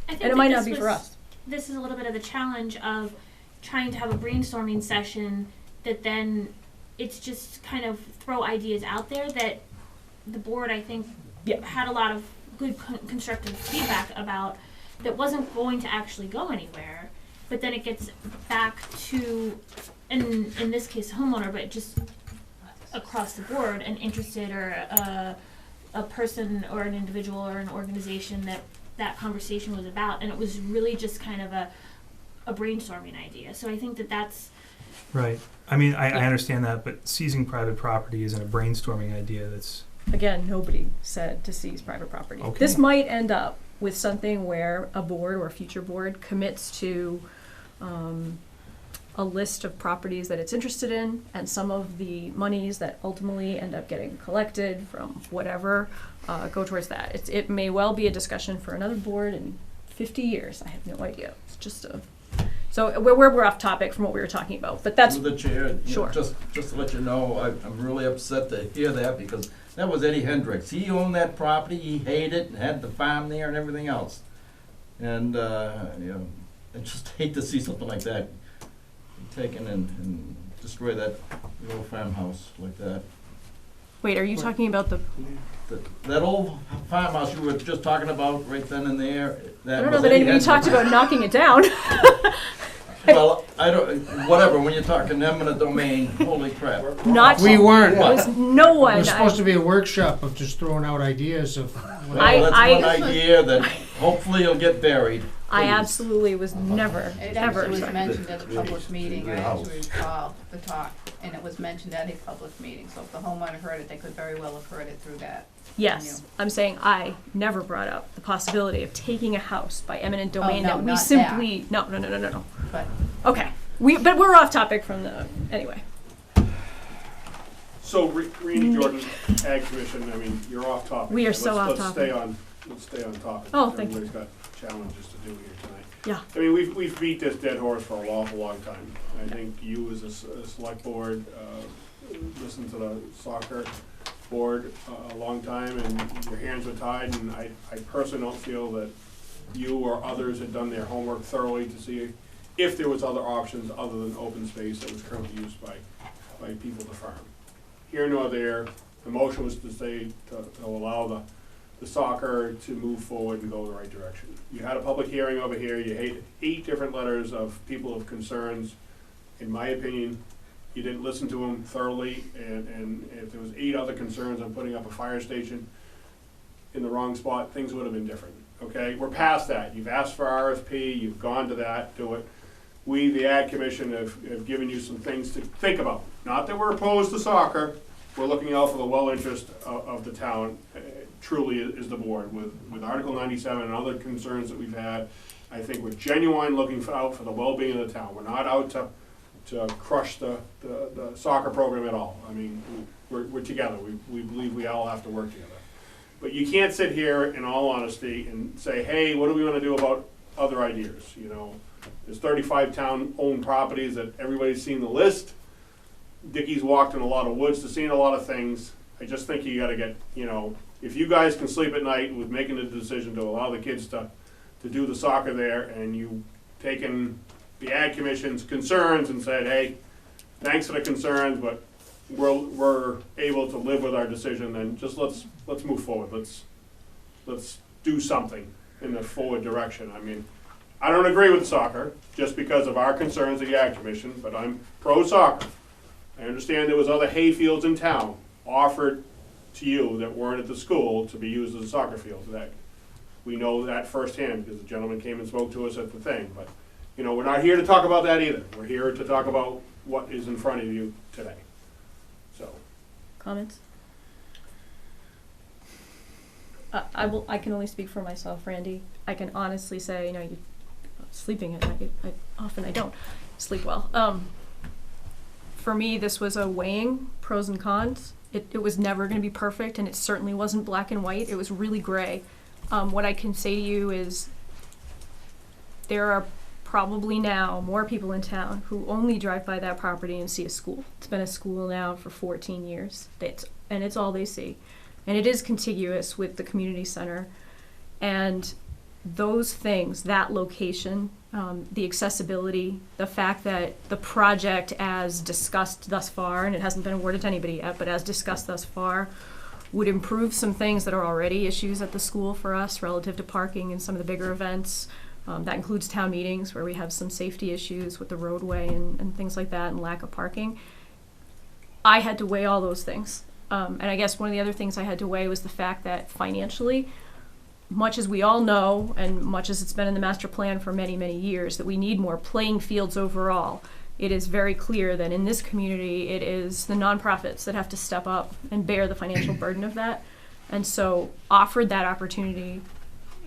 I think And it that might this not be for was- us. This is a little bit of the challenge of trying to have a brainstorming session that then it's just kind of throw ideas out there that the board, I think, had a lot of good constructive feedback about that wasn't going to actually go anywhere. But then it gets back to, in this case, homeowner, but just across the board, an interested or a person or an individual or an organization that conversation was about, and it was really just kind of a brainstorming idea. So I think that's Right. I mean, I understand that, but seizing private property isn't a brainstorming idea. That's Again, nobody said to seize private property. Okay. This might end up with something where a board or a future board commits to a list of properties that it's interested in, and some of the monies that ultimately end up getting collected from whatever go towards that. It may well be a discussion for another board in 50 years. I have no idea. It's just so we're off topic from what we were talking about, but that's Through the chair, sure. Just to let you know, I'm really upset to hear that because that was Eddie Hendricks. He owned that property, he hated it, and had the farm there and everything else. And I just hate to see something like that taken and destroy that little farmhouse like that. Wait, are you talking about That old farmhouse you were just talking about right then and there? I don't know that anybody talked about knocking it down. Well, I don't, whatever, when you're talking eminent domain, holy crap. Not We weren't. There was no one. It was supposed to be a workshop of just throwing out ideas of. Well, that's one idea that hopefully will get buried. I absolutely was never, It ever. actually was trying- mentioned at a public meeting, I actually recall the talk, and it was mentioned at a public meeting, so if the homeowner heard it, they could very well have heard it through that. Yes, I'm saying I never brought up the possibility of taking a house by eminent domain no, that we not simply, no. But Okay, but we're off topic from the, anyway. So, Randy Jordan, Ag Commission, I mean, you're off topic. We are so off Let's topic. Let's stay on topic. Oh, thank you. Everybody's got challenges to do here tonight. Yeah. I mean, we've beat this dead horse for a awful long time. I think you as a select board, listened to the soccer board a long time, and your hands were tied, and I personally don't feel that you or others had done their homework thoroughly to see if there was other options other than open space that was currently used by people to farm. Here nor there, the motion was to say, to allow the soccer to move forward and go in the right direction. You had a public hearing over here, you had 8 different letters of people of concerns. In my opinion, you didn't listen to them thoroughly, and if there was 8 other concerns on putting up a fire station in the wrong spot, things would have been different, okay? We're past that. You've asked for RFP, you've gone to that, do it. We, the Ag Commission, have given you some things to think about. Not that we're opposed to soccer, we're looking out for the well interest of the town, truly is the board. With Article 97 and other concerns that we've had, I think we're genuine looking out for the well-being of the town. We're not out to crush the soccer program at all. I mean, we're together. We believe we all have to work together. But you can't sit here in all honesty and say, hey, what do we want to do about other ideas? You know, there's 35 town-owned properties that everybody's seen the list. Dickie's walked in a lot of woods to see a lot of things. I just think you got to get, you if you guys can sleep at night with making the decision to allow the kids to do the soccer there, and you taken the Ag Commission's concerns and said, hey, thanks for the concerns, but we're able to live with our decision, then just let's move forward. Let's do something in the forward direction. I mean, I don't agree with soccer just because of our concerns at the Ag Commission, but I'm pro-soccer. I understand there was other hay fields in town offered to you that weren't at the school to be used as a soccer field. That we know that firsthand because the gentleman came and spoke to us at the thing. But you know, we're not here to talk about that either. We're here to talk about what is in front of you today. So, Comments? I can only speak for myself, Randy. I can honestly say, you know, sleeping at night, I don't sleep well. For me, this was a weighing pros and cons. It was never going to be perfect, and it certainly wasn't black and white. It was really gray. What I can say to you is there are probably now more people in town who only drive by that property and see a school. It's been a school now for 14 years, and it's all they see. And it is contiguous with the community center. And those things, that location, the accessibility, the fact that the project as discussed thus far, and it hasn't been awarded to anybody yet, but as discussed thus far, would improve some things that are already issues at the school for us relative to parking and some of the bigger events. That includes town meetings where we have some safety issues with the roadway and things like that and lack of parking. I had to weigh all those things. And I guess one of the other things I had to weigh was the fact that financially, much as we all know, and much as it's been in the master plan for many, many years, that we need more playing fields overall, it is very clear that in this community, it is the nonprofits that have to step up and bear the financial burden of that. And so offered that opportunity,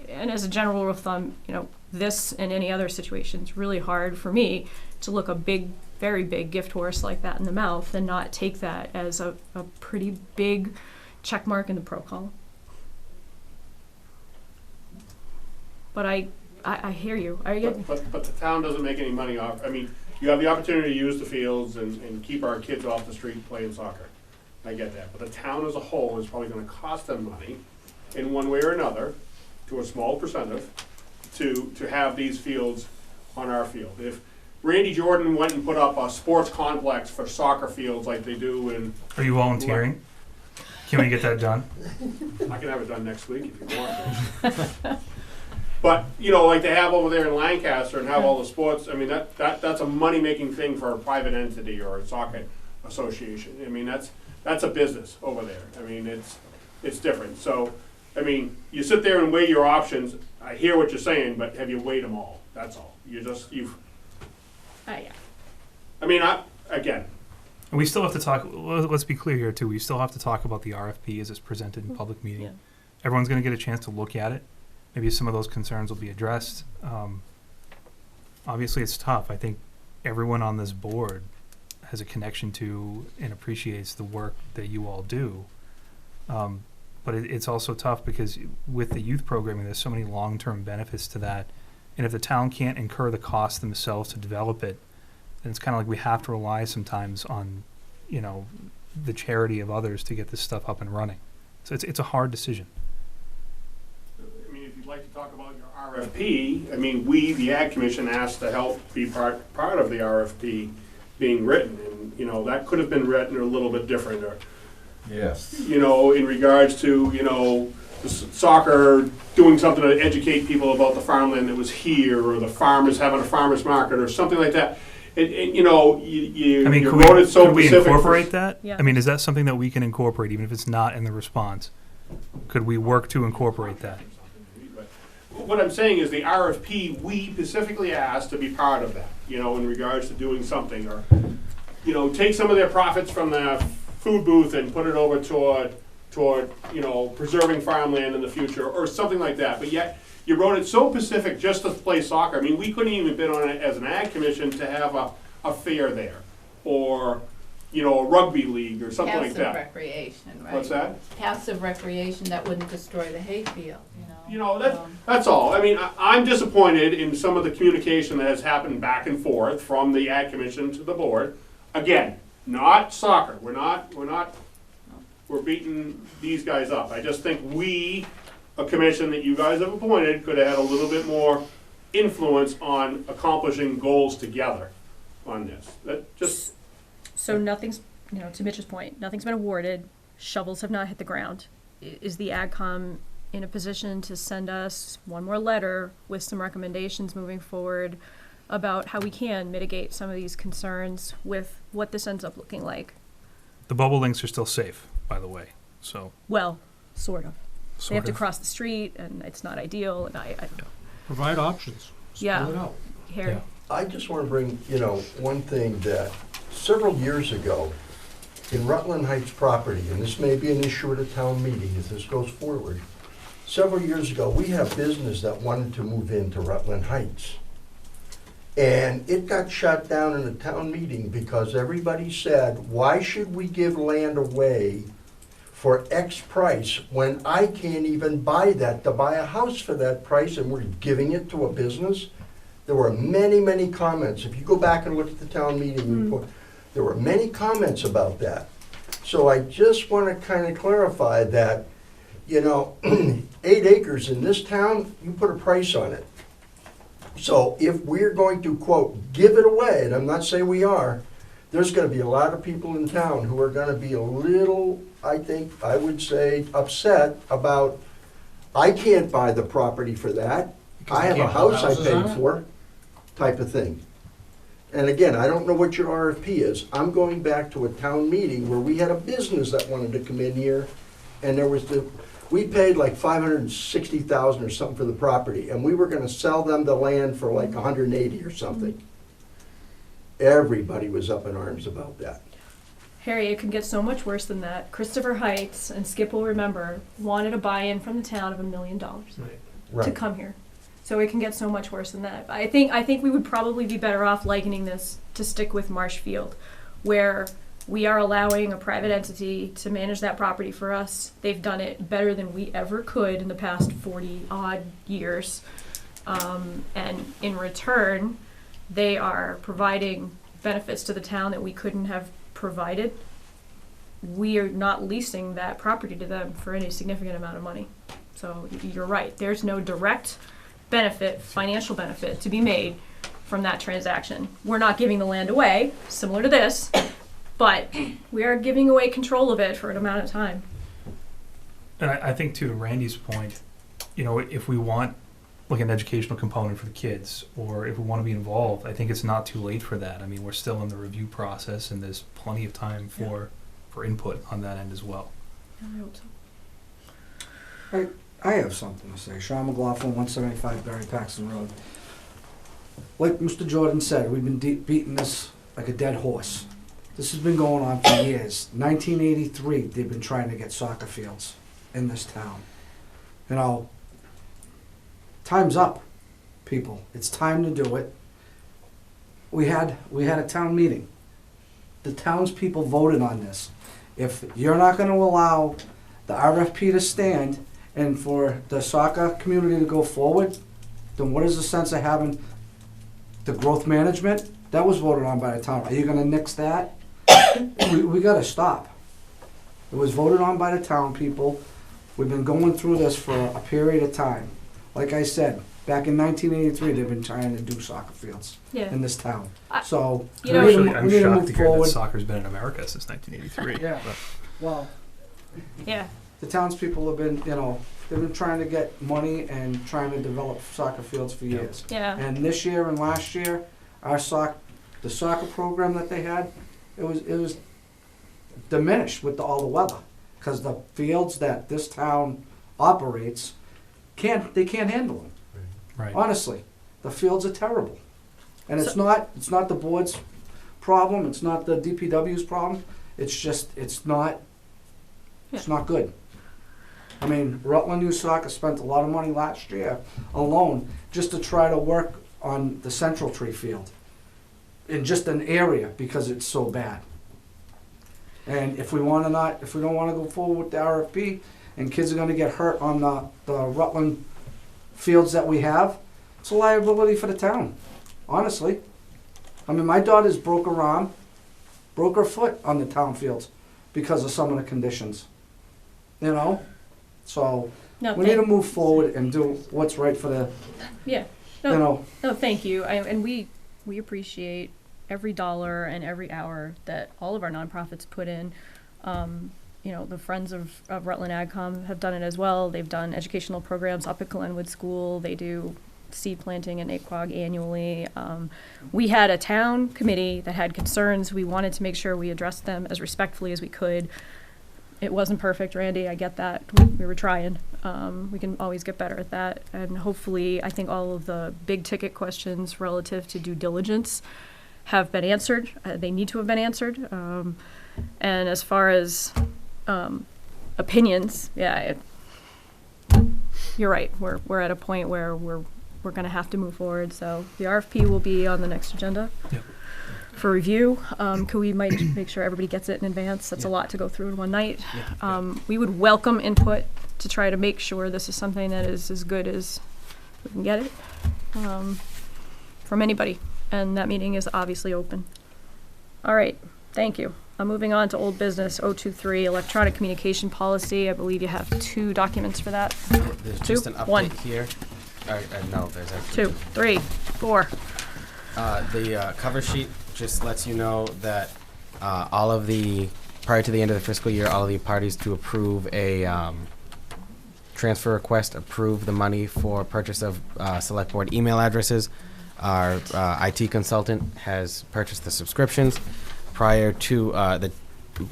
and as a general rule of thumb, you know, this and any other situation, it's really hard for me to look a big, very big gift horse like that in the mouth and not take that as a pretty big check mark in the pro column. But I hear you. But the town doesn't make any money off. I mean, you have the opportunity to use the fields and keep our kids off the street playing soccer. I get that. But the town as a whole is probably going to cost them money in one way or another, to a small percentage, to have these fields on our field. If Randy Jordan went and put up a sports complex for soccer fields like they do in... Are you volunteering? Can we get that done? I can have it done next week if you want. But, you know, like they have over there in Lancaster and have all the sports, I mean, that's a money-making thing for a private entity or a soccer association. I mean, that's a business over there. I mean, it's different. So, I mean, you sit there and weigh your options. I hear what you're saying, but have you weighed them all? That's all. You've... Yeah. I mean, again... And we still have to talk, let's be clear here too, we still have to talk about the RFP as it's presented in public meeting. Yeah. Everyone's going to get a chance to look at it. Maybe some of those concerns will be addressed. Obviously, it's tough. I think everyone on this board has a connection to and appreciates the work that you all do. But it's also tough because with the youth programming, there's so many long-term benefits to that. And if the town can't incur the cost themselves to develop it, then it's kind of like we have to rely sometimes on, you know, the charity of others to get this stuff up and running. So it's a hard decision. I mean, if you'd like to talk about your RFP, I mean, we, the Ag Commission, asked to help be part of the RFP being written. And, you know, that could have been written a little bit different. Or, yes. You know, in regards to, you know, the soccer, doing something to educate people about the farmland that was here, or the farmers having a farmer's market, or something like that. You know, I mean, you wrote it so could we specific incorporate that? Yeah. I mean, is that something that we can incorporate, even if it's not in the response? Could we work to incorporate that? What I'm saying is the RFP, we specifically asked to be part of that, you know, in regards to doing something, or, you know, take some of their profits from the food booth and put it over toward, you know, preserving farmland in the future, or something like that. But yet, you wrote it so specific just to play soccer. I mean, we couldn't even bid on it as an Ag Commission to have a fair there, or, you know, a rugby league or something like that. Passive recreation, right? What's that? Passive recreation that wouldn't destroy the hayfield, you know? You know, that's all. I mean, I'm disappointed in some of the communication that has happened back and forth from the Ag Commission to the board. Again, not soccer. We're not we're beating these guys up. I just think we, a commission that you guys have appointed, could have had a little bit more influence on accomplishing goals together on this. That just, So nothing's, to Mitch's point, nothing's been awarded, shovels have not hit the ground. Is the AgCom in a position to send us one more letter with some recommendations moving forward about how we can mitigate some of these concerns with what this ends up looking like? The bubble links are still safe, by the way, so. Well, sort of. They have to Sort of. cross the street, and it's not ideal, and I Provide options. Yeah. Spell it out. Harry. Yeah. I just want to bring, one thing that several years ago, in Rutland Heights property, and this may be an issue at a town meeting if this goes forward, several years ago, we have business that wanted to move into Rutland Heights. And it got shut down in a town meeting because everybody said, why should we give land away for X price when I can't even buy that, to buy a house for that price, and we're giving it to a business? There were many, many comments. If you go back and look at the town meeting report, there were many comments about that. So I just want to kind of clarify that, 8 acres in this town, you put a price on it. So if we're going to, quote, give it away, and I'm not saying we are, there's going to be a lot of people in town who are going to be a little, I would say, upset about, I can't buy the property for that. Because I have a can't put house I houses on paid it? for, type of thing. And again, I don't know what your RFP is. I'm going back to a town meeting where we had a business that wanted to come in here, and we paid like $560,000 or something for the property, and we were gonna sell them the land for like 180 or something. Everybody was up in arms about that. Harry, it can get so much worse than that. Christopher Heights, and Skip will remember, wanted a buy-in from the town of $1 million to Right. come here. So it can get so much worse than that. I think we would probably be better off likening this to stick with Marsh Field, where we are allowing a private entity to manage that property for us. They've done it better than we ever could in the past 40-odd years. And in return, they are providing benefits to the town that we couldn't have provided. We are not leasing that property to them for any significant amount of money. So you're right, there's no direct benefit, financial benefit to be made from that transaction. We're not giving the land away, similar to this, but we are giving away control of it for an amount of time. And I think too, to Randy's point, if we want like an educational component for the kids, or if we want to be involved, I think it's not too late for that. I mean, we're still in the review process, and there's plenty of time for input on that end as well. I hope so. I have something to say. Sean McLaughlin, 175 Barry Paxton Road. Like Mr. Jordan said, we've been beating this like a dead horse. This has been going on for years. 1983, they've been trying to get soccer fields in this town. Time's up, people. It's time to do it. We had a town meeting. The townspeople voted on this. If you're not going to allow the RFP to stand and for the soccer community to go forward, then what is the sense of having the growth management? That was voted on by the town. Are you gonna nix that? We gotta stop. It was voted on by the town people. We've been going through this for a period of time. Like I said, back in 1983, they've been trying to do soccer fields in this town. So we need to I'm shocked move to hear forward. that soccer's been in America since 1983. Yeah. Well, yeah. The townspeople have been, they've been trying to get money and trying to develop soccer fields for years. Yeah. And this year and last year, the soccer program that they had, it was diminished with all the weather, because the fields that this town operates can't handle them. Right. Honestly, the fields are terrible, and it's not the board's problem. It's not the DPW's problem. It's not good. I mean, Rutland Youth Soccer spent a lot of money last year alone just to try to work on the Central Tree Field in just an area because it's so bad. And if we don't want to go forward with the RFP, and kids are going to get hurt on the Rutland fields that we have, it's a liability for the town, honestly. I mean, my daughter's broke her arm, broke her foot on the town fields because of some of the conditions. you know? So, No, we need to move forward and do what's right for the, Yeah. you know. No, thank you. And we appreciate every dollar and every hour that all of our nonprofits put in. You know, the Friends of Rutland AgCom have done it as well. They've done educational programs up at Glenwood School. They do seed planting in Aquag annually. We had a town committee that had concerns. We wanted to make sure we addressed them as respectfully as we could. It wasn't perfect, Randy, I get that. We were trying. We can always get better at that. And hopefully, I think all of the big ticket questions relative to due diligence have been answered. They need to have been answered. And as far as opinions, yeah, you're right. We're at a point where we're going to have to move forward. So the RFP will be on the next agenda for review. Could we might make sure everybody gets it in advance? That's a lot to go through in one night. We would welcome input to try to make sure this is something that is as good as we can get it from anybody. And that meeting is obviously open. All right, thank you. Moving on to old business, 023, electronic communication policy. I believe you have 2 documents for that. There's 2? just an update 1. here. No, there's actually 2, 3, 4. The cover sheet just lets you know that all of the, prior to the end of the fiscal year, all of the parties to approve a transfer request, approve the money for purchase of select board email addresses. Our IT consultant has purchased the subscriptions. Prior to the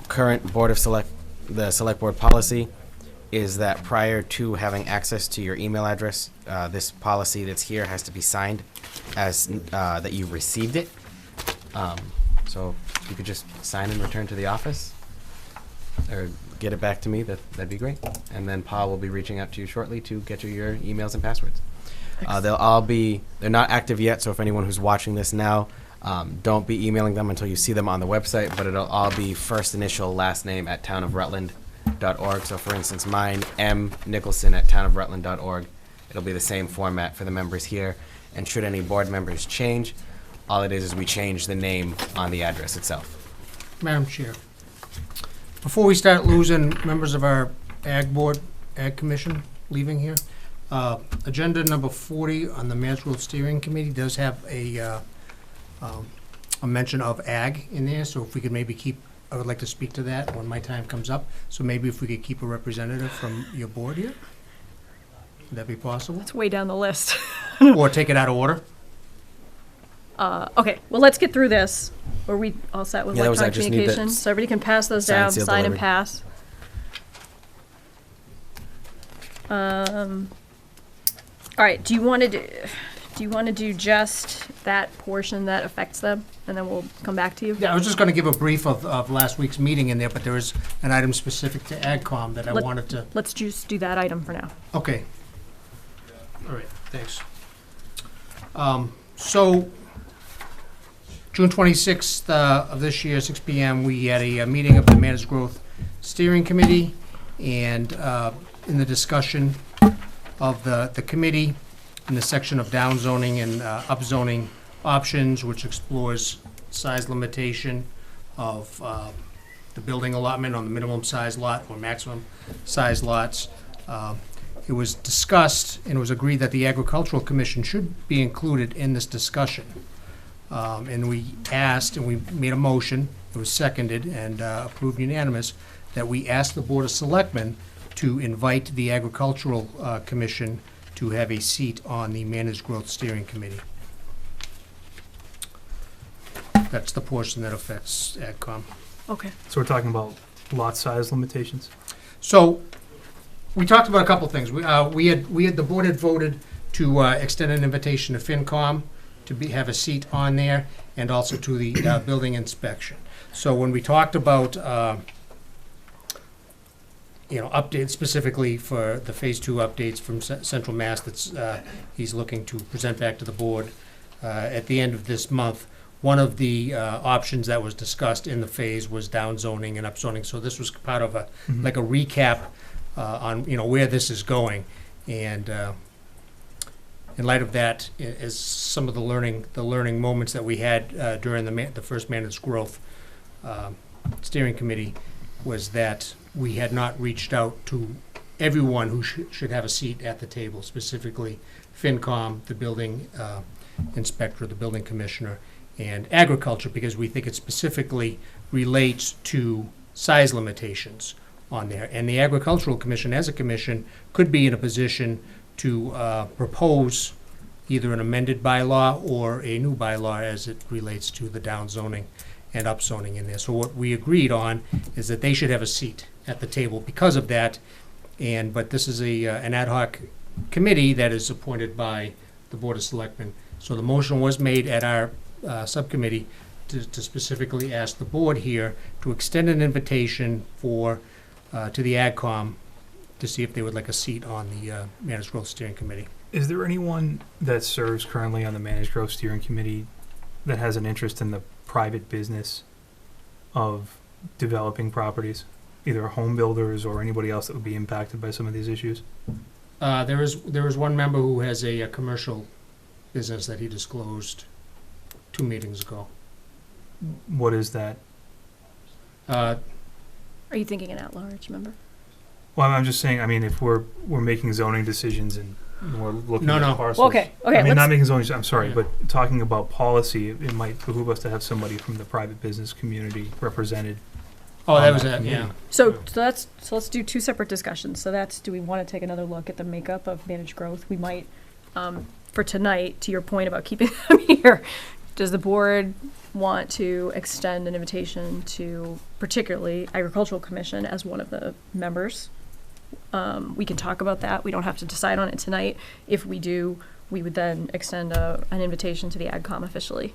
current the select board policy is that prior to having access to your email address, this policy that's here has to be signed as that you received it. So if you could just sign and return to the office or get it back to me, that'd be great. And then Paul will be reaching out to you shortly to get you your emails and passwords. They're not active yet, so if anyone who's watching this now, don't be emailing them until you see them on the website, but it'll all be first initial, last name at townofrutland.org. So for instance, mine, mnicholson@townofrutland.org. It'll be the same format for the members here. And should any board members change, all it is we change the name on the address itself. Madam Chair, before we start losing members of our Ag Commission leaving here, agenda number 40 on the Mansfield Steering Committee does have a mention of ag in there, so if we could maybe I would like to speak to that when my time comes up, so maybe if we could keep a representative from your board here, would that be possible? It's way down the list. Or take it out of order? Okay, well, let's get through this. Are we all set with Yeah, electronic I just need communication? that So everybody can pass those signed, down, sealed, sign and delivered. pass. All right, do you want to do just that portion that affects them, and then we'll come back to you? Yeah, I was just gonna give a brief of last week's meeting in there, but there is an item specific to AgCom that I wanted to. Let's just do that item for now. Okay. All right, thanks. So, June 26th of this year, 6 p.m., we had a meeting of the Managed Growth Steering Committee, and in the discussion of the committee, in the section of downzoning and upzoning options, which explores size limitation of the building allotment on the minimum size lot or maximum size lots. It was discussed and it was agreed that the Agricultural Commission should be included in this discussion. And we asked, and we made a motion, it was seconded and approved unanimous, that we ask the Board of Selectmen to invite the Agricultural Commission to have a seat on the Managed Growth Steering Committee. That's the portion that affects AgCom. Okay. So we're talking about lot size limitations? So, we talked about a couple things. The board had voted to extend an invitation to FinCom to have a seat on there, and also to the building inspection. So when we talked about updates specifically for the Phase 2 updates from Central Mass that's he's looking to present back to the board at the end of this month. One of the options that was discussed in the phase was downzoning and upzoning. So this was part of a like a recap on where this is going, and in light of that, is some of the learning moments that we had during the first Managed Growth Steering Committee. was that we had not reached out to everyone who should have a seat at the table, specifically FinCom, the building inspector, the building commissioner, and agriculture, because we think it specifically relates to size limitations on there. And the Agricultural Commission, as a commission, could be in a position to propose either an amended bylaw or a new bylaw as it relates to the downzoning and upzoning in there. So what we agreed on is that they should have a seat at the table because of that. But this is an ad hoc committee that is appointed by the Board of Selectmen. So the motion was made at our subcommittee to specifically ask the board here to extend an invitation to the AgCom to see if they would like a seat on the Managed Growth Steering Committee. Is there anyone that serves currently on the Managed Growth Steering Committee that has an interest in the private business of developing properties, either home builders or anybody else that would be impacted by some of these issues? There is one member who has a commercial business that he disclosed 2 meetings ago. What is that? Are you thinking an at-large member? Well, I'm just saying, I mean, if we're making zoning decisions and we're looking No, at no. parcels. Well, okay, I mean, let's- not making zoning, I'm sorry, Yeah. but talking about policy, it might behoove us to have somebody from the private business community represented. Oh, that on was that it, yeah. committee. So let's do two separate discussions. So that's, do we want to take another look at the makeup of managed growth? We might, for tonight, to your point about keeping them here, does the board want to extend an invitation to particularly Agricultural Commission as one of the members? We can talk about that. We don't have to decide on it tonight. If we do, we would then extend an invitation to the AgCom officially.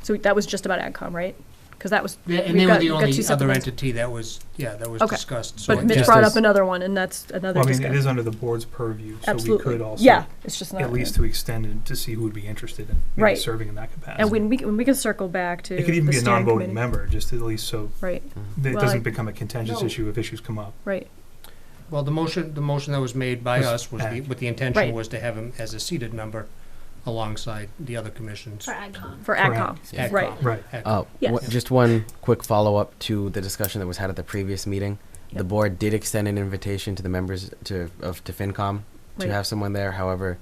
So that was just about AgCom, right? Because that was, Yeah, and we've they were got- the we've got only two separate other ones. entity that was Okay. discussed. So But it Mitch just brought is- up another one, and that's another Well, I mean, discussion. it is under the board's purview, so we Absolutely. could also. Yeah, it's just not. At least to extend it to see who would be interested in maybe Right. serving in that capacity. And when we can circle back to It could even the be a steering non-voting committee. member, just at least so Right, that it Well, doesn't I- become a contentious No. issue if issues come up. right. Well, the motion that was made by Was us was ag. with the intention Right. was to have him as a seated member alongside the other commissions. For AgCom. For AgCom, AgCom. right. Right. AgCom. Yes. Just one quick follow-up to the discussion that was had at the previous meeting. The Yep. board did extend an invitation to the members to FinCom to Right. have someone there. However,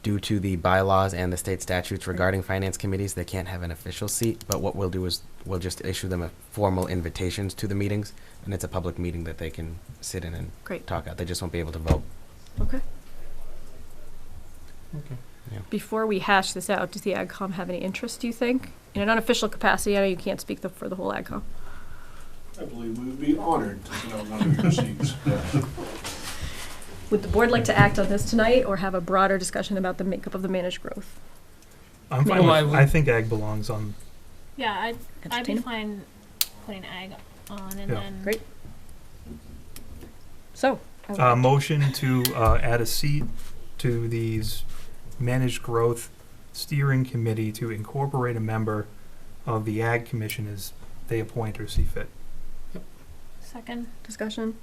due to the bylaws and the state statutes regarding finance committees, they can't have an official seat. But what we'll do is we'll just issue them a formal invitations to the meetings, and it's a public meeting that they can sit in and Great. talk at. They just won't be able to vote. Okay. Okay. Before we hash this out, does the AgCom have any interest, do you think? In an unofficial capacity, I know you can't speak for the whole AgCom. I believe we would be honored to fill one of your seats. Would the board like to act on this tonight, or have a broader discussion about the makeup of the managed growth? I'm fine Well, with, I I think ag belongs on, Yeah, I'd be Entertain 'em? fine putting ag on and Yeah. then. Great. So, I would- motion to add a seat to these managed growth steering committee to incorporate a member of the ag commission as they appoint or see fit. Second. discussion?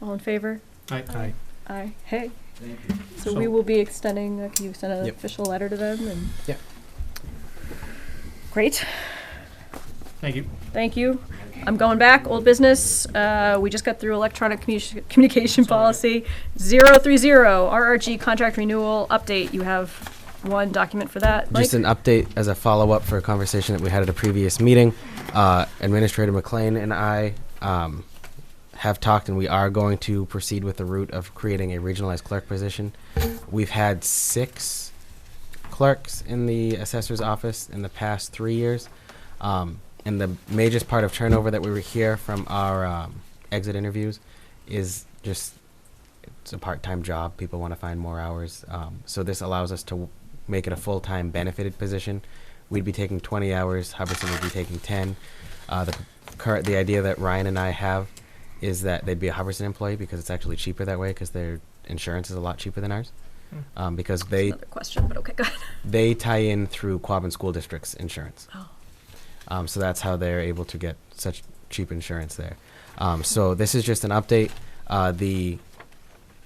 All in favor? Aye. Aye. Hey. Thank you. So we will be extending, can you send an Yep. official letter to them and? Yep. Great, Thank you. thank you. I'm going back, old business, we just got through electronic communication policy, 030, RRG contract renewal update, you have one document for that, Mike? Just an update as a follow-up for a conversation that we had at a previous meeting. Administrator McLean and I have talked, and we are going to proceed with the route of creating a regionalized clerk position. We've had 6 clerks in the assessor's office in the past 3 years. And the major part of turnover that we hear from our exit interviews is just it's a part-time job. People want to find more hours. So this allows us to make it a full-time benefited position. We'd be taking 20 hours. Hubbardson would be taking 10. The idea that Ryan and I have is that they'd be a Hubbardson employee because it's actually cheaper that way because their insurance is a lot cheaper than ours. Because That's they another question, but okay, go ahead. they tie in through Quabbin School District's insurance. Oh. So that's how they're able to get such cheap insurance there. So this is just an update. The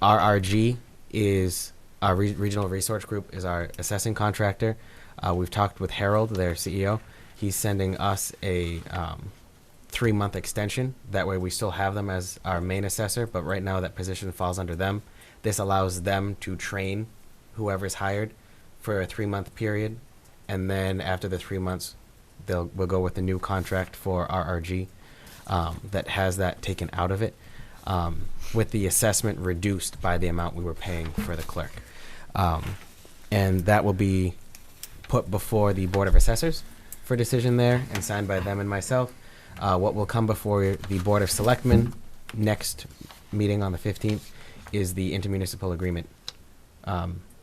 RRG is our Regional Resource Group is our assessing contractor. We've talked with Harold, their CEO. He's sending us a 3-month extension. That way we still have them as our main assessor, but right now that position falls under them. This allows them to train whoever's hired for a 3-month period, and then after the 3 months, we'll go with the new contract for RRG that has that taken out of it, with the assessment reduced by the amount we were paying for the clerk. And that will be put before the Board of Assessors for decision there and signed by them and myself. What will come before the Board of Selectmen next meeting on the 15th is the intermunicipal agreement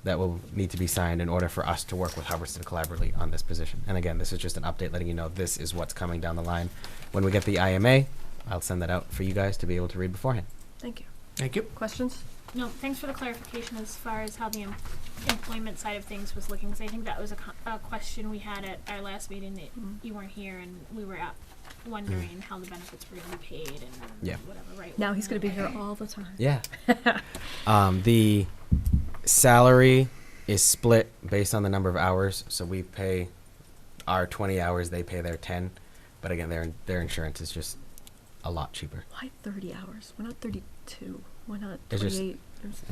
that will need to be signed in order for us to work with Hubbardston collaboratively on this position. And again, this is just an update letting you know this is what's coming down the line. When we get the IMA, I'll send that out for you guys to be able to read beforehand. Thank you. Thank you. Questions? No, thanks for the clarification as far as how the employment side of things was looking, because I think that was a question we had at our last meeting that you weren't here, and we were wondering how the benefits were going to be paid and whatever, right? Now he's going to be here all the time. Yeah. The salary is split based on the number of hours, so we pay our 20 hours, they pay their 10. But again, their insurance is just a lot cheaper. Why 30 hours? Why not 32? Why not It's just 28?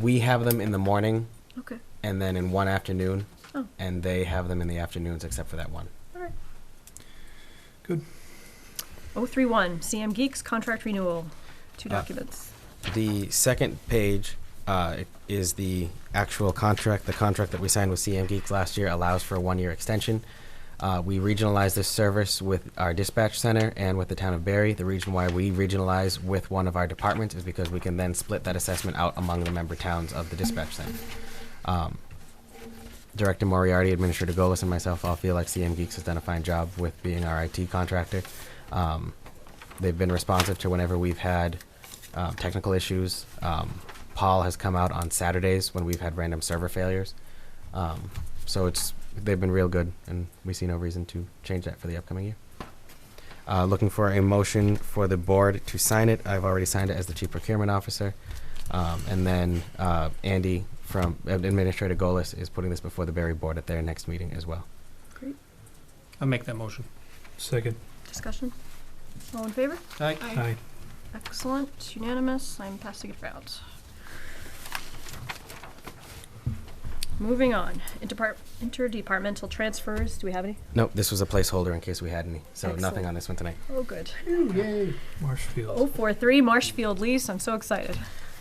we have them in the morning, Okay. and then in one afternoon, Oh. and they have them in the afternoons except for that one. All right. Good. 031, CM Geeks contract renewal. Two documents. The second page is the actual contract. The contract that we signed with CM Geeks last year allows for a 1-year extension. We regionalize this service with our dispatch center and with the town of Barry. The reason why we regionalize with one of our departments is because we can then split that assessment out among the member towns of the dispatch center. Director Moriarty, Administrator Golis, and myself all feel like CM Geeks has done a fine job with being our IT contractor. They've been responsive to whenever we've had technical issues. Paul has come out on Saturdays when we've had random server failures. So they've been real good, and we see no reason to change that for the upcoming year. Looking for a motion for the board to sign it. I've already signed it as the Chief Procurement Officer. And then Andy from Administrator Golis is putting this before the Barry board at their next meeting as well. Great. I'll make that motion. Second. Discussion? All in favor? Aye. Aye. Excellent. It's unanimous. I'm passing it around. Moving on. Interdepartmental transfers. Do we have any? Nope, this was a placeholder in case we had any. So Excellent. nothing on this one tonight. Oh, good. Yay. Marsh Field. 043, Marsh Field lease. I'm so excited.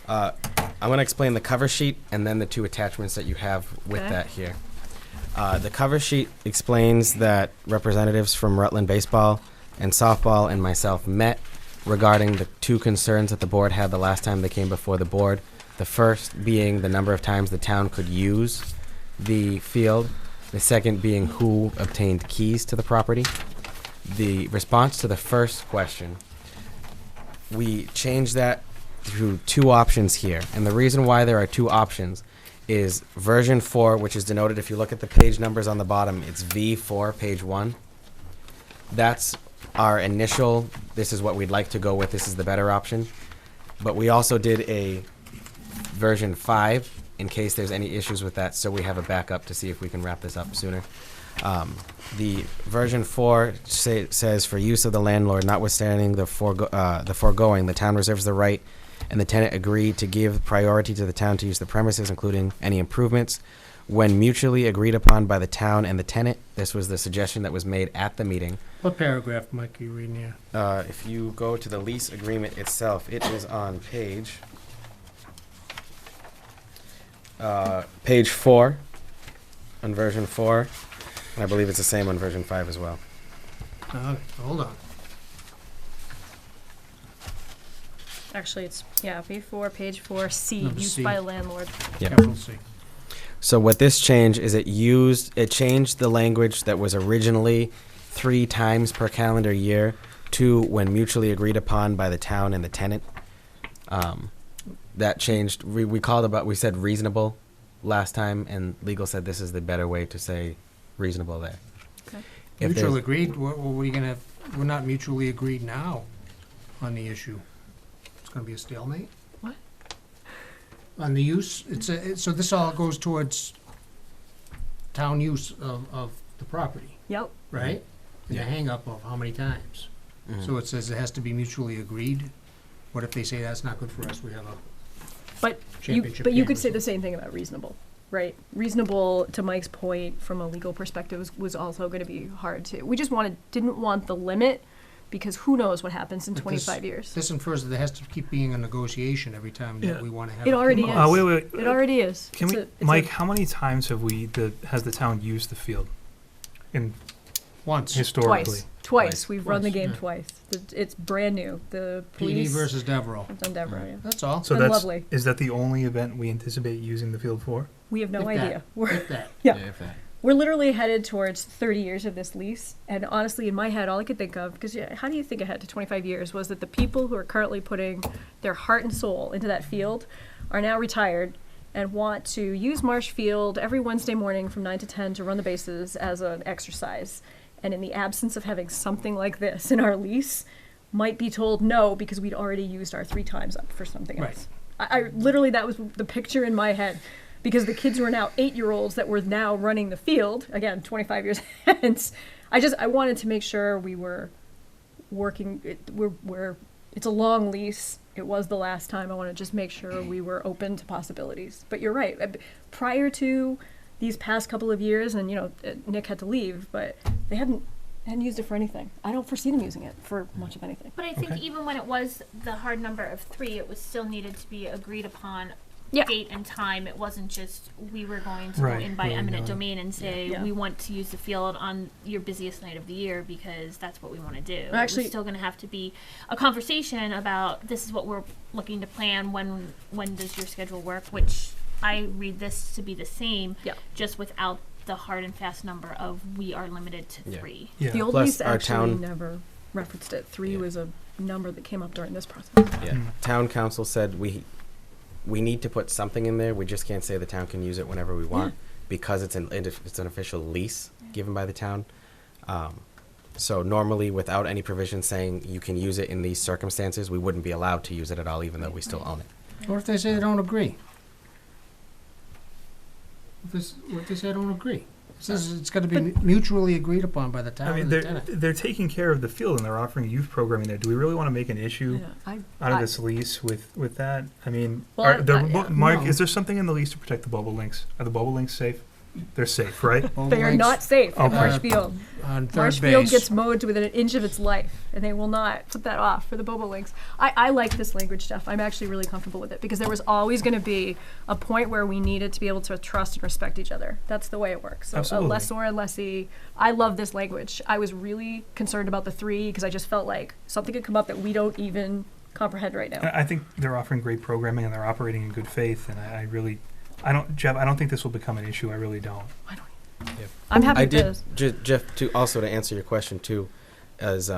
I'm going to explain the cover sheet and then the two attachments that you have with Okay. that here. The cover sheet explains that representatives from Rutland Baseball and Softball and myself met regarding the two concerns that the board had the last time they came before the board. The first being the number of times the town could use the field. The second being who obtained keys to the property. The response to the first question, we changed that through two options here. And the reason why there are two options is version 4, which is denoted, if you look at the page numbers on the bottom, it's V4, page 1. That's our initial, this is what we'd like to go with, this is the better option. But we also did a version 5 in case there's any issues with that, so we have a backup to see if we can wrap this up sooner. The version 4 says, for use of the landlord, notwithstanding the foregoing, the town reserves the right and the tenant agree to give priority to the town to use the premises, including any improvements, when mutually agreed upon by the town and the tenant. This was the suggestion that was made at the meeting. What paragraph, Mike, are you reading here? If you go to the lease agreement itself, it is on page 4, on version 4, and I believe it's the same on version 5 as well. Hold on. Actually, it's, V4, page 4, C, Number used C. by a landlord. Yep. Capital C. So what this changed is it changed the language that was originally 3 times per calendar year to when mutually agreed upon by the town and the tenant. That changed. We said reasonable last time, and legal said this is the better way to say reasonable there. Okay. If Mutual there's- agreed, we're not mutually agreed now on the issue. It's gonna be a stalemate? What? On the use, so this all goes towards town use of the property, Yep. right? And the Yeah. hang up of how many times? So it says it has to be mutually agreed. What if they say that's not good for us? We have a But championship you game could or say the same thing about reasonable, right? Reasonable, to Mike's point, from a legal perspective, was also going to be hard too. We just didn't want the limit, because who knows what happens in But 25 years. This infers that there has to keep being a negotiation every time that we want to have. It already is. Wait. It already is. Can we, Mike? How many times has the town used the field? Once. Historically. Twice. We've run the game yeah. twice. It's brand new. The PD police versus Devereaux. have done Devereaux. Yeah. That's all. So Been that's lovely. is that the only event we anticipate using the field for? We have no If idea. that. We're If that. yeah. if that. We're literally headed towards 30 years of this lease, and honestly, in my head, all I could think of, because how do you think ahead to 25 years, was that the people who are currently putting their heart and soul into that field are now retired and want to use Marsh Field every Wednesday morning from 9 to 10 to run the bases as an exercise. And in the absence of having something like this in our lease, might be told no because we'd already used our 3 times up for something Right. else. I literally, that was the picture in my head. Because the kids were now 8-year-olds that were now running the field, again, 25 years hence. I wanted to make sure we were working, it's a long lease. It was the last time. I want to just make sure we were open to possibilities. But you're right. Prior to these past couple of years, and Nick had to leave, but they hadn't used it for anything. I don't foresee them using it for much of anything. But I think even when it was the hard number of 3, it was still needed to be agreed upon. Yeah. Date and time. It wasn't just we were going to Right. go in by Yeah, eminent no. domain and say Yeah. we want to use the field on your busiest night of the year because that's what we want to do. Actually- It's still going to have to be a conversation about this is what we're looking to plan. When does your schedule work? Which I read this to be the same, Yeah. just without the hard and fast number of we are limited to Yeah. 3. Yeah. The old Plus, lease our actually town- never referenced it. 3 Yeah. was a number that came up during this process. Yeah. Town council said we need to put something in there. We just can't say the town can use it whenever we want because it's an official lease given by the town. So normally, without any provision saying you can use it in these circumstances, we wouldn't be allowed to use it at all, even though we still own it. What if they say they don't agree? What if they say they don't agree? It says it's got to be mutually agreed upon by the town I mean, and the tenant. they're taking care of the field and they're offering youth programming there. Do we really want to make an issue out of this lease with that? I mean, Well, Mark, no. is there something in the lease to protect the bubble links? Are the bubble links safe? They're safe, right? All They are links not safe at Okay. Marsh Field. on third Marsh base. Field gets mowed within an inch of its life, and they will not put that off for the bobolinks. I like this language, Jeff. I'm actually really comfortable with it because there was always going to be a point where we needed to be able to trust and respect each other. That's the way it works. So Absolutely. a lessor and lessee. I love this language. I was really concerned about the 3 because I just felt like something could come up that we don't even comprehend right now. I think they're offering great programming and they're operating in good faith. And I don't think this will become an issue. I really don't. I'm happy I with did, this. Jeff, to answer your question too, as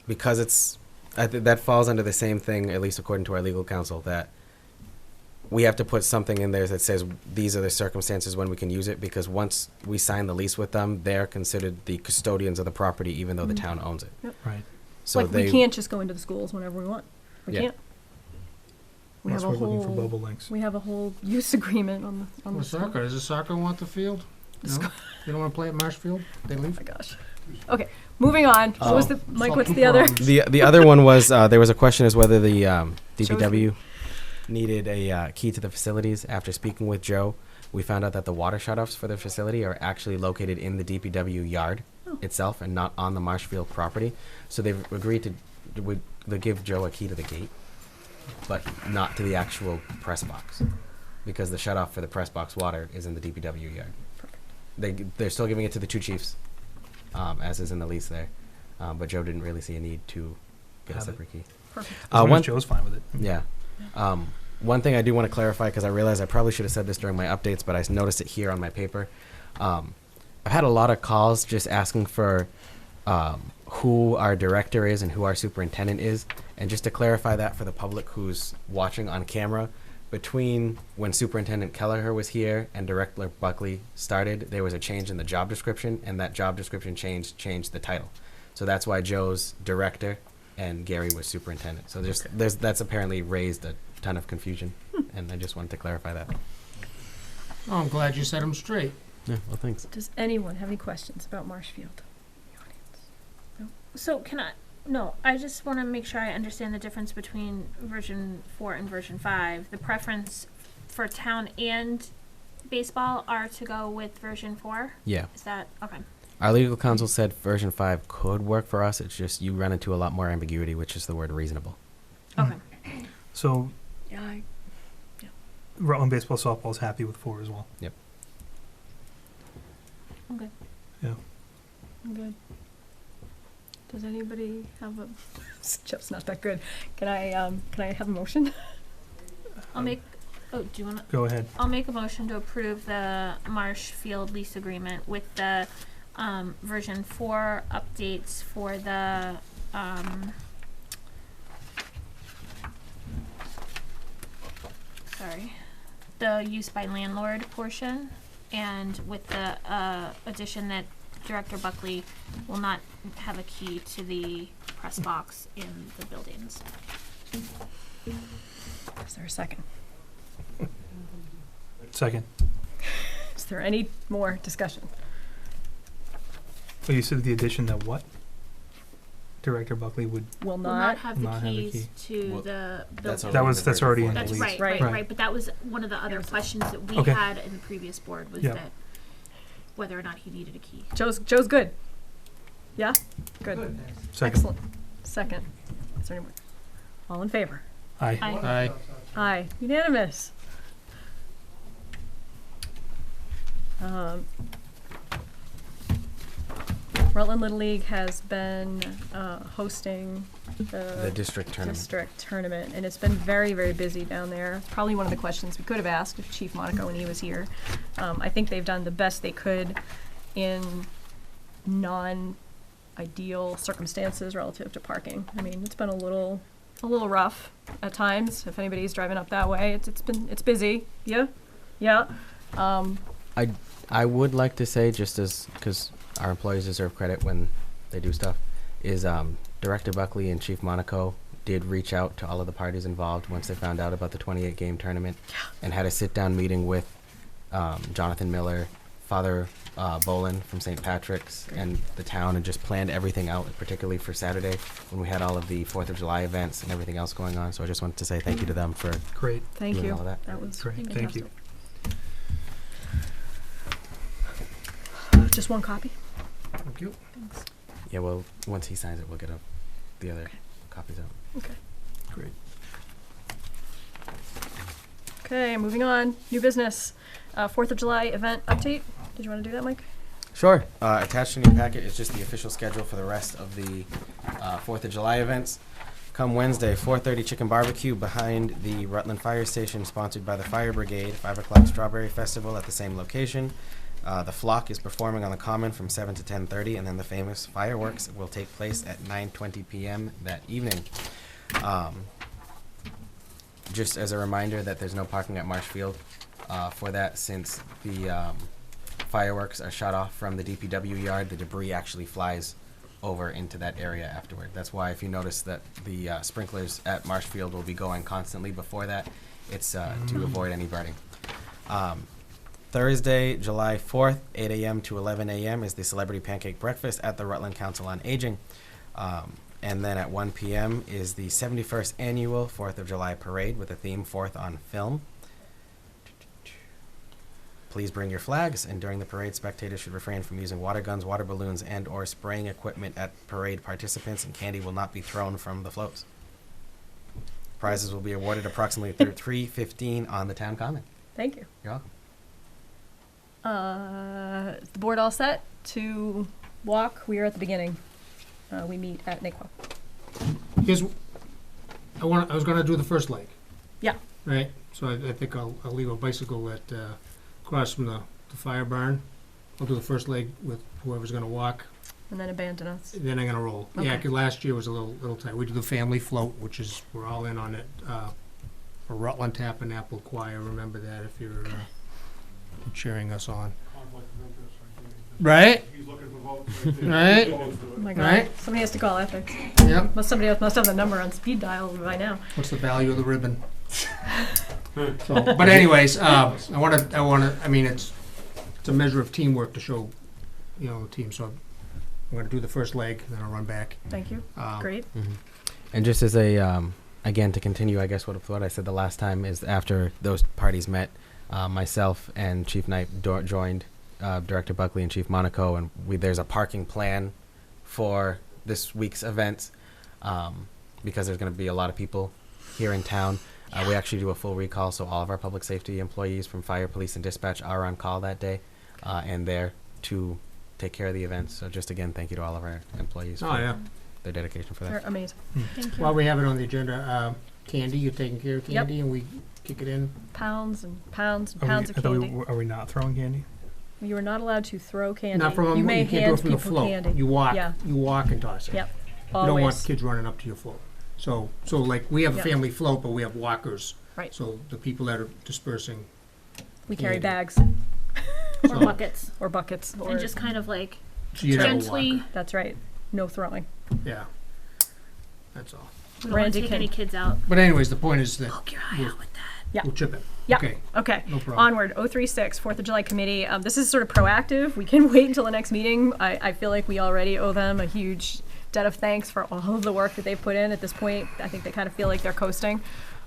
because it's that falls under the same thing, at least according to our legal counsel, that we have to put something in there that says these are the circumstances when we can use it, because once we sign the lease with them, they're considered the custodians of the property, even though the town owns it. Yep. Right. So like we can't just go into the schools whenever we want. We Yeah. can't. We Unless have a we're looking for whole. bubble links. We have a whole use agreement on the Well, school. soccer. Does the soccer want the field? No? You don't want to play at Marsh Field? They leave? Oh my gosh. Okay, moving on. What was the Mike? Solve What's two the other? problems. The other one was there was a question as whether the DPW needed a key to the facilities. After speaking with Joe, we found out that the water shutoffs for the facility are actually located in the DPW yard itself and not on the Marshfield property. So they've agreed to they give Joe a key to the gate, but not to the actual press box, because the shutoff for the press box water is in the DPW yard. They're still giving it to the 2 chiefs, as is in the lease there, but Joe didn't really see a need to get a Have it. separate key. Perfect. As long as Joe's fine with it. Yeah. One thing I do want to clarify, because I realize I probably should have said this during my updates, but I noticed it here on my paper. I've had a lot of calls just asking for who our director is and who our superintendent is. And just to clarify that for the public who's watching on camera, between when Superintendent Kelleher was here and Director Buckley started, there was a change in the job description, and that job description changed the title. So that's why Joe's director and Gary was superintendent. So that's apparently raised a ton of confusion, and I just wanted to clarify that. Oh, I'm glad you set them straight. Yeah, well, thanks. Does anyone have any questions about Marsh Field? So can I? No, I just want to make sure I understand the difference between version 4 and version 5. The preference for town and baseball are to go with version 4? Yeah. Is that, okay. Our legal counsel said version 5 could work for us. It's just you run into a lot more ambiguity, which is the word reasonable. Okay. So Yeah. Rutland baseball softball is happy with 4 as well. Yep. Okay. Yeah. Good. Does anybody have a? Jeff's not that good. Can I have a motion? I'll make, oh, do you want to? Go ahead. I'll make a motion to approve the Marsh Field lease agreement with the version 4 updates for the the use by landlord portion, and with the addition that Director Buckley will not have a key to the press box in the buildings. Is there a second? Second. Is there any more discussion? Oh, you said the addition that what? Director Buckley would Will Will not. not have the not have a keys key. to Well, the that's building. that's already in the That's lease. right, Right. right. But that was one of the other questions that we Okay. had in the previous board was Yeah. that whether or not he needed a key. Joe's good. Yeah? Good. Second. Excellent. Second. Is there any more? All in favor? Aye. Aye. Aye. Unanimous. Rutland Little League has been hosting The district tournament. district tournament, and it's been very, very busy down there. It's probably one of the questions we could have asked if Chief Monaco when he was here. I think they've done the best they could in non-ideal circumstances relative to parking. I mean, it's been a little rough at times. If anybody's driving up that way, it's busy. Yeah. I would like to say, just as because our employees deserve credit when they do stuff, is Director Buckley and Chief Monaco did reach out to all of the parties involved once they found out about the 28-game tournament, and had a sit-down meeting with Jonathan Miller, Father Bolin from St. Patrick's, and the town, and just planned everything out, particularly for Saturday when we had all of the 4th of July events and everything else going on. So I just wanted to say thank you to them for Great. Thank doing you. all of that. That was Great. fantastic. Thank you. Just one copy. Thank you. Thanks. Yeah, well, once he signs it, we'll get the other copies out. Okay. Great. Okay, moving on. New business. 4th of July event update. Did you want to do that, Mike? Sure. Attached in your packet is just the official schedule for the rest of the 4th of July events. Come Wednesday, 4:30 chicken barbecue behind the Rutland Fire Station, sponsored by the Fire Brigade. 5 o'clock Strawberry Festival at the same location. The Flock is performing on the Common from 7 to 10:30, and then the famous fireworks will take place at 9:20 p.m. that evening. Just as a reminder that there's no parking at Marsh Field for that, since the fireworks are shut off from the DPW yard, the debris actually flies over into that area afterward. That's why if you notice that the sprinklers at Marsh Field will be going constantly before that, it's to avoid any burning. Thursday, July 4th, 8 a.m. to 11 a.m. is the Celebrity Pancake Breakfast at the Rutland Council on Aging. And then at 1 p.m. is the 71st Annual 4th of July Parade with the theme 4th on Film. Please bring your flags, and during the parade, spectators should refrain from using water guns, water balloons, and or spraying equipment at parade participants, and candy will not be thrown from the floats. Prizes will be awarded approximately through 3:15 on the town common. Thank you. You're welcome. Is the board all set to walk? We are at the beginning. We meet at NAQUA. Here's, I was gonna do the first leg. Yeah. Right, so I think I'll leave a bicycle at, across from the fire barn. I'll do the first leg with whoever's gonna walk, And then abandon us. then I'm gonna roll. Yeah, Okay. 'cause last year was a little tight. We did the family float, which is, we're all in on it. For Rutland Tabernacle Choir, remember that if you're cheering us on. Right? He's looking for votes. Right? Oh my God. Right? Somebody has to call ethics. Yep. Somebody else must have the number on speed dial by now. What's the value of the ribbon? So, but anyways, I mean, it's a measure of teamwork to show, the team. So I'm gonna do the first leg, then I'll run back. Thank you. Great. And just as a, again, to continue, I guess what I said the last time is after those parties met, myself and Chief Knight joined Director Buckley and Chief Monaco, and there's a parking plan for this week's events because there's going to be a lot of people here in town. We actually do a full recall, so all of our public safety employees from fire, police, and dispatch are on call that day and there to take care of the events. So just again, thank you to all of our employees for their dedication for that. They're amazing. Thank you. While we have it on the agenda, Candy, you're taking care of Candy, and we kick it in? Pounds and pounds and pounds of I thought candy. are we not throwing candy? You are not allowed to throw candy. Not from you may you can't do hand it from the people float. candy. You walk. Yeah. You walk and toss it. Yep. You don't want Always. kids running up to your float. So like we have a Yep. family float, but we have walkers. Right. So the people that are dispersing. We carry candy. bags. Or buckets. Or buckets. Or And just kind of like So you'd have a gently. walker. That's right. No throwing. Yeah. That's all. We don't want Randy to take can- any kids out. But anyways, the point is that Poke your eye out with that. Yeah. we'll chip it. Yeah. Okay. Okay. No problem. Onward. 036, 4th of July committee. This is sort of proactive. We can wait until the next meeting. I feel like we already owe them a huge debt of thanks for all of the work that they've put in at this point. I think they kind of feel like they're coasting.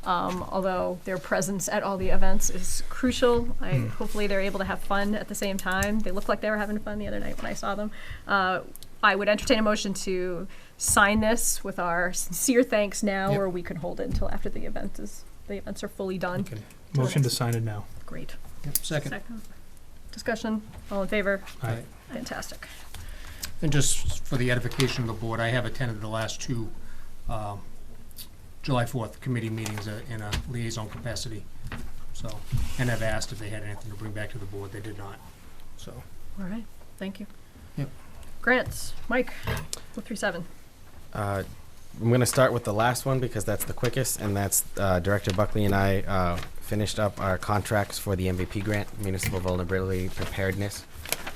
Although their presence at all the events is crucial. Hopefully they're able to have fun at the same time. They looked like they were having fun the other night when I saw them. I would entertain a motion to sign this with our sincere thanks now, Yep. or we can hold it until after the events are fully done. Okay. Motion to sign it now. Great. Yep. Second. Discussion. All in favor? Aye. Fantastic. And just for the edification of the board, I have attended the last two July 4th committee meetings in a liaison capacity. So, and I've asked if they had anything to bring back to the board. They did not. So. All right. Thank you. Yep. Grants. Mike. 037. I'm going to start with the last one because that's the quickest, and that's Director Buckley and I finished up our contracts for the MVP grant, Municipal Vulnerability Preparedness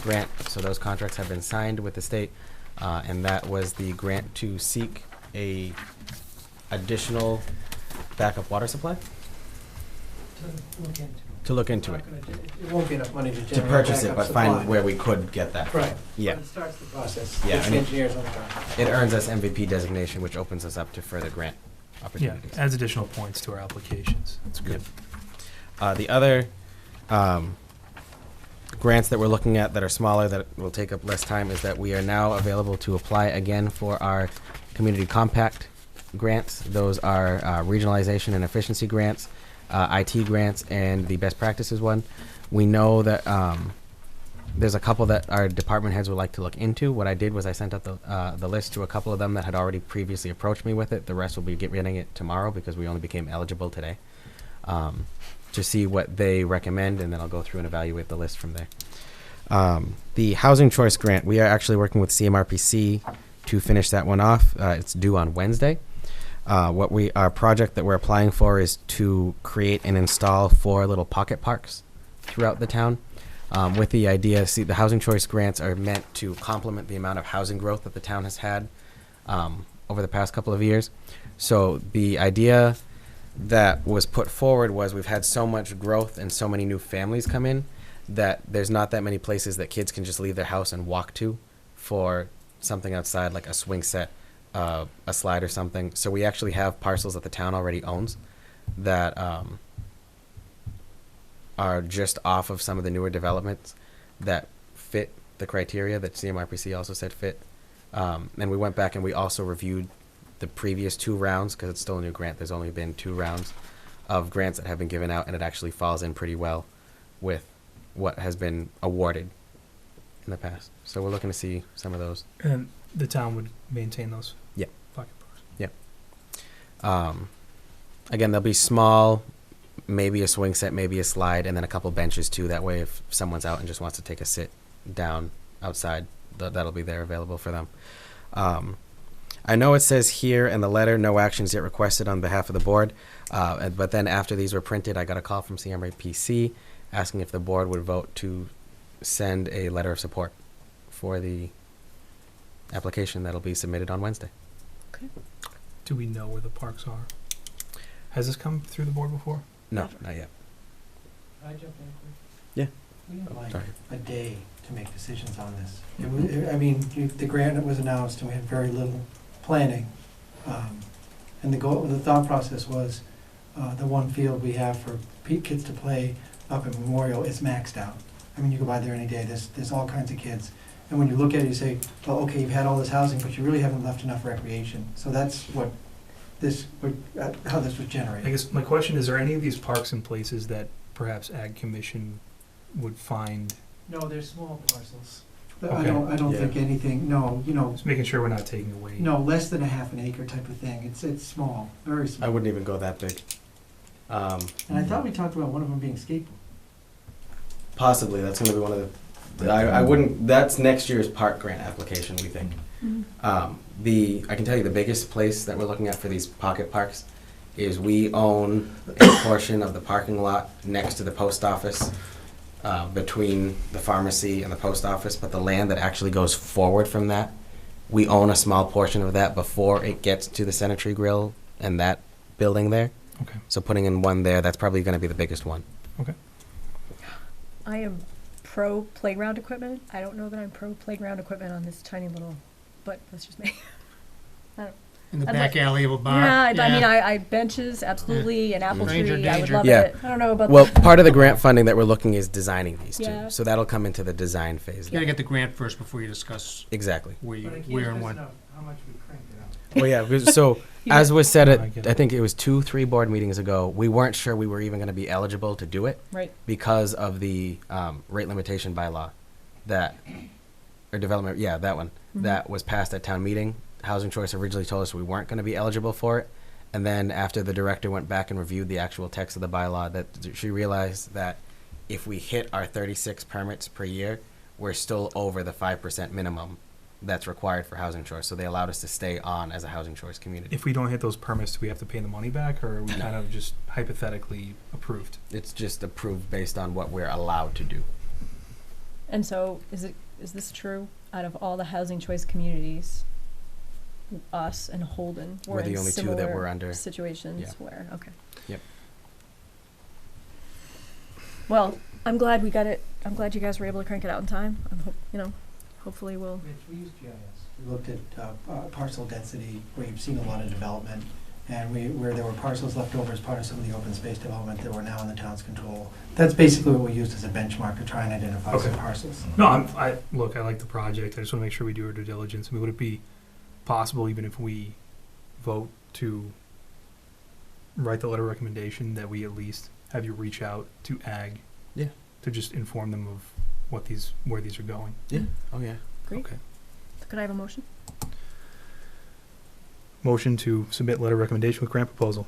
Grant. So those contracts have been signed with the state, and that was the grant to seek a additional backup water supply. To look into it. It won't be enough money to To generate purchase it, backup but supply. find where we could get that. Right. Yeah. But it starts the process. Yeah, Gets and the it- engineers on the contract. It earns us MVP designation, which opens us up to further grant Yeah, opportunities. adds additional points to our applications. That's good. The other grants that we're looking at that are smaller, that will take up less time, is that we are now available to apply again for our community compact grants. Those are regionalization and efficiency grants, IT grants, and the best practices one. We know that there's a couple that our department heads would like to look into. What I did was I sent out the list to a couple of them that had already previously approached me with it. The rest will be getting it tomorrow because we only became eligible today. To see what they recommend, and then I'll go through and evaluate the list from there. The Housing Choice Grant, we are actually working with CMRPC to finish that one off. It's due on Wednesday. Our project that we're applying for is to create and install 4 little pocket parks throughout the town. With the idea, the Housing Choice Grants are meant to complement the amount of housing growth that the town has had over the past couple of years. So the idea that was put forward was we've had so much growth and so many new families come in that there's not that many places that kids can just leave their house and walk to for something outside, like a swing set, a slide or something. So we actually have parcels that the town already owns that are just off of some of the newer developments that fit the criteria that CMRPC also said fit. And we went back and we also reviewed the previous 2 rounds, because it's still a new grant. There's only been 2 rounds of grants that have been given out, and it actually falls in pretty well with what has been awarded in the past. So we're looking to see some of those. And the town would maintain those? Yeah. Pocket parks. Yeah. Again, they'll be small, maybe a swing set, maybe a slide, and then a couple benches too. That way if someone's out and just wants to take a sit down outside, that'll be there available for them. I know it says here in the letter, no actions yet requested on behalf of the board, but then after these were printed, I got a call from CMRPC asking if the board would vote to send a letter of support for the application that'll be submitted on Wednesday. Okay. Do we know where the parks are? Has this come through the board before? No, not yet. I jump in quick. Yeah. We had like Sorry. a day to make decisions on this. The grant was announced and we had very little planning. And the thought process was, the one field we have for kids to play up at Memorial is maxed out. I mean, you go by there any day, there's all kinds of kids. And when you look at it, you say, well, okay, you've had all this housing, but you really haven't left enough recreation. So that's how this was generated. I guess my question is, are any of these parks and places that perhaps Ag Commission would find? No, they're small parcels. Okay. I don't think Yeah. anything, no, Just making sure we're not taking away. no, less than a half an acre type of thing. It's small, very I small. wouldn't even go that big. And I thought we talked about one of them being skateboard. Possibly, that's gonna be one of the, I wouldn't, that's next year's park grant application, we think. I can tell you the biggest place that we're looking at for these pocket parks is we own a portion of the parking lot next to the post office, between the pharmacy and the post office, but the land that actually goes forward from that, we own a small portion of that before it gets to the Cemetery Grill and that building there. Okay. So putting in one there, that's probably gonna be the biggest one. Okay. I am pro playground equipment. I don't know that I'm pro playground equipment on this tiny little, but that's just me. In the I'd back like- alley of a barn. Yeah, I mean, I benches, absolutely, an apple Danger, tree, I would danger. love Yeah. it. I don't know about Well, part of the grant funding that we're looking is designing these Yeah. two. So that'll come into the design phase. You gotta get the grant first before you discuss Exactly. where But I can't and stress when. enough how much we cranked it up. Well, yeah, because- so as was said I at, get I it. think it was 2-3 board meetings ago, we weren't sure we were even gonna be eligible to do it Right. because of the rate limitation bylaw that, or development, yeah, that one, that was passed at town meeting. Housing Choice originally told us we weren't gonna be eligible for it. And then after the director went back and reviewed the actual text of the bylaw, that she realized that if we hit our 36 permits per year, we're still over the 5% minimum that's required for Housing Choice. So they allowed us to stay on as a Housing Choice community. If we don't hit those permits, do we have to pay the money back, or are we No. kind of just hypothetically approved? It's just approved based on what we're allowed to do. And so, is this true? Out of all the housing choice communities, us and Holden were We're the in only two that similar were under. situations Yeah. where, okay. Yep. Well, I'm glad we got it. I'm glad you guys were able to crank it out in time. Hopefully we'll. Rich, we used GIS. We looked at parcel density, where you've seen a lot of development, and where there were parcels left over as part of some of the open space development that were now in the town's control. That's basically what we used as a benchmark to try and identify some Okay. parcels. No, I like the project. I just want to make sure we do our due diligence. I mean, would it be possible, even if we vote to write the letter of recommendation, that we at least have you reach out to Ag? Yeah. To just inform them of where these are going. Yeah. Oh, yeah. Great. Okay. Could I have a motion? Motion to submit letter of recommendation with grant proposal.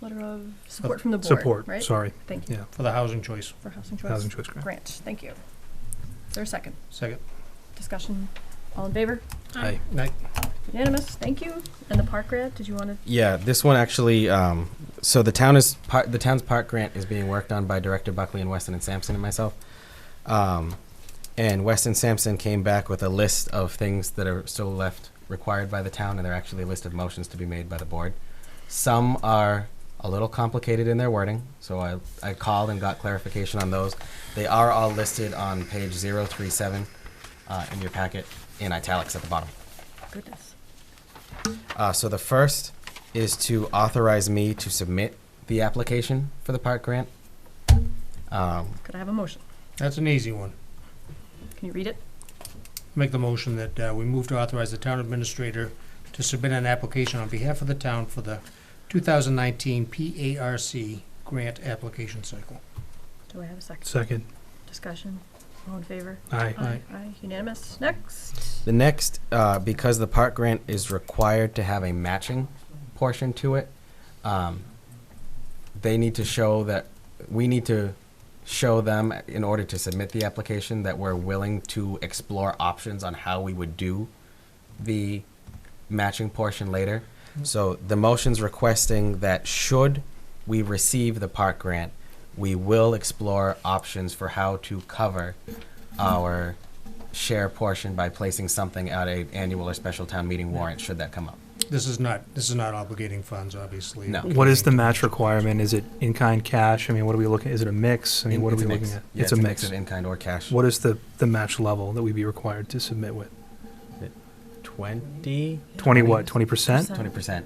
Letter of support from the board. Support, right? sorry. Thank you. Yeah. For the Housing Choice. For housing choice. Housing Choice Grant. Grant. Thank you. Is there a second? Second. Discussion. All in favor? Aye. Night. Unanimous. Thank you. And the park grant. Did you want to? Yeah, this one actually, so the town's park grant is being worked on by Director Buckley and Weston and Sampson and myself. And Weston Sampson came back with a list of things that are still left required by the town, and they're actually a list of motions to be made by the board. Some are a little complicated in their wording, so I called and got clarification on those. They are all listed on page 037 in your packet, in italics at the bottom. Goodness. So the first is to authorize me to submit the application for the park grant. Could I have a motion? That's an easy one. Can you read it? Make the motion that we move to authorize the town administrator to submit an application on behalf of the town for the 2019 PARC grant application cycle. Do I have a second? Second. Discussion. All in favor? Aye. Aye. Aye. Unanimous. Next. The next, because the park grant is required to have a matching portion to it, they need to show that, we need to show them in order to submit the application that we're willing to explore options on how we would do the matching portion later. So the motion's requesting that should we receive the park grant, we will explore options for how to cover our share portion by placing something at an annual or special town meeting warrant, should that come up. This is not obligating funds, obviously. No. What is the match requirement? Is it in-kind cash? I mean, what are we looking, is it a mix? I mean, what are we looking at? Yeah, it's a mix of in-kind or cash. What is the match level that we'd be required to submit with? 20? 20 what, 20%? 20%.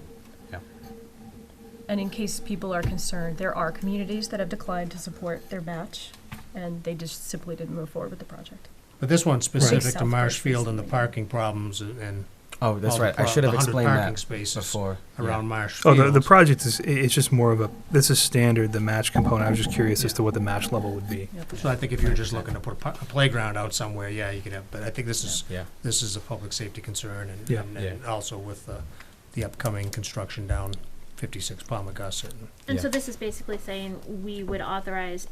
And in case people are concerned, there are communities that have declined to support their match, and they just simply didn't move forward with the project. But this one's specific to South Marsh Coast Field and the recently. parking problems and Oh, that's all the right. I should have 100 explained parking that spaces before. around Marsh Oh, Field. the project is, it's just more of a, this is standard, the match component. I was just curious as to what the match level would be. So I think if you're just looking to put a playground out somewhere, yeah, you can have, but I think this is, Yeah. this is a public safety concern and, Yeah. and also with the upcoming construction down 56 Palmagussit. And Yeah. so this is basically saying we would authorize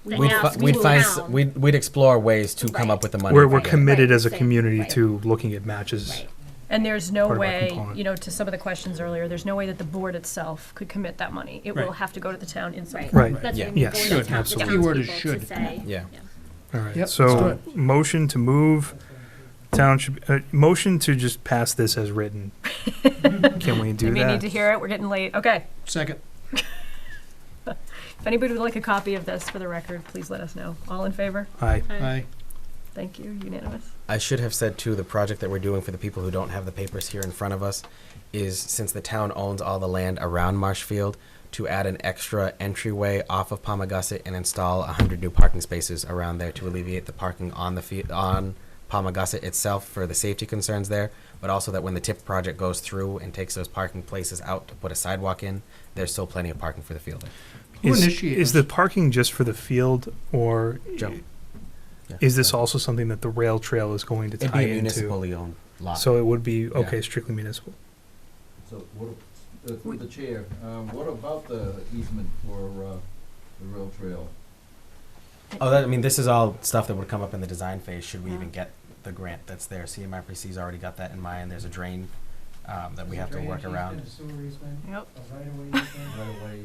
the We'd, house we'd to find, town. we'd explore ways to come Right. up with the money. We're for it. committed Right, as a same, community right. to looking at matches. Right. And there's no Part of our way, component. you know, to some of the questions earlier, there's no way that the board itself could commit that money. It will Right. have to go to the town in some Right. form. Right. That's Yeah. what we Yes. need Should, the town- the absolutely. Keyword is townspeople to should. say. Yeah. All right, Yep, let's so do motion to move township, motion to just pass this as written. Can we do You may need that? to hear it, we're getting late. Okay. Second. If anybody would like a copy of this for the record, please let us know. All in favor? Aye. Aye. Thank you, unanimous. I should have said too, the project that we're doing for the people who don't have the papers here in front of us is, since the town owns all the land around Marsh Field, to add an extra entryway off of Palmagussit and install 100 new parking spaces around there to alleviate the parking on the on Palmagussit itself for the safety concerns there, but also that when the TIP project goes through and takes those parking places out to put a sidewalk in, there's still plenty of parking for the field. Who Is initiates? the parking just for the field, or Joe. Yeah. is this also something that the rail trail is going to It'd tie be a into? municipally owned lot. So it would be, okay, strictly municipal. So what, through the chair, what about the easement for, the rail trail? Oh, I mean, this is all stuff that would come up in the design phase, should we even get the grant that's there. CMRPC's already got that in mind. There's a drain that we have to work around. Yep.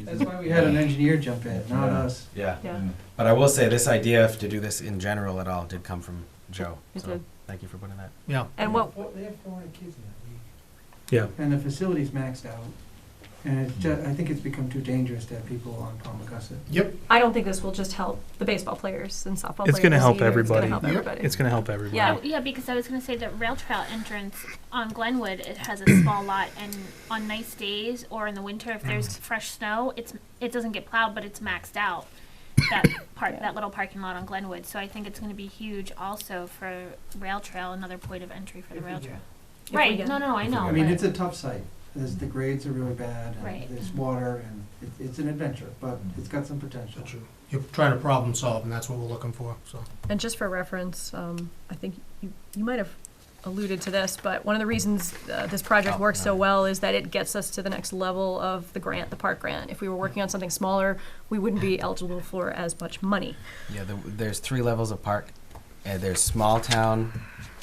That's why we had an engineer jump in, not us. Yeah. Yeah. But I will say, this idea to do this in general at all did come from Joe. It So did. thank you for putting that. Yeah. And what, They have 400 kids in that league. Yeah. And the facility's maxed out. And it's I think it's become too dangerous to have people on Palmagussit. Yep. I don't think this will just help the baseball players and softball players. It's gonna help either. everybody. It's gonna help Yep. everybody. It's gonna help everybody. Yeah. Oh, yeah, because I was gonna say the rail trail entrance on Glenwood, it has a small lot, and on nice days or in the winter, if there's fresh snow, it doesn't get plowed, but it's maxed out. That part, that little parking lot on Glenwood. So I think it's gonna be huge also for rail trail, another point of entry for the rail trail. If we Right? get- No, I know. I mean, but- it's a tough site. The grades are really bad, Right. and there's water, and it's an adventure, but it's got some potential. That's true. You're trying to problem solve, and that's what we're looking for, so. And just for reference, I think you might have alluded to this, but one of the reasons this project works so well is that it gets us to the next level of the grant, the park grant. If we were working on something smaller, we wouldn't be eligible for as much money. Yeah, there's 3 levels of park. There's small town,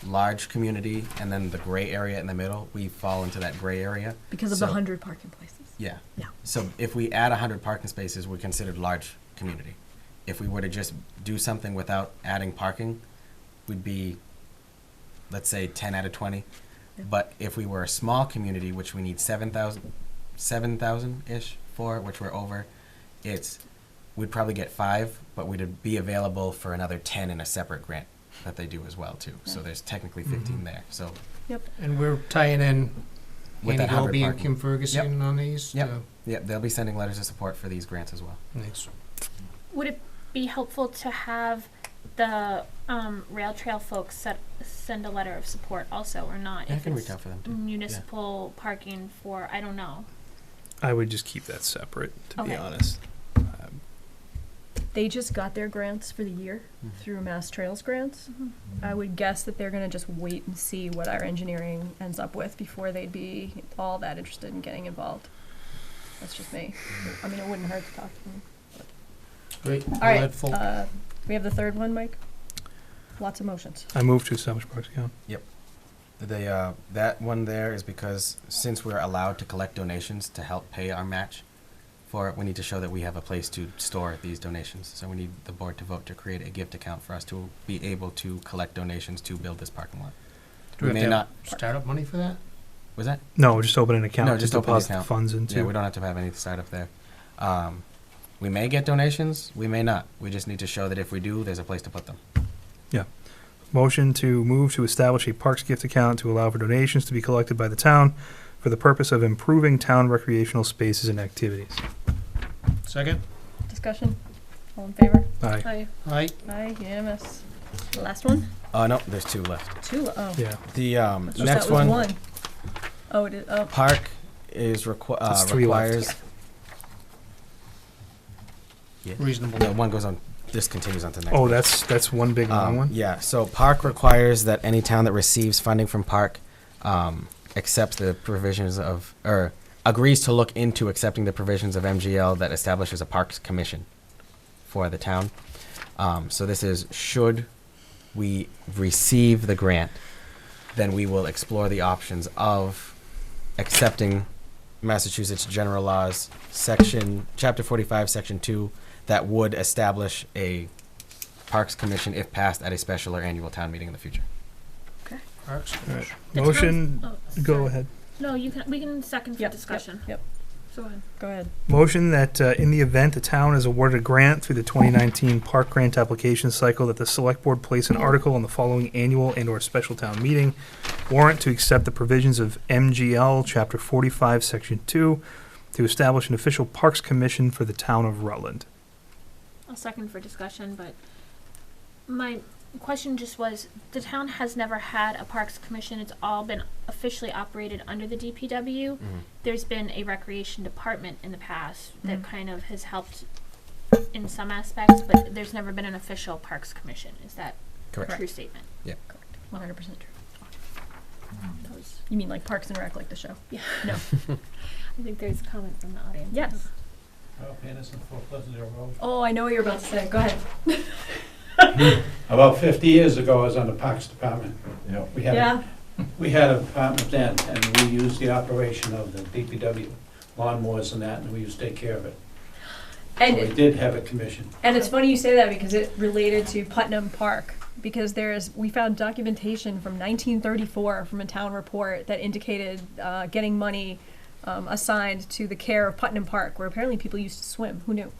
large community, and then the gray area in the middle. We fall into that gray area. Because of So- the 100 parking places. Yeah. Yeah. So if we add 100 parking spaces, we're considered large community. If we were to just do something without adding parking, we'd be, let's say, 10 out of 20. Yeah. But if we were a small community, which we need 7,000-ish for, which we're over, we'd probably get 5, but we'd be available for another 10 in a separate grant that they do as well, too. So there's technically 15 there. So And we're tying in with Andy that 100 Goby and parking. Kim Ferguson on these? Yep. Yep, they'll be sending letters of support for these grants as well. Thanks. Would it be helpful to have the rail trail folks send a letter of support also, or not? Yeah, I if can it's reach out for them too. municipal parking for, I don't know. I would just keep that separate, to be Okay. honest. They just got their grants for the year through Mass Trails grants. I would guess that they're gonna just wait and see what our engineering ends up with before they'd be all that interested in getting involved. That's just me. I mean, it wouldn't hurt to talk to them. Great. All right, we have the third one, Mike? Lots of motions. I moved to establish parks account. Yep. That one there is because since we're allowed to collect donations to help pay our match for it, we need to show that we have a place to store these donations. So we need the board to vote to create a gift account for us to be able to collect donations to build this parking lot. Do we may have to not. have startup money for that? Was that? No, just open an account No, to just open the deposit the account. funds into. Yeah, we don't have to have any side up there. We may get donations, we may not. We just need to show that if we do, there's a place to put them. Yeah. Motion to move to establish a parks gift account to allow for donations to be collected by the town for the purpose of improving town recreational spaces and activities. Second? Discussion? All in favor? Aye. Aye. Aye. Aye, unanimous. The last one? No, there's 2 left. Two, oh. Yeah. The I thought next that was one, Oh, it is, oh. park is There's 3 left. requires. Yeah. Reasonable. No, one goes on. This continues on to the next. Oh, one. that's one big long one? Yeah, so park requires that any town that receives funding from park accepts the provisions of, or agrees to look into accepting the provisions of MGL that establishes a parks commission for the town. So this is, should we receive the grant, then we will explore the options of accepting Massachusetts General Laws, Chapter 45, Section 2, that would establish a Parks Commission if passed at a special or annual town meeting in the future. Parks. All right. The Motion, town's- oh, go sorry. ahead. No, we can second for discussion. Yep. Go ahead. Go ahead. Motion that in the event the town is awarded a grant through the 2019 park grant application cycle, that the select board place an article on the following annual and/or special town meeting warrant to accept the provisions of MGL Chapter 45, Section 2, to establish an official parks commission for the town of Rutland. I'll second for discussion, but my question just was, the town has never had a parks commission. It's all been officially operated under the DPW. There's been a recreation department in the past that kind of has helped in some aspects, but there's never been an official parks commission. Is that Correct. a true statement? Yeah. 100% true. You mean like Parks and Rec, like the show? Yeah. No. I think there's a comment from the audience. Yes. Anderson, 4 Pleasantdale Road. Oh, I know what you're about to say. Go ahead. About 50 years ago, I was on the Parks Department. Yep. We had a department then, and we used the operation of the DPW lawnmowers and that, and we used to take care of it. And So we did have a commission. And it's funny you say that because it related to Putnam Park. Because we found documentation from 1934 from a town report that indicated getting money assigned to the care of Putnam Park, where apparently people used to swim. Who knew?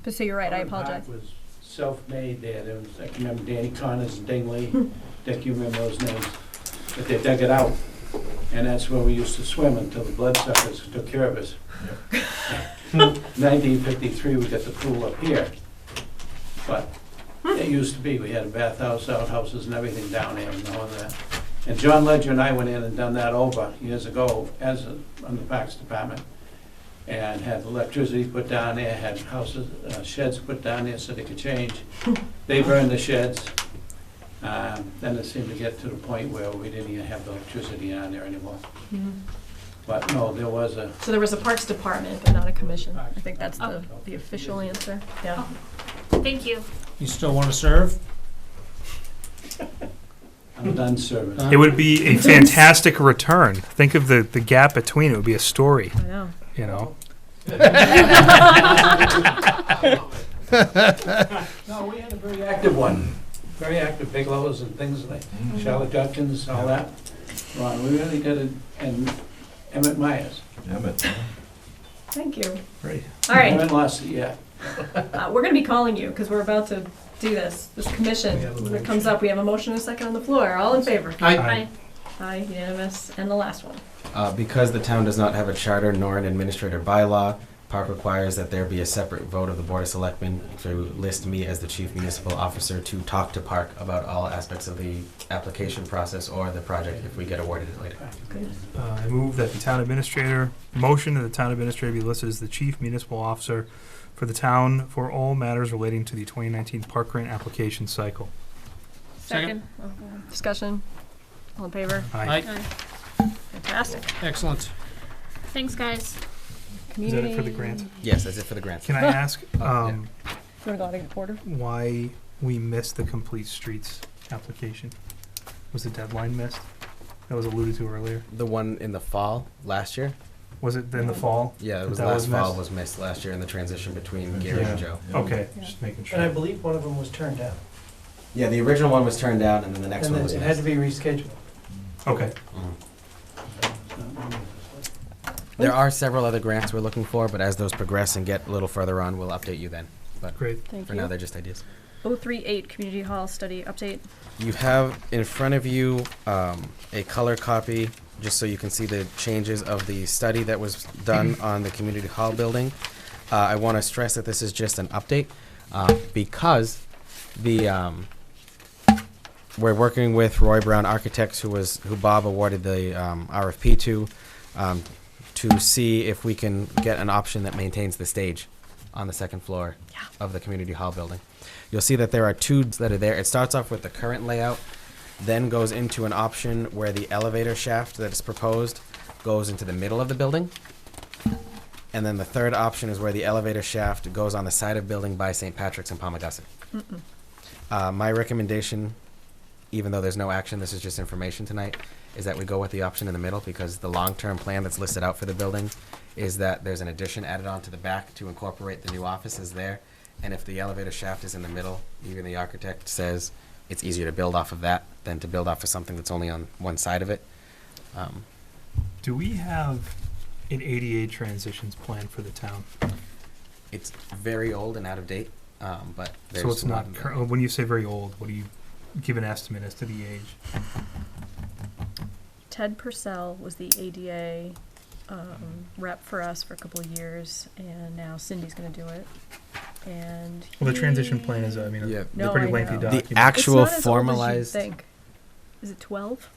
But so you're right. I apologize. Park was self-made there. There was, I can remember Danny Connors and Dingley. Dick, you remember those names? But they dug it out, and that's where we used to swim until the bloodsuckers took care of us. 1953, we got the pool up here, but it used to be, we had a bathhouse, outhouses, and everything down there, and all of that. And John Ledger and I went in and done that over years ago on the Parks Department, and had electricity put down there, had houses, sheds put down there so they could change. They burned the sheds. Then it seemed to get to the point where we didn't even have electricity on there anymore. But no, there was a. So there was a Parks Department, but not a commission. I think that's the official answer. Yeah. Thank you. You still want to serve? I'm done serving. It would be a fantastic return. Think of the gap between. It would be a story. I know. You know. No, we had a very active one. Very active, Bigelow's and things like Charlotte Judkins, all that. Ron, we really did it, and Emmett Myers. Emmett. Thank you. Great. All right. Haven't lost it yet. We're going to be calling you because we're about to do this commission. When it comes up, we have a motion and a second on the floor. All in favor? Aye. Aye, unanimous. And the last one. Because the town does not have a charter nor an administrator bylaw, Park requires that there be a separate vote of the Board of Selectmen to list me as the Chief Municipal Officer to talk to Park about all aspects of the application process or the project if we get awarded it later. I move that the town administrator, motion that the town administrator be listed as the Chief Municipal Officer for the town for all matters relating to the 2019 Park Grant application cycle. Second. Discussion. All in favor? Aye. Fantastic. Excellent. Thanks, guys. Is that it for the grant? Yes, that's it for the grant. Can I ask You want to go out of order? why we missed the Complete Streets application? Was the deadline missed? That was alluded to earlier. The one in the fall last year? Was it in the fall? Yeah, it was that last fall missed? was missed last year in the transition between Gary and Joe. Okay, just making And I sure. believe one of them was turned down. Yeah, the original one was turned down and then the next And one then was it had to missed. be rescheduled. Okay. There are several other grants we're looking for, but as those progress and get a little further on, we'll update you then. But Great. Thank for you. now, they're just ideas. 038 Community Hall Study Update. You have in front of you a color copy, just so you can see the changes of the study that was done on the community hall building. I want to stress that this is just an update because we're working with Roy Brown Architects, who Bob awarded the RFP to see if we can get an option that maintains the stage on the second floor of the community hall building. You'll see that there are two that are there. It starts off with the current layout, then goes into an option where the elevator shaft that is proposed goes into the middle of the building. And then the third option is where the elevator shaft goes on the side of building by St. Patrick's and Palmagussit. My recommendation, even though there's no action, this is just information tonight, is that we go with the option in the middle, because the long-term plan that's listed out for the building is that there's an addition added on to the back to incorporate the new offices there. And if the elevator shaft is in the middle, even the architect says it's easier to build off of that than to build off of something that's only on one side of it. Do we have an ADA transitions plan for the town? It's very old and out of date, but there's So it's not one current. When you say very old, what do you give an estimate as to the age? Ted Purcell was the ADA rep for us for a couple of years, and now Cindy's going to do it. And Well, the transition plan is, I mean, Yeah. a pretty lengthy document. The actual it's not as formalized. old as you'd think. Is it 12?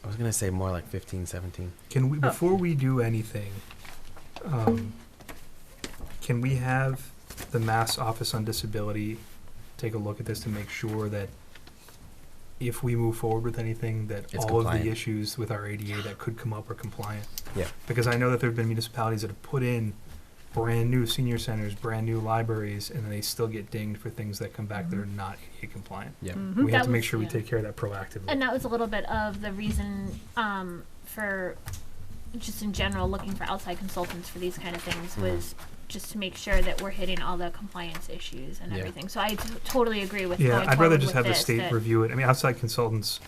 I was gonna say more like 15, 17. Can we, before we do anything, can we have the Mass Office on Disability take a look at this to make sure that if we move forward with anything, that It's all of compliant. the issues with our ADA that could come up are compliant? Yeah. Because I know that there have been municipalities that have put in brand new senior centers, brand new libraries, and then they still get dinged for things that come back that are not ADA compliant. Yeah. We have That to make was- sure we take care of that proactively. And that was a little bit of the reason for just in general looking for outside consultants for these kind of things was just to make sure that we're hitting all the compliance issues and Yeah. everything. So I totally agree with Yeah, going I'd rather forward just with have the this, state that- review it. I mean, outside consultants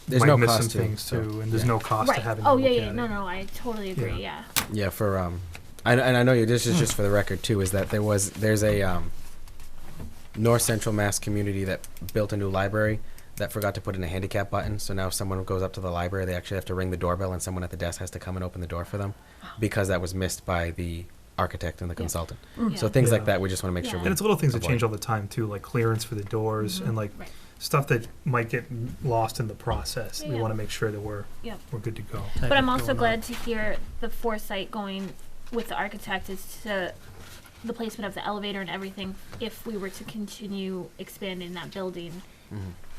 There's might no miss cost some to, things so, too, and there's yeah. no cost right. to having Oh them yeah, look yeah. at No, it. no, I totally agree. Yeah. Yeah, for and I know this is just for the record too, is that there's a North Central Mass community that built a new library that forgot to put in a handicap button. So now if someone goes up to the library, they actually have to ring the doorbell, and someone at the desk has to come and open the door for them, because that was missed by the architect and the consultant. So things like Yeah. that, we just want to make sure. Yeah. we And it's little things that avoid. change all the time too, like clearance for the doors and like Right. stuff that might get lost in the process. We Yeah. want to make sure that we're Yep. good to go. But I'm also glad to hear the foresight going with the architect as to the placement of the elevator and everything. If we were to continue expanding that building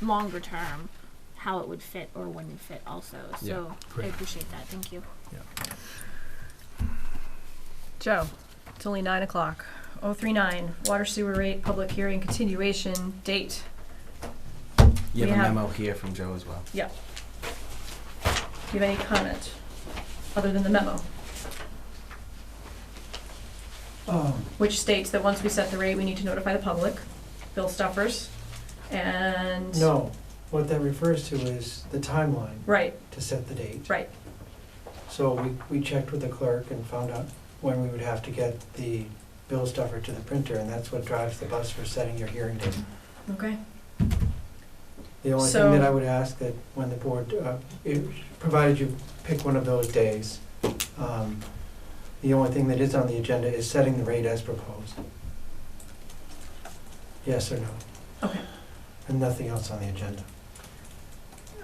longer term, how it would fit or wouldn't fit also. Yeah. So I Great. appreciate that. Thank you. Joe, it's only 9 o'clock. 039 Water Sewer Rate Public Hearing Continuation Date. You We have a have- memo here from Joe as well. Yeah. Do you have any comment other than the memo? Which states that once we set the rate, we need to notify the public, bill stuffers, and... No, what that refers to is the timeline Right, to set the date. right. So we checked with the clerk and found out when we would have to get the bill stuffer to the printer, and that's what drives the bus for setting your hearing date. Okay. The only So- thing that I would ask that when the board, provided you pick one of those days, the only thing that is on the agenda is setting the rate as proposed. Yes or no? Okay. And nothing else on the agenda.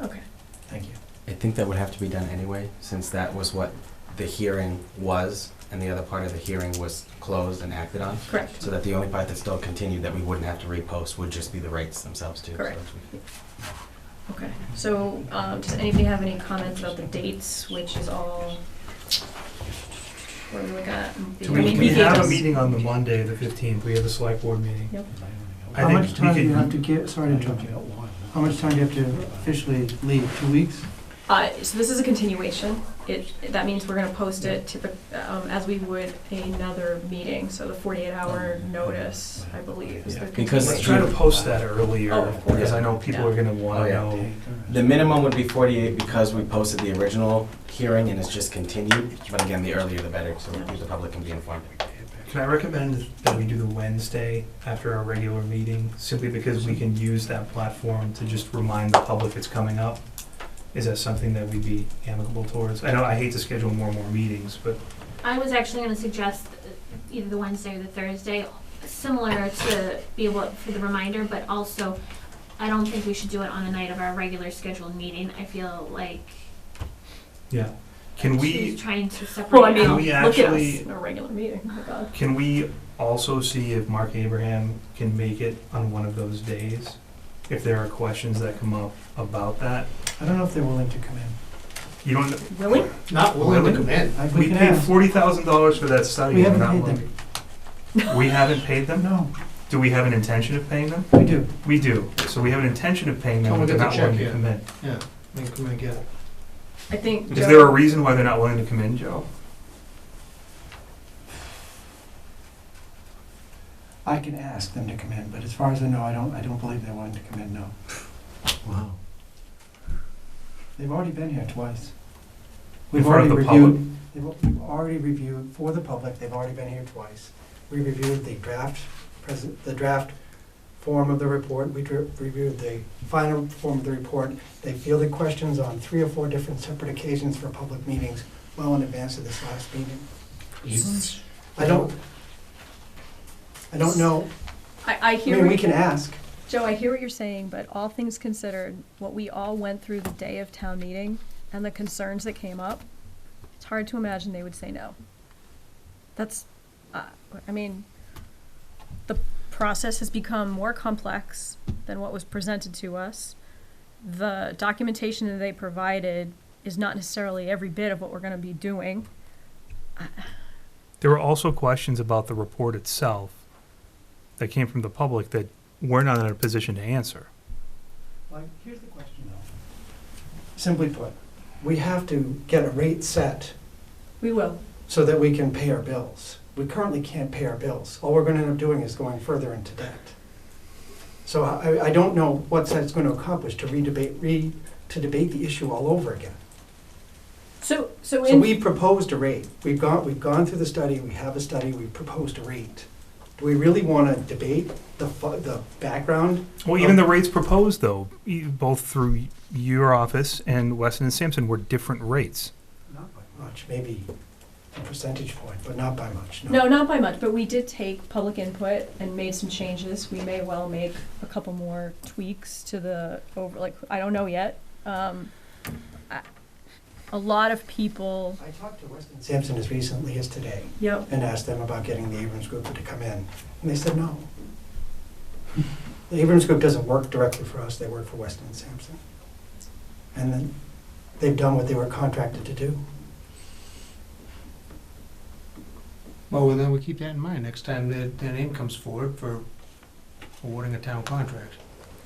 Okay. Thank you. I think that would have to be done anyway, since that was what the hearing was, and the other part of the hearing was closed and acted on. Correct. So that the only part that still continued that we wouldn't have to repost would just be the rates themselves too. Correct. So Okay. So, does anybody have any comments about the dates, which is all... What do we got? We have a meeting on the Monday, the 15th. We have a select board meeting. Yep. How much time do you have to give, sorry to interrupt you, how much time do you have to officially leave, 2 weeks? So this is a continuation. That means we're gonna post it as we would another meeting, so the 48-hour notice, I believe, is the Because Let's continuation. try to post that earlier, Oh, of course. because I know people are gonna wanna know. The minimum would be 48 because we posted the original hearing and it's just continued. But again, the earlier the better, so the public can be informed. Can I recommend that we do the Wednesday after our regular meeting, simply because we can use that platform to just remind the public it's coming up? Is that something that we'd be amicable towards? I know I hate to schedule more and more meetings, but I was actually gonna suggest either the Wednesday or the Thursday, similar to be able for the reminder, but also, I don't think we should do it on a night of our regular scheduled meeting. I feel like yeah. Can we, she's trying to separate Well, I out. mean, Can we look at actually- us, a regular meeting, oh my God. can we also see if Mark Abraham can make it on one of those days? If there are questions that come up about that? I don't know if they're willing to come in. You don't, Really? Not willing to come in. we can paid ask. $40,000 for that study. We and haven't we're not paid willing- We haven't paid them? No, Do we have an intention of paying them? we do. We do. So we have an intention of paying them, Tell them but to they're get not the willing check to in. come in. Yeah, they can come and get it. I think, Is Joe, there a reason why they're not willing to come in, Joe? I can ask them to come in, but as far as I know, I don't believe they're willing to come in, no. Wow. They've already been here twice. In We've front already of the reviewed, we've already reviewed, for the public, they've already been here twice. We reviewed the draft form of the report, we reviewed the final form of the report. They fielded questions on 3 or 4 different separate occasions for public meetings, well in advance of this last meeting. I don't know, I I hear mean, what we can ask. Joe, I hear what you're saying, but all things considered, what we all went through the day of town meeting and the concerns that came up, it's hard to imagine they would say no. That's, I mean, the process has become more complex than what was presented to us. The documentation that they provided is not necessarily every bit of what we're gonna be doing. There were also questions about the report itself that came from the public that we're not in a position to answer. Like, here's the question though. Simply put, we have to get a rate set We will. so that we can pay our bills. We currently can't pay our bills. All we're gonna end up doing is going further into debt. So I don't know what that's gonna accomplish to debate the issue all over again. So So in, we proposed a rate. We've gone through the study, we have a study, we proposed a rate. Do we really wanna debate the background? Well, even the rates proposed, though, both through your office and Weston and Sampson, were different rates. Not by much, maybe a percentage point, but not by much, no, not by much, but we did take public input and made some changes. We may well make a couple more tweaks to the I don't know yet. A lot of people. I talked to Weston Sampson as recently as today. Yep. And asked them about getting the Abrams Group to come in, and they said no. The Abrams Group doesn't work directly for us, they work for Weston and Sampson. And then they've done what they were contracted to do. Well, then we keep that in mind next time their name comes forward for awarding a town contract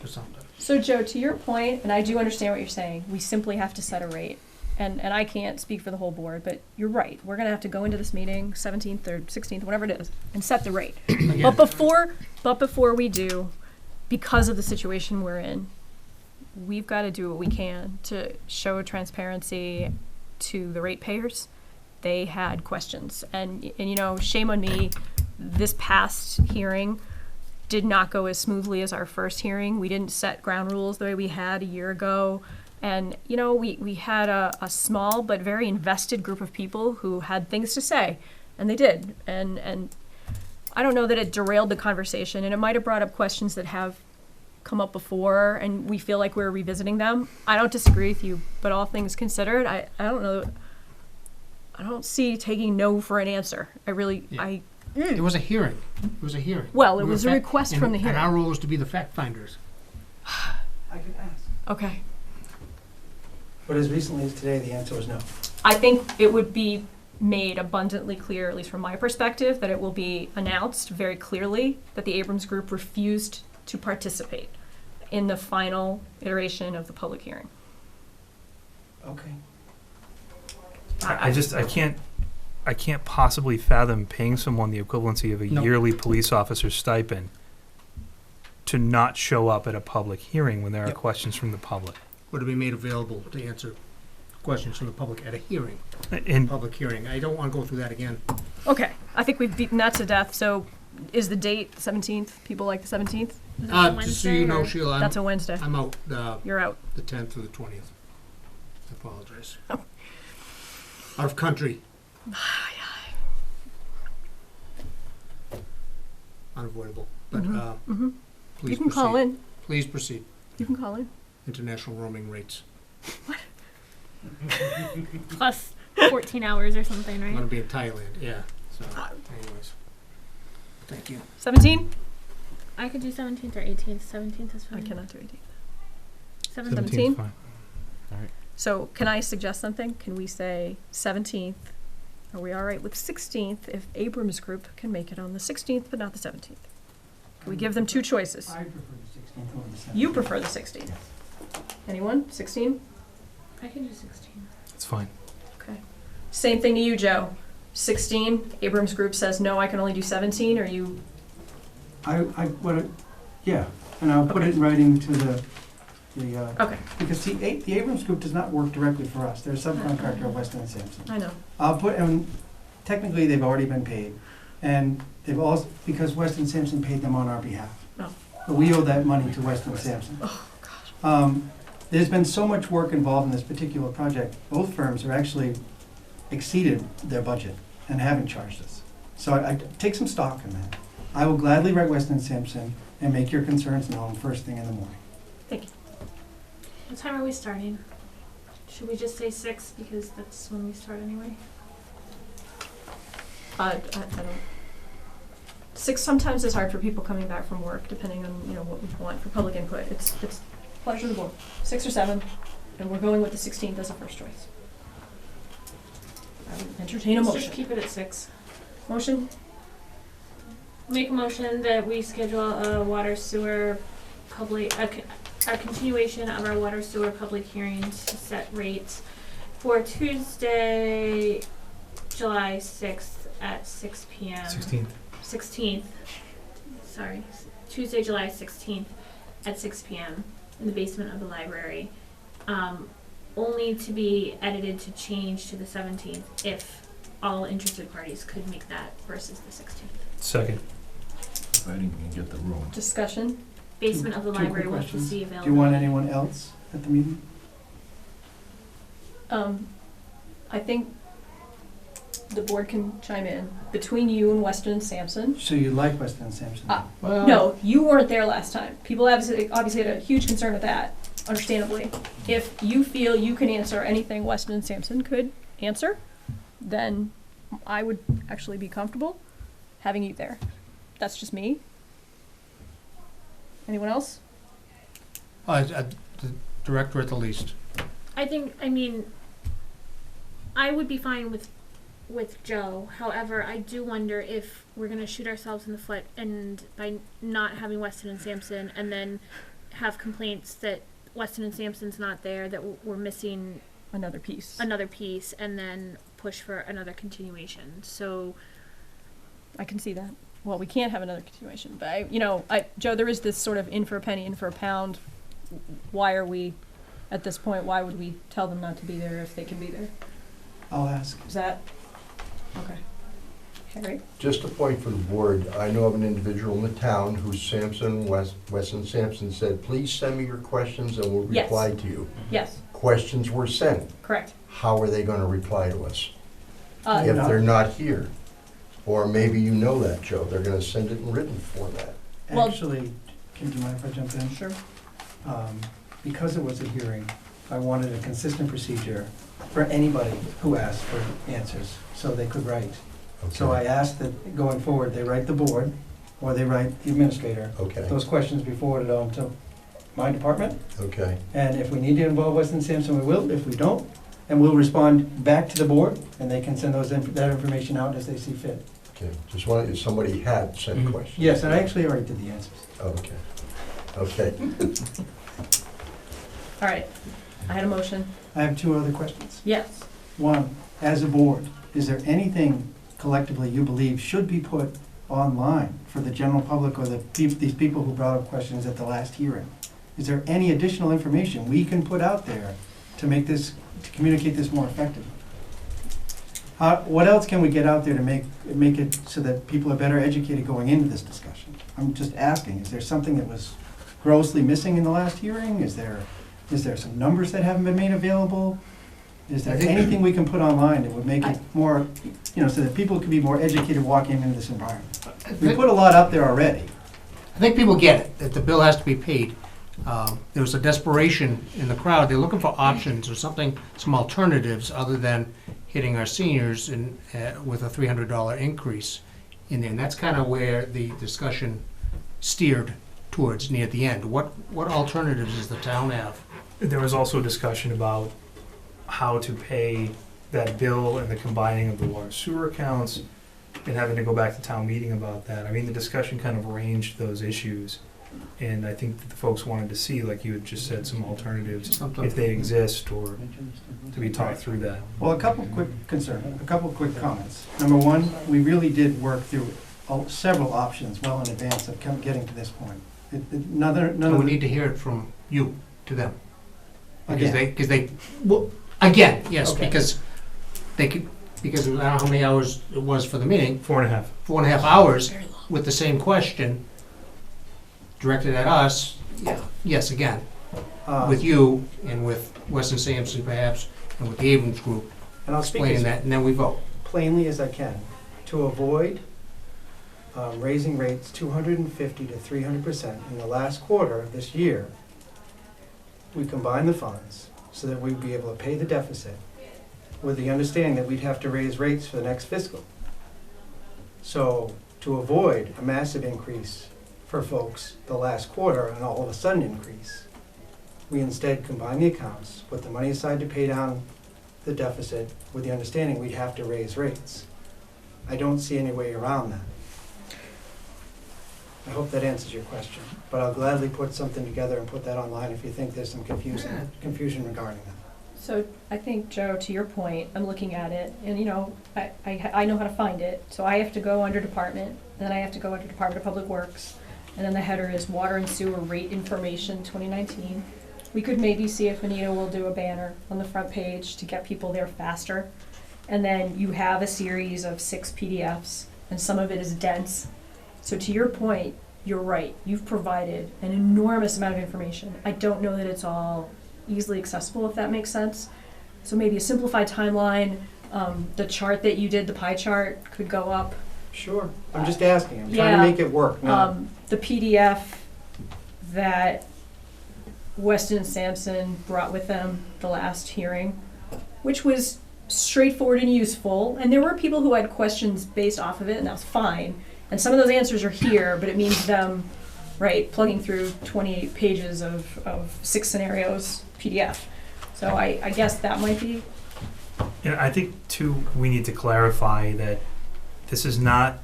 or something. So Joe, to your point, and I do understand what you're saying, we simply have to set a rate. And I can't speak for the whole board, but you're right. We're gonna have to go into this meeting, 17th or 16th, whatever it is, and set the rate. But before we do, because of the situation we're in, we've gotta do what we can to show transparency to the ratepayers. They had questions, and you know, shame on me, this past hearing did not go as smoothly as our first hearing. We didn't set ground rules the way we had a year ago. And, you know, we had a small but very invested group of people who had things to say, and they did. And I don't know that it derailed the conversation, and it might have brought up questions that have come up before, and we feel like we're revisiting them. I don't disagree with you, but all things considered, I don't know. I don't see taking no for an answer. I really, Yeah. It was a hearing. It was a hearing. Well, it We was were a request from the hearing. And our role is to be the fact finders. I could ask. Okay. But as recently as today, the answer was no. I think it would be made abundantly clear, at least from my perspective, that it will be announced very clearly that the Abrams Group refused to participate in the final iteration of the public hearing. Okay. I can't possibly fathom paying someone the equivalency of a No. yearly police officer stipend to not show up at a public hearing when there are Yep. questions from the public. Would it be made available to answer questions from the public at a hearing, And public hearing? I don't wanna go through that again. Okay, I think we've beaten that to death, so is the date 17th? People like the 17th? Is that a Just so you know, Wednesday, or- Sheila, That's a Wednesday. I'm out, You're out. the 10th through the 20th. I apologize. Oh. Out of country. Unavoidable, but, Mhm. please You can call proceed. in. Please proceed. You can call in. International roaming rates. Plus 14 hours or something, I'm right? gonna be in Thailand, yeah, so, anyways. Thank you. 17? I could do 17th or 18th. 17th is I fine. cannot do 18th. 17th. 17? fine. So can I suggest something? Can we say 17th? Are we all right with 16th if Abrams Group can make it on the 16th but not the 17th? Can we give them two choices? I prefer the 16th over the 17th. You prefer the 16th. Anyone? 16? I can do 16. It's fine. Okay. Same thing to you, Joe. 16, Abrams Group says, no, I can only do 17, or you, Yeah, and I'll put Okay. it in writing to the, okay, because the Abrams Group does not work directly for us. They're a subcontractor of Weston and Sampson. I know. And technically, they've already been paid. And they've also, because Weston and Sampson paid them on our behalf. Oh. But we owe that money to Weston and Sampson. Oh, gosh. There's been so much work involved in this particular project. Both firms have actually exceeded their budget and haven't charged us. So I take some stock in that. I will gladly write Weston and Sampson and make your concerns known first thing in the morning. Thank you. What time are we starting? Should we just say 6 because that's when we start anyway? I don't. 6 sometimes is hard for people coming back from work, depending on, what we want for public input. It's pleasure of the board. 6 or 7, and we're going with the 16th as a first choice. I would entertain a Let's motion. just keep it at 6. Motion? Make a motion that we schedule a water sewer a continuation of our water sewer public hearing to set rates for Tuesday, July 6th at 6 p.m. 16th. Sorry. Tuesday, July 16th at 6 p.m. in the basement of the library. Only to be edited to change to the 17th if all interested parties could make that versus the 16th. Second. I didn't even get the room. Discussion? Basement of the Two quick library with the questions. C Do available. you want anyone else at the meeting? I think the board can chime in between you and Weston and Sampson. So you like Weston and Sampson? No, you weren't there last time. People obviously had a huge concern with that, understandably. If you feel you can answer anything Weston and Sampson could answer, then I would actually be comfortable having you there. That's just me. Anyone else? The director at the least. I would be fine with Joe. However, I do wonder if we're gonna shoot ourselves in the foot and by not having Weston and Sampson and then have complaints that Weston and Sampson's not there, that we're missing Another piece. and then push for another continuation. So I can see that. Well, we can't have another continuation, but Joe, there is this sort of in for a penny, in for a pound. Why are we, at this point, why would we tell them not to be there if they can be there? I'll ask. Is that, okay. Harry? Just a point for the board, I know of an individual in the town who's Weston Sampson said, please send me your questions and we'll Yes. reply to you. Yes, Questions were sent. correct. How are they gonna reply to us? Uh, If they're not here? Or maybe you know that, Joe, they're gonna send it in written format. Well- Actually, do you mind if I jump in? Sure. Because it was a hearing, I wanted a consistent procedure for anybody who asked for answers, so they could write. So I asked that going forward, they write the board, or they write the administrator. Okay, Those questions be forwarded on to my department, okay. and if we need to involve Weston Sampson, we will. If we don't, and we'll respond back to the board, and they can send that information out as they see fit. Okay, just wanted, if somebody had sent Mhm. questions. Yes, and I actually already did the answers. Okay, okay. All right. I had a motion. I have two other questions. Yes. One, as a board, is there anything collectively you believe should be put online for the general public or these people who brought up questions at the last hearing? Is there any additional information we can put out there to to communicate this more effectively? What else can we get out there to make it so that people are better educated going into this discussion? I'm just asking, is there something that was grossly missing in the last hearing? Is there some numbers that haven't been made available? Is there anything we can put online that would make it more, so that people could be more educated walking into this environment? We put a lot out there already. I think people get it, that the bill has to be paid. There was a desperation in the crowd. They're looking for options or something, some alternatives other than hitting our seniors with a $300 increase in there. And that's kind of where the discussion steered towards near the end. What alternatives does the town have? There was also discussion about how to pay that bill and the combining of the water sewer accounts and having to go back to town meeting about that. I mean, the discussion kind of ranged those issues. And I think that the folks wanted to see, like you had just said, some alternatives, if they exist, or to be talked through that. Well, a couple quick comments. Number one, we really did work through several options well in advance of getting to this point. We need to hear it from you to them. Again. Again, yes, Okay. because I don't know how many hours it was for the meeting. 4.5. 4.5 hours with the same question directed at us. Yeah. Yes, again, with you and with Weston Sampson perhaps, and with the Abrams group, And I'll speak explaining that, and then we vote. plainly as I can, to avoid raising rates 250 to 300% in the last quarter of this year. We combined the funds so that we'd be able to pay the deficit with the understanding that we'd have to raise rates for the next fiscal. So to avoid a massive increase for folks the last quarter and all of a sudden increase, we instead combined the accounts, put the money aside to pay down the deficit with the understanding we'd have to raise rates. I don't see any way around that. I hope that answers your question, but I'll gladly put something together and put that online if you think there's some confusion regarding that. So I think, Joe, to your point, I'm looking at it, and I know how to find it. So I have to go under department, then I have to go under Department of Public Works, and then the header is Water and Sewer Rate Information 2019. We could maybe see if Anita will do a banner on the front page to get people there faster. And then you have a series of 6 PDFs, and some of it is dense. So to your point, you're right. You've provided an enormous amount of information. I don't know that it's all easily accessible, if that makes sense. So maybe a simplified timeline. The chart that you did, the pie chart, could go up. Sure. I'm just asking. I'm trying to make it work. The PDF that Weston and Sampson brought with them the last hearing, which was straightforward and useful. And there were people who had questions based off of it, and that was fine. And some of those answers are here, but it means them, right, plugging through 28 pages of 6 scenarios PDF. So I guess that might be. And I think, too, we need to clarify that this is not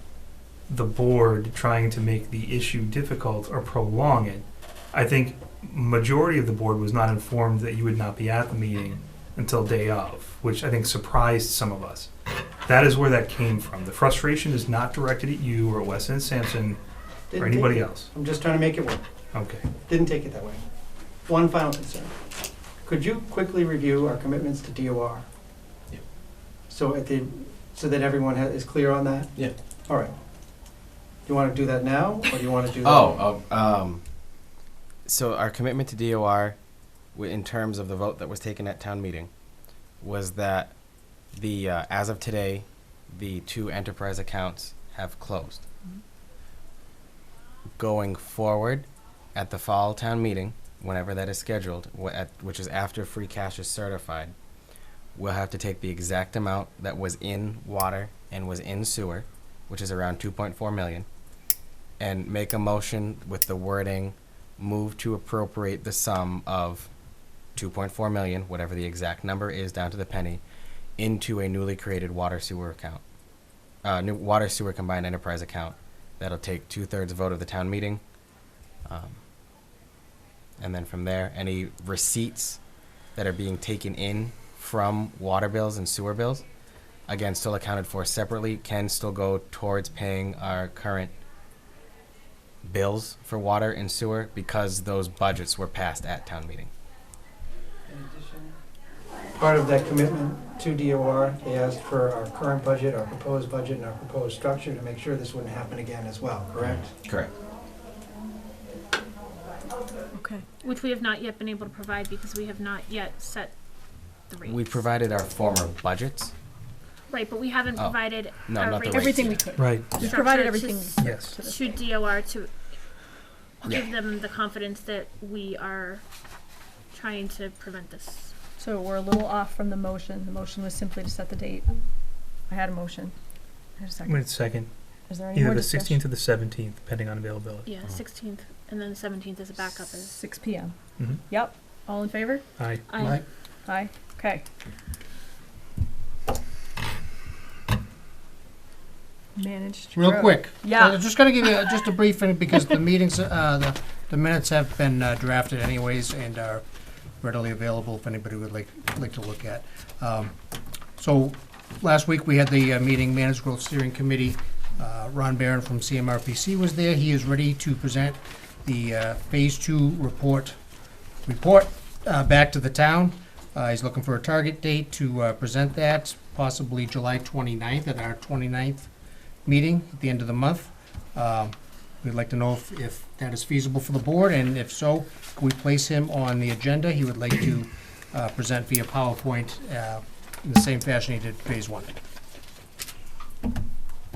the board trying to make the issue difficult or prolong it. I think majority of the board was not informed that you would not be at the meeting until day of, which I think surprised some of us. That is where that came from. The frustration is not directed at you or Weston and Sampson or anybody else. I'm just trying to make it work. Okay. Didn't take it that way. One final concern. Could you quickly review our commitments to DOR? Yeah. So that everyone is clear on that? Yeah. All right. Do you want to do that now, or do you want to do that? So our commitment to DOR, in terms of the vote that was taken at town meeting, was that as of today, the 2 enterprise accounts have closed. Going forward, at the fall town meeting, whenever that is scheduled, which is after free cash is certified, we'll have to take the exact amount that was in water and was in sewer, which is around 2.4 million, and make a motion with the wording, move to appropriate the sum of 2.4 million, whatever the exact number is down to the penny, into a newly created water sewer account, new water sewer combined enterprise account. That'll take 2/3 vote of the town meeting. And then from there, any receipts that are being taken in from water bills and sewer bills, again, still accounted for separately, can still go towards paying our current bills for water and sewer because those budgets were passed at town meeting. Part of that commitment to DOR, they asked for our current budget, our proposed budget, and our proposed structure to make sure this wouldn't happen again as well, correct? Correct. Okay. Which we have not yet been able to provide because we have not yet set the rates. We provided our former budgets. Right, but we haven't Oh. provided No, our not the rates. rates Everything we yet. could. Right. We Structure provided to everything s- Yes. to DOR to Yeah. give them the confidence that we are trying to prevent this. So we're a little off from the motion. The motion was simply to set the date. I had a motion. I had a second. Wait a second. Is there any Either more the discussion? 16th or the 17th, depending on availability. Yeah, 16th, and then the 17th is a backup. 6 p.m. Mhm. Yep. All in favor? Aye. Aye. Aye. Okay. Managed. Real road. quick. Yeah. Just gonna give you just a brief, because the meetings, the minutes have been drafted anyways and are readily available if anybody would like to look at. So, last week we had the meeting, Managed Growth Steering Committee. Ron Barron from CMRPC was there. He is ready to present the Phase 2 report back to the town. He's looking for a target date to present that, possibly July 29th at our 29th meeting at the end of the month. We'd like to know if that is feasible for the board, and if so, can we place him on the agenda? He would like to present via PowerPoint in the same fashion he did Phase 1.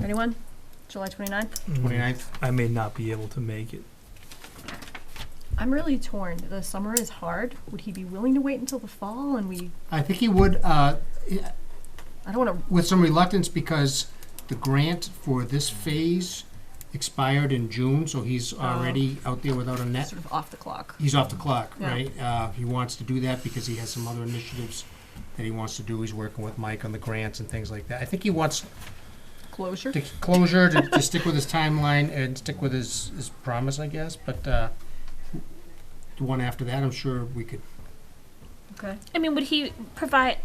Anyone? July 29th? 29th. I may not be able to make it. I'm really torn. The summer is hard. Would he be willing to wait until the fall and we... I think he would, I don't want to... with some reluctance, because the grant for this phase expired in June, so he's already out there without a net. Sort of off the clock. He's off the clock, Yeah. right? He wants to do that because he has some other initiatives that he wants to do. He's working with Mike on the grants and things like that. I think he wants Closure? to stick with his timeline and stick with his promise, I guess. But the one after that, I'm sure we could. Okay. I mean, would he provide,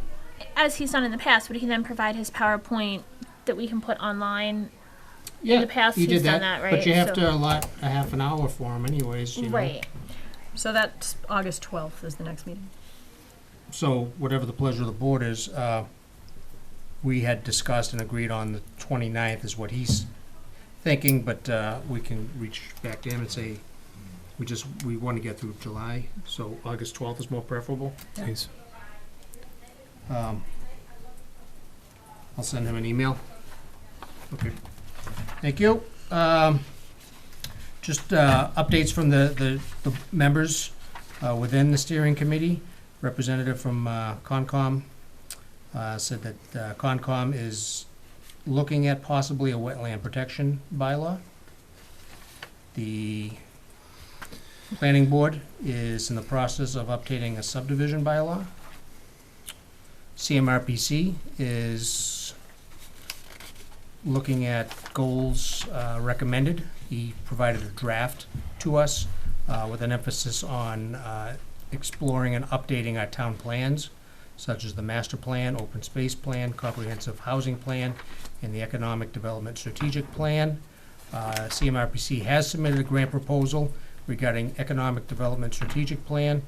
as he's done in the past, would he then provide his PowerPoint that we can put online? Yeah, In the past, he he's did done that, right? But you have So- to allot a half an hour for him anyways, you know. Right. So that's August 12th is the next meeting. So whatever the pleasure of the board is, we had discussed and agreed on the 29th is what he's thinking, but we can reach back to him and say, we want to get through July, so August 12th is more preferable. Yeah. Please. I'll send him an email. Okay. Thank you. Just updates from the members within the steering committee. Representative from Concom said that Concom is looking at possibly a wetland protection bylaw. The planning board is in the process of updating a subdivision bylaw. CMRPC is looking at goals recommended. He provided a draft to us with an emphasis on exploring and updating our town plans, such as the master plan, open space plan, comprehensive housing plan, and the economic development strategic plan. CMRPC has submitted a grant proposal regarding economic development strategic plan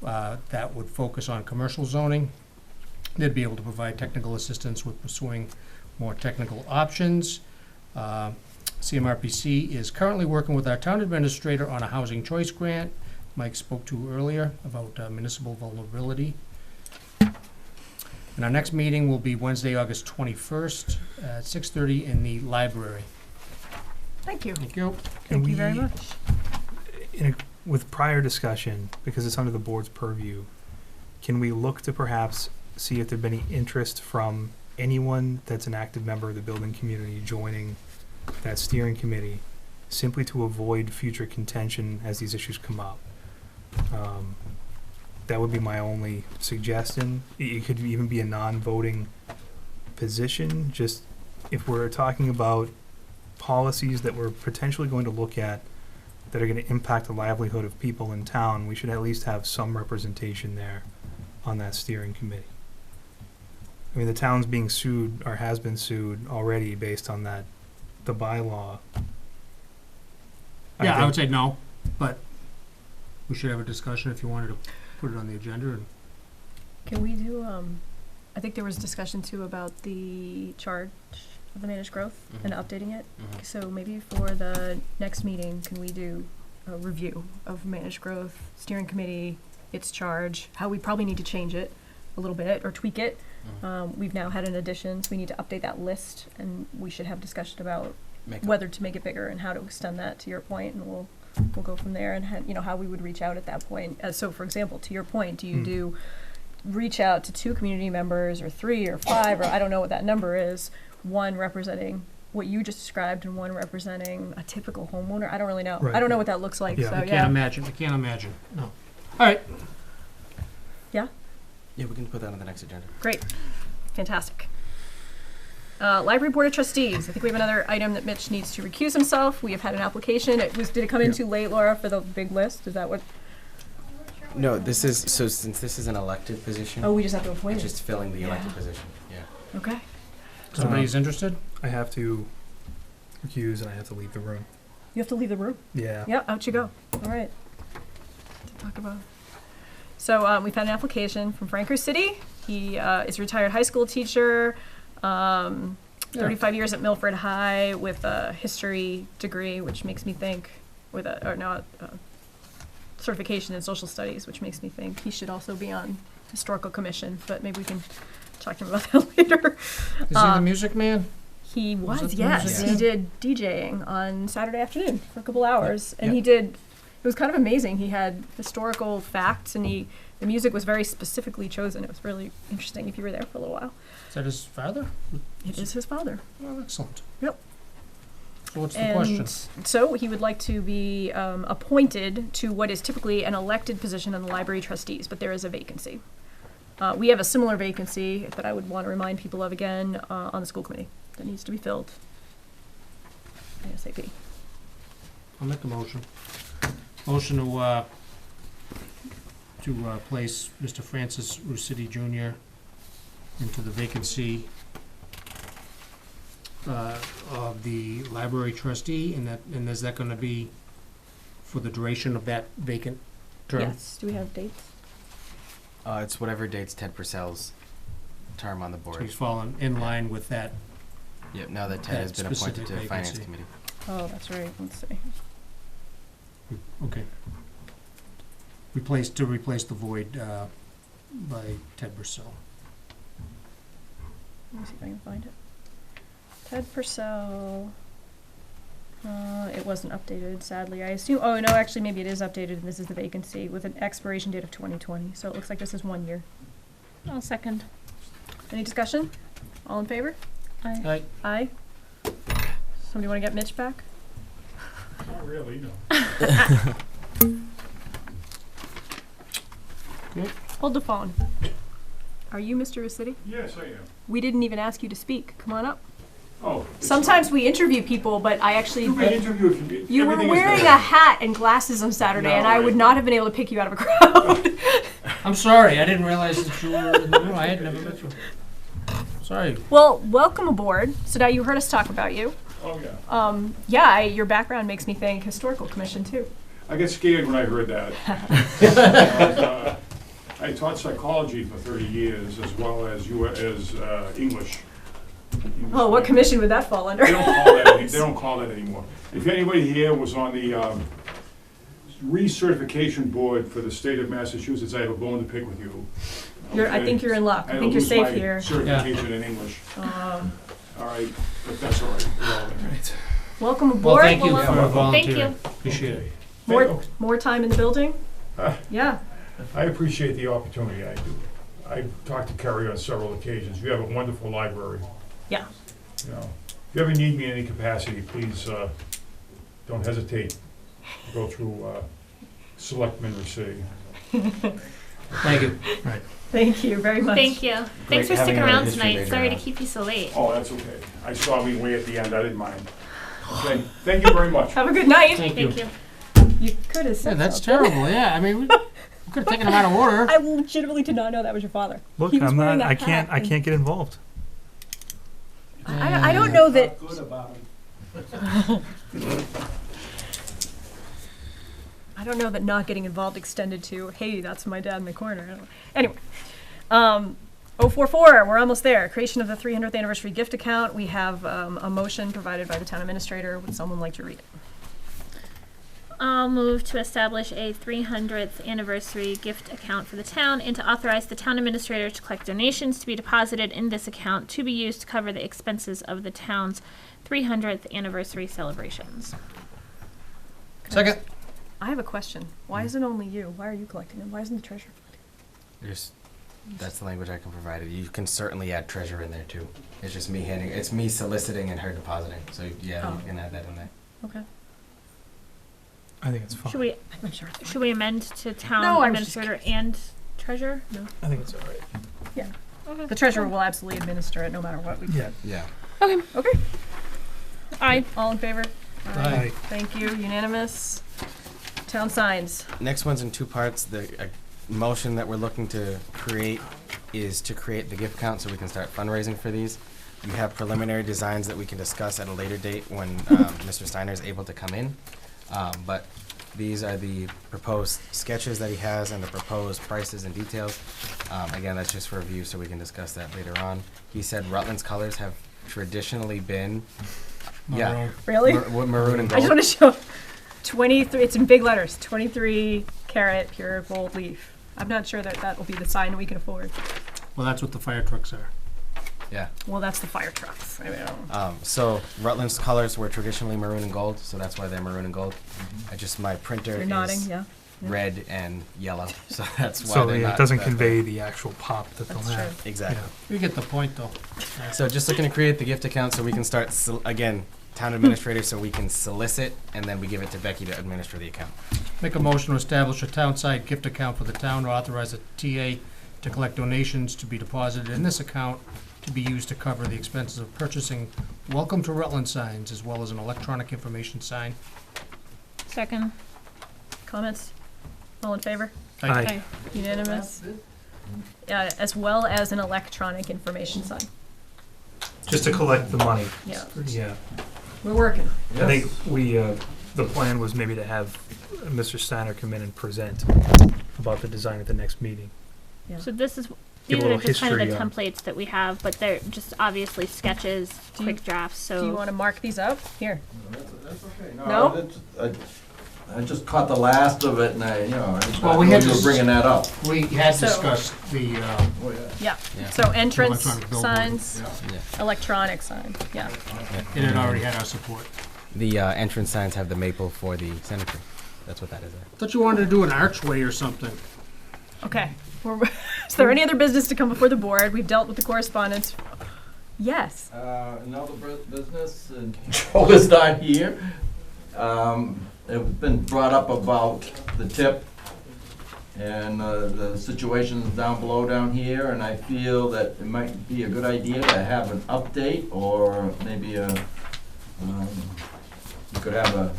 that would focus on commercial zoning. They'd be able to provide technical assistance with pursuing more technical options. CMRPC is currently working with our town administrator on a housing choice grant Mike spoke to earlier about municipal vulnerability. And our next meeting will be Wednesday, August 21st at 6:30 in the library. Thank you. Thank you. Thank you very much. With prior discussion, because it's under the board's purview, can we look to perhaps see if there'd been any interest from anyone that's an active member of the building community joining that steering committee, simply to avoid future contention as these issues come up? That would be my only suggestion. It could even be a non-voting position, just if we're talking about policies that we're potentially going to look at that are going to impact the livelihood of people in town, we should at least have some representation there on that steering committee. I mean, the town's being sued or has been sued already based on that, the bylaw. Yeah, I think- would say no, but we should have a discussion if you wanted to put it on the agenda. And Can we do, I think there was discussion too about the charge of the managed growth and updating it. So maybe for the next meeting, can we do a review of managed growth, steering committee, its charge, how we probably need to change it a little bit or tweak it. We've now had an addition, so we need to update that list, and we should have discussion about whether to make it bigger and how to extend that, to your point, and we'll go from there, and how we would reach out at that point. So for example, to your point, do you do reach out to 2 community members or 3 or 5, or I don't know what that number is, one representing what you just described and one representing a typical homeowner? I don't really know. Right. I don't know what that looks like. yeah, So I can't imagine. I can't imagine. No. All right. Yeah? Yeah, we can put that on the next agenda. Great. Fantastic. Library Board of Trustees. I think we have another item that Mitch needs to recuse himself. We have had an application. Did it come in too late, Laura, for the big list? Is that what? No, this is, so since this is an elected position. Oh, we just have to appoint it's it. just filling the Yeah. elected position, yeah. Okay. Somebody's interested? I have to recuse and I have to leave the room. You have to leave the room. Yeah. Yeah, out you go. All right. To talk about. So we've had an application from Frank City. He is a retired high school teacher, 35 years at Milford High with a history degree, which makes me think, with a certification in social studies, which makes me think he should also be on historical commission. But maybe we can talk to him about that later. Is he the music man? He was, that the yes. music He man? did DJing on Saturday afternoon for a couple hours, and Yep. he did. It was kind of amazing. He had historical facts, and the music was very specifically chosen. It was really interesting. If you were there for a little while, Is that his father? it is his father. Oh, excellent. Yep. So what's the And question? so he would like to be appointed to what is typically an elected position on the library trustees, but there is a vacancy. We have a similar vacancy that I would want to remind people of again on the school committee that needs to be filled ASAP. I'll make a motion. Motion to place Mr. Francis Rucidi Jr. into the vacancy of the library trustee, and is that going to be for the duration of that vacant term? Yes. Do we have dates? It's whatever dates Ted Purcell's term on the So board. he's fallen in line with that. Yep, now that Ted has been appointed specific to the finance vacancy. committee. Oh, that's right. Let's see. Okay. Replace the void by Ted Purcell. Let me see if I can find it. Ted Purcell. It wasn't updated, sadly. I assume. Oh no, actually, maybe it is updated, and this is the vacancy with an expiration date of 2020. So it looks like this is 1 year. I'll second. Any discussion? All in favor? Aye. Aye. Somebody want to get Mitch back? Not really, no. Hold the phone. Are you Mr. Ricidi? Yes, I am. We didn't even ask you to speak. Come on up. Oh. it's Sometimes we interview people, but I actually. You can interview if you. You were everything is wearing there. a hat and glasses on Saturday, No, and I right. would not have been able to pick you out of a crowd. I'm sorry, I didn't realize that you were in the room. I had never met you. Sorry. Well, welcome aboard. So now you heard us talk about you. Oh, yeah. Your background makes me think historical commission too. I get scared when I heard that. I taught psychology for 30 years as well as English. Oh, what commission would that fall under? They don't call that. They don't call that anymore. If anybody here was on the recertification board for the state of Massachusetts, I have a bone to pick with you. I think you're in luck. I had think to you're lose safe my here. Certification in English. All right, but that's all right. We're all in. Welcome aboard. Well, thank you for Thank volunteering. you. Appreciate it. More time in the building? Yeah. I appreciate the opportunity. I do. I've talked to Kerry on several occasions. You have a wonderful library. Yeah. You know, if you ever need me in any capacity, please don't hesitate to go through Selectman City. Thank you. Right. Thank you very much. Thank you. Thanks for having sticking a around history tonight. major Sorry to around. keep you so late. Oh, that's okay. I saw me way at the end. I didn't mind. Thank you very much. Have a good night. Thank you. Thank you. You could have said Yeah, that's something. terrible. Yeah, I mean, Could have taken them out of order. I legitimately did not know that was your father. Look, He was I'm wearing not. a I can't. hat I and- can't get involved. I don't know that. Good about him. I don't know that not getting involved extended to, hey, that's my dad in the corner. I don't know. Anyway, 044, we're almost there. Creation of the 300th anniversary gift account. We have a motion provided by the town administrator. Would someone like to read it? I'll move to establish a 300th anniversary gift account for the town and to authorize the town administrator to collect donations to be deposited in this account to be used to cover the expenses of the town's 300th anniversary celebrations. Second. I have a question. Why is it only you? Why are you collecting them? Why isn't the treasurer? Just, that's the language I can provide. You can certainly add treasure in there too. It's just me handing, it's me soliciting and her depositing. So yeah, Oh. you can add that in there. Okay. I think it's fine. Should we amend to town No, I was just administrator and treasurer? No. I think it's all right. Yeah. Okay. The treasurer will absolutely administer it no matter what we do. Yeah. Yeah. Okay. Okay. Aye. All in favor? Aye. Thank you. Unanimous. Town signs. Next one's in two parts. The motion that we're looking to create is to create the gift account so we can start fundraising for these. We have preliminary designs that we can discuss at a later date when Mr. Steiner is able to come in. But these are the proposed sketches that he has and the proposed prices and details. Again, that's just for review so we can discuss that later on. He said Rutland's colors have traditionally been Maroon. Really? Maroon and I just gold. want to show 23, it's in big letters, 23 karat pure gold leaf. I'm not sure that that will be the sign we can afford. Well, that's what the fire trucks are. Yeah. Well, that's the fire trucks. I mean, I don't- So Rutland's colors were traditionally maroon and gold, so that's why they're maroon and gold. my printer You're nodding, is yeah. red and yellow, so that's why So they're yeah, not it doesn't that- convey the actual pop that That's they'll true. have. Exactly. You get the point, though. So just looking to create the gift account so we can start, again, town administrator, so we can solicit, and then we give it to Becky to administer the account. Make a motion to establish a town-side gift account for the town to authorize a TA to collect donations to be deposited in this account to be used to cover the expenses of purchasing Welcome to Rutland signs as well as an electronic information sign. Second. Comments? All in favor? Aye. Unanimous. As well as an electronic information sign. Just to collect the money. Yeah. Yeah. We're working. I think we, the plan was maybe to have Mr. Steiner come in and present about the design at the next meeting. Yeah. So this is, Give a these are little just kind of the history on- templates that we have, but they're just obviously sketches, quick drafts, so. Do you want to mark these up? Here. That's okay. No? I just caught the last of it and I didn't Well, we know had you were to bringing that up. We had So- discussed the, Oh, yeah. Yeah. Yeah. So entrance Electronic billboard. signs, Yeah. electronic sign. Yeah. and it already had our support. The entrance signs have the maple for the cemetery. That's what that is there. Thought you wanted to do an archway or something. Okay. Is there any other business to come before the board? We've dealt with the correspondence. Yes. Another business, and Joe is not here. It's been brought up about the tip and the situations down below down here, and I feel that it might be a good idea to have an update, or maybe you could have a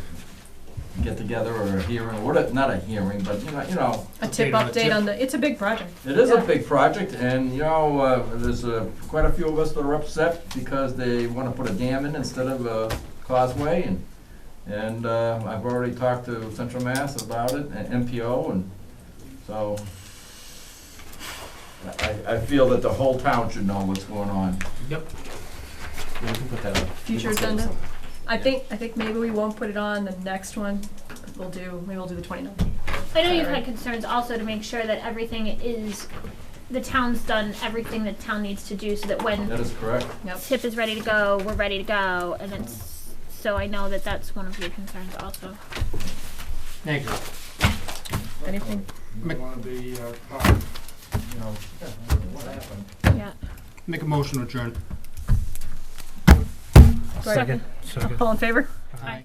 get-together or a hearing, not a hearing, but A tip update on the, it's a big project. it is Yeah. a big project, and there's quite a few of us that are upset because they want to put a dam in instead of a causeway, and I've already talked to Central Mass about it, and MPO, and so I feel that the whole town should know what's going on. Yep. We can put that on. Future agenda. I think maybe we won't put it on the next one. Maybe we'll do the 29th. I know Is you've that had right? concerns also to make sure that everything is, the town's done everything the town needs to do so that when That is correct. Yep. tip is ready to go, we're ready to go, and it's, so I know that that's one of your concerns also. Thank you. Anything? You want to be caught, what happened? Yeah. Make a motion to adjourn. Second. Second. All in favor? Aye.